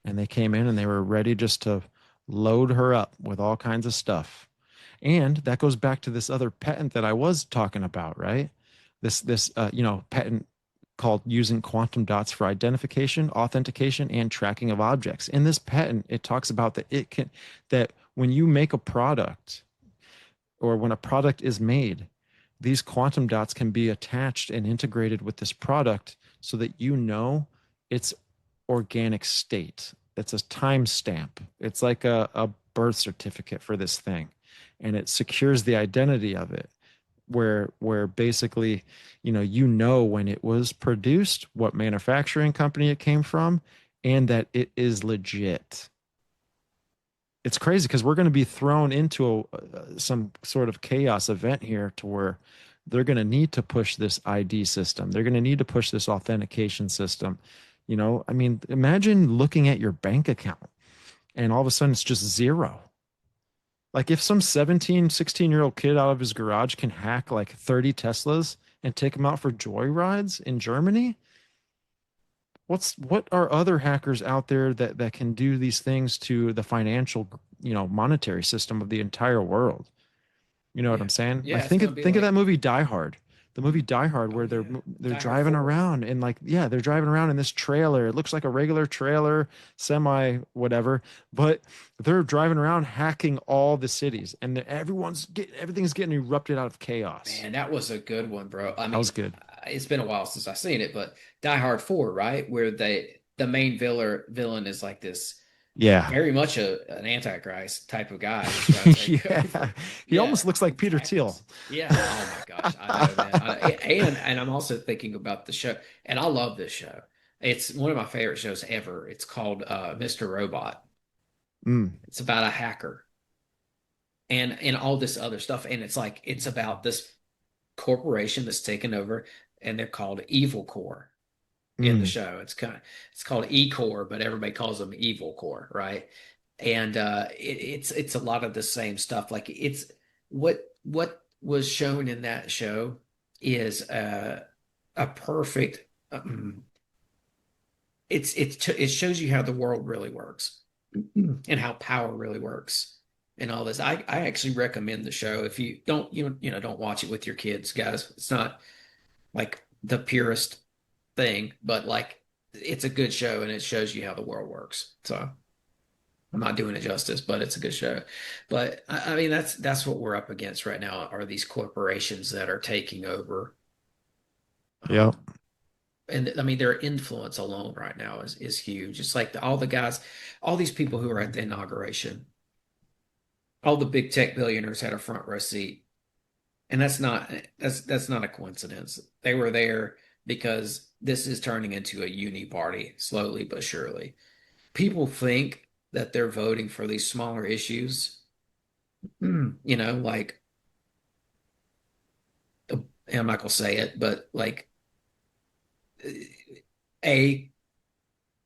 and they came in and they were ready just to load her up with all kinds of stuff. And that goes back to this other patent that I was talking about, right? This patent called using quantum dots for identification, authentication, and tracking of objects. In this patent, it talks about that when you make a product or when a product is made, these quantum dots can be attached and integrated with this product so that its organic state. It's a timestamp. It's like a birth certificate for this thing. And it secures the identity of it, where basically, when it was produced, what manufacturing company it came from, and that it is legit. It's crazy because we're going to be thrown into some sort of chaos event here to where they're going to need to push this ID system. They're going to need to push this authentication system. I mean, imagine looking at your bank account and all of a sudden it's just zero. Like if some 17, 16-year-old kid out of his garage can hack like 30 Teslas and take them out for joyrides in Germany, what are other hackers out there that can do these things to the financial, monetary system of the entire world? You know what Yeah, I'm saying? yeah, Like it's gonna be think of that like, movie Die Hard. The movie Die Hard oh where they're yeah, they're Die Hard driving 4. around and like yeah, they're driving around in this trailer. It looks like a regular trailer, semi whatever, but they're driving around hacking all the cities and everything's getting erupted out of chaos. Man, that was a good one, bro. I That was mean, good. it's been a while since I've seen it, but Die Hard 4, right? Where the main villain is like this Yeah. very much an antichrist type of guy that's trying to take Yeah. over. He Yeah, almost looks like Peter Thiel. exactly. Yeah. Oh my gosh, I know, man. And I'm also thinking about the show, and I love this show. It's one of my favorite shows ever. It's called Mr. Robot. Mm, It's about a hacker and all this other stuff, and it's about this corporation that's taken over, and they're called Evil Core in the mm. show. It's called E Core, but everybody calls them Evil Core, right? And it's a lot of the same stuff. Like it's what was shown in that show is a perfect. It shows you how the world really works and how power really works and all this. I actually recommend the show if you don't don't watch it with your kids, guys. It's not like the purest thing, but like it's a good show and it shows you how the world works. So I'm not doing it justice, but it's a good show. But I mean that's what we're up against right now are these corporations that are taking over. Yep. Um, and I mean their influence alone right now is huge. It's like all the guys, all these people who were at the inauguration, all the big tech billionaires had a front row seat. And that's not a coincidence. They were there because this is turning into a uni party slowly but surely. People think that they're voting for these smaller issues, like I'm not gonna say it, but like a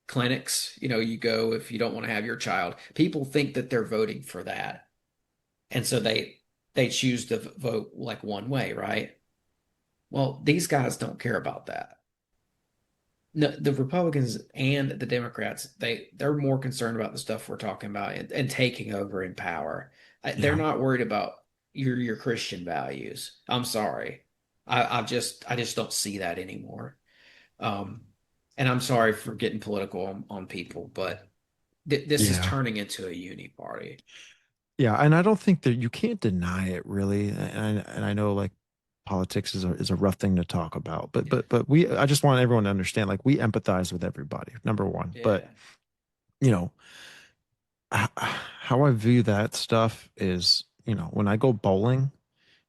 clinics, you go if you don't want to have your child. People think that they're voting for that, and so they choose to vote like one way, right? Well, these guys don't care about that. No, the Republicans and the Democrats, they're more concerned about the stuff we're talking about and taking over in power. They're Yeah. not worried about your Christian values. I'm sorry. I just don't see that anymore. Um, and I'm sorry for getting political on people, but this is Yeah. turning into a uni party. Yeah, and I don't think that you can't deny it really. And I know like politics is a rough thing to talk about, but Yeah. we I just want everyone to understand like we empathize with everybody, number one. But Yeah. you know, how I view that stuff is, when I go bowling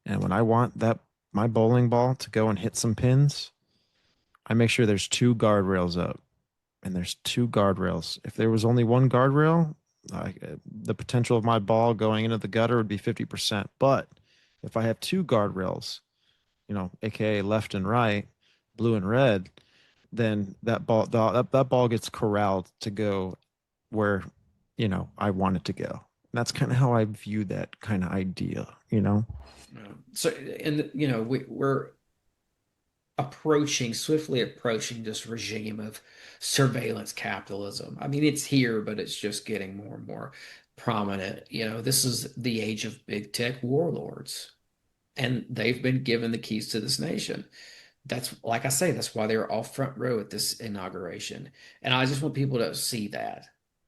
and when I want that my bowling ball to go and hit some pins, I make sure there's two guardrails up and there's two guardrails. If there was only one guardrail, the potential of my ball going into the gutter would be 50%. But if I have two guardrails, aka left and right, blue and red, then that ball gets corralled to go where, I want it to go. That's kind of how I view that kind of idea. So, and we're swiftly approaching this regime of surveillance capitalism. I mean, it's here, but it's just getting more and more prominent. This is the age of big tech warlords, and they've been given the keys to this nation. That's like I say, that's why they were all front row at this inauguration. And I just want people to see that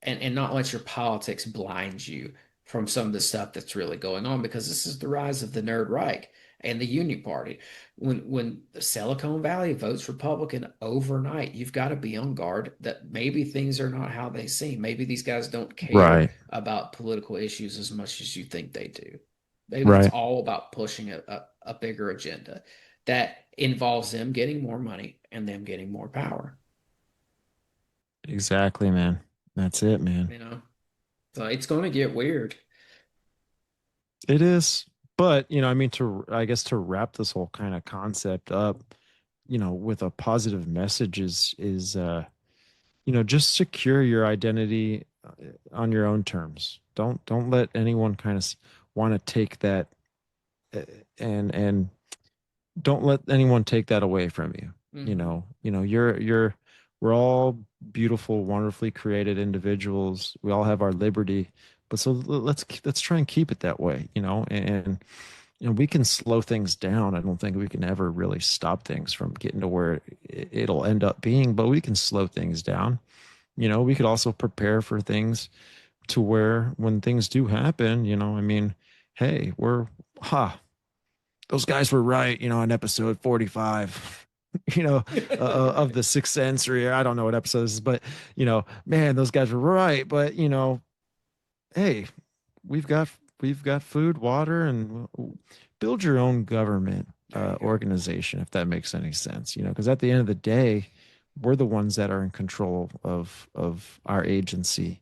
and not let your politics blind you from some of the stuff that's really going on because this is the rise of the Nerd Reich and the Union Party. When Silicon Valley votes Republican overnight, you've got to be on guard that maybe things are not how they seem. Maybe these guys don't care Right, about political issues as much as you think they do. Maybe it's right. all about pushing a bigger agenda that involves them getting more money and them getting more power. Exactly, man. That's it, man. You know, so it's going to get weird. It is. But, I mean, I guess to wrap this whole kind of concept up, with a positive message is just secure your identity on your own terms. Don't let anyone kind of want to take that uh, and don't let anyone take that away from you. Hmm. We're all beautiful, wonderfully created individuals. We all have our liberty, but so let's try and keep it that way, and we can slow things down. I don't think we can ever really stop things from getting to where it'll end up being, but we can slow things down. We could also prepare for things to where when things do happen, I mean, hey, those guys were right, in episode 45, of the Sixth Sense, or I don't know what episode this is, but, man, those guys were right. But, hey, we've got we've got food, water, and build your own government There you go. organization, if that makes any sense, because at the end of the day, we're the ones that are in control of our agency,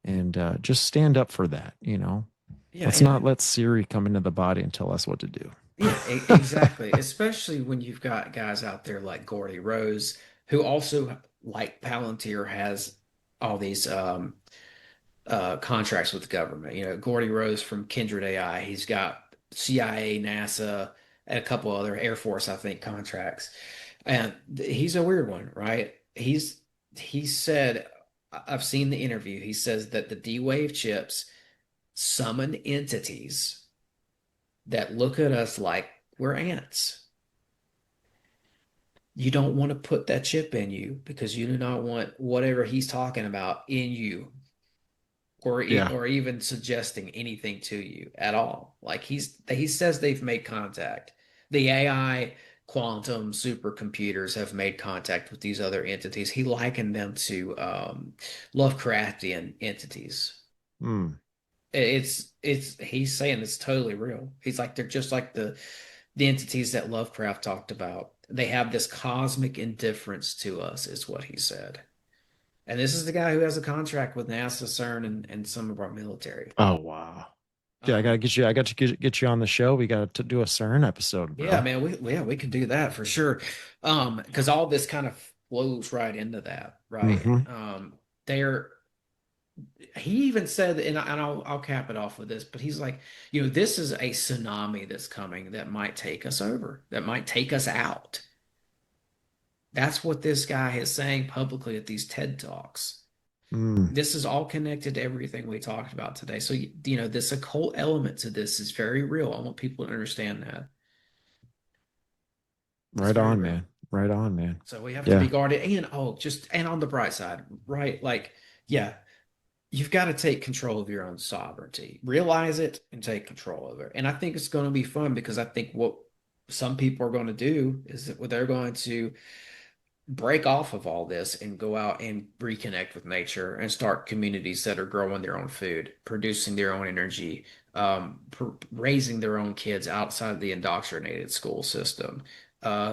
and just stand up for that. Yeah, Let's not let Siri come into the body and tell us what to do. exactly. Especially when you've got guys out there like Gordy Rose, who also, like Palantir, has all these contracts with the government. Gordy Rose from Kindred AI, he's got CIA, NASA, and a couple other Air Force, I think, contracts. And he's a weird one, right? He said, I've seen the interview. He says that the D-Wave chips summon entities that look at us like we're ants. You don't want to put that chip in you because you do not want whatever he's talking about in you Yeah. or even suggesting anything to you at all. Like he says they've made contact. The AI quantum supercomputers have made contact with these other entities. He likened them to Lovecraftian entities. Hmm. It's he's saying it's totally real. He's like they're just like the entities that Lovecraft talked about. They have this cosmic indifference to us, is what he said. And this is the guy who has a contract with NASA, CERN, and some of our military. Oh wow. Yeah, I gotta Um, get you. I got to get you on the show. We got to do a CERN episode, yeah, bro. man, we can do that for sure. Because all this kind of flows right into that, right? Hmm. They're he even said, and I'll cap it off with this, but he's like, this is a tsunami that's coming that might take us over, that might take us out. That's what this guy is saying publicly at these TED Talks. Mm, This is all connected to everything we talked about today. So, this occult element to this is very real. I want people to understand that. It's right very on, real. man. Right on, man. So we have to be Yeah, guarded and on the bright side, right? Like, yeah, you've got to take control of your own sovereignty, realize it and take control of it. And I think it's going to be fun because I think what some people are going to do is that they're going to break off of all this and go out and reconnect with nature and start communities that are growing their own food, producing their own energy, raising their own kids outside of the indoctrinated school system,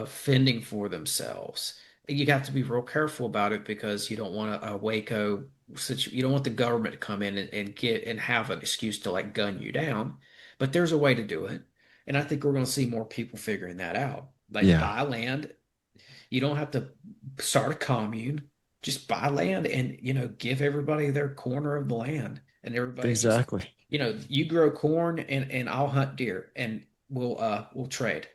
fending for themselves. You have to be real careful about it because you don't want a Waco you don't want the government to come in and get and have an excuse to like gun you down. But there's a way to do it. And I think we're going to see more people figuring that out. Like yeah, buy land, you don't have to start a commune. Just buy land and, give everybody their corner of the land. And everybody just, exactly. you grow corn and I'll hunt deer and we'll trade.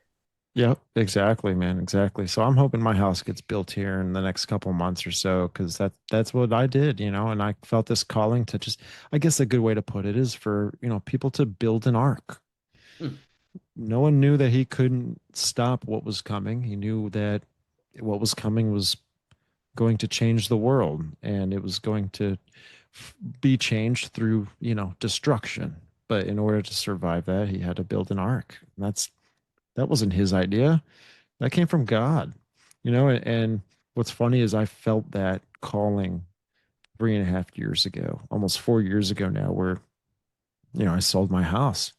Yep, exactly, man, exactly. So I'm hoping my house gets built here in the next couple months or so, because that's what I did, and I felt this calling to just, I guess a good way to put it is for, people to build an ark. Hmm. No one knew that he couldn't stop what was coming. He knew that what was coming was going to change the world, and it was going to be changed through, destruction. But in order to survive that, he had to build an ark. And that wasn't his idea. That came from God, and what's funny is I felt that calling 3.5 years ago, almost 4 years ago now, where, I sold my house.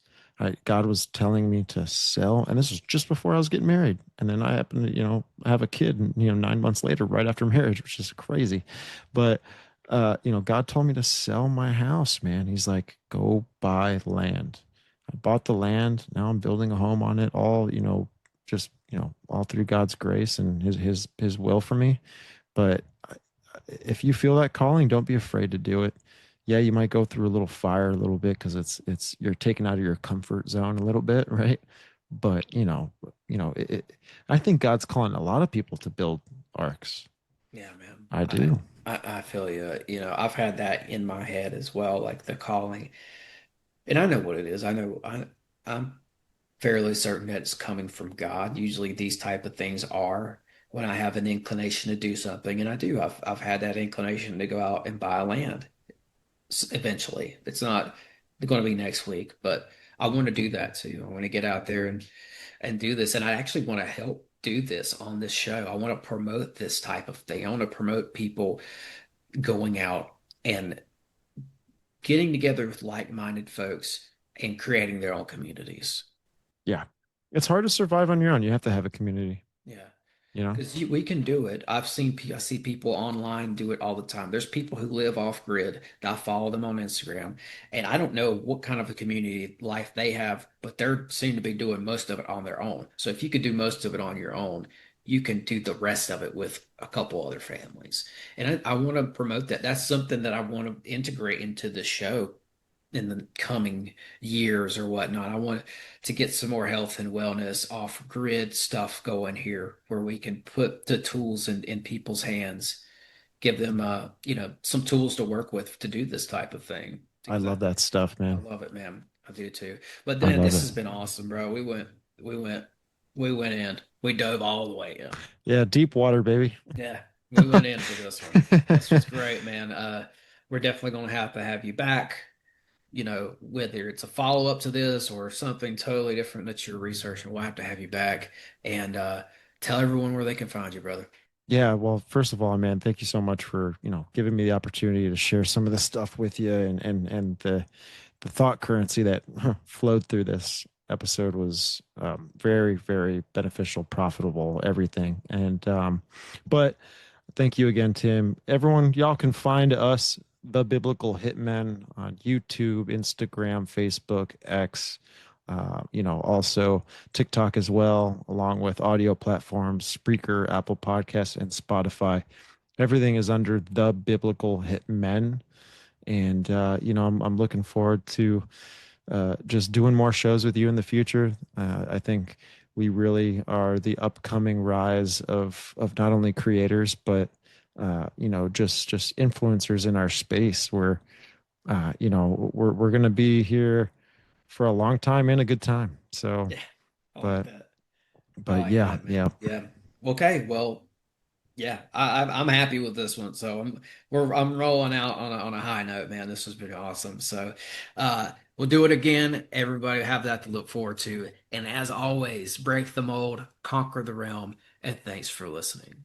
God was telling me to sell, and this was just before I was getting married. And then I happened to, have a kid, 9 months later, right after marriage, which is crazy. But, God told me to sell my house, man. He's like, go buy land. I bought the land. Now I'm building a home on it, all, just, all through God's grace and his will for me. But if you feel that calling, don't be afraid to do it. Yeah, you might go through a little fire a little bit because it's you're taken out of your comfort zone a little bit, right? But I think God's calling a lot of people to build arcs. Yeah, man. I I, do. I feel you. I've had that in my head as well, like the calling. And I know what it is. I'm fairly certain that it's coming from God. Usually these type of things are when I have an inclination to do something, and I do. I've had that inclination to go out and buy land eventually. It's not going to be next week, but I want to do that too. I want to get out there and do this, and I actually want to help do this on this show. I want to promote this type of thing. I want to promote people going out and getting together with like-minded folks and creating their own communities. Yeah. It's hard to survive on your own. You have to have a community, Yeah. you know? Because we can do it. I see people online do it all the time. There's people who live off grid. I follow them on Instagram, and I don't know what kind of a community life they have, but they seem to be doing most of it on their own. So if you could do most of it on your own, you can do the rest of it with a couple other families. And I want to promote that. That's something that I want to integrate into the show in the coming years or whatnot. I want to get some more health and wellness off grid stuff going here where we can put the tools in people's hands, give them some tools to work with to do this type of thing. I Because love that stuff, I man. love it, man. I do too. But I then love this it. has been awesome, bro. We went we went in. We dove all the way in. Yeah, deep water, baby. Yeah, we went in for this one. This was great, man. We're definitely gonna have to have you back, whether it's a follow up to this or something totally different that you're researching, we'll have to have you back and tell everyone where they can find you, brother. Yeah, well, first of all, man, thank you so much for, giving me the opportunity to share some of this stuff with you, and the thought currency that flowed through this episode was very, very beneficial, profitable, everything. And but thank you again, Tim. Everyone, y'all can find us, The Biblical Hitmen, on YouTube, Instagram, Facebook, X, also TikTok as well, along with audio platforms, Spreaker, Apple Podcasts, and Spotify. Everything is under The Biblical Hitmen. And, I'm looking forward to just doing more shows with you in the future. I think we really are the upcoming rise of not only creators but just influencers in our space. Where we're going to be here for a long time and a good time. So, Yeah, I like but that. I but like yeah, that, yeah. man. Yeah. Okay. Well, yeah, I'm happy with this one. So I'm rolling out on a high note, man. This has been awesome. So we'll do it again. Everybody have that to look forward to. And as always, break the mold, conquer the realm, and thanks for listening.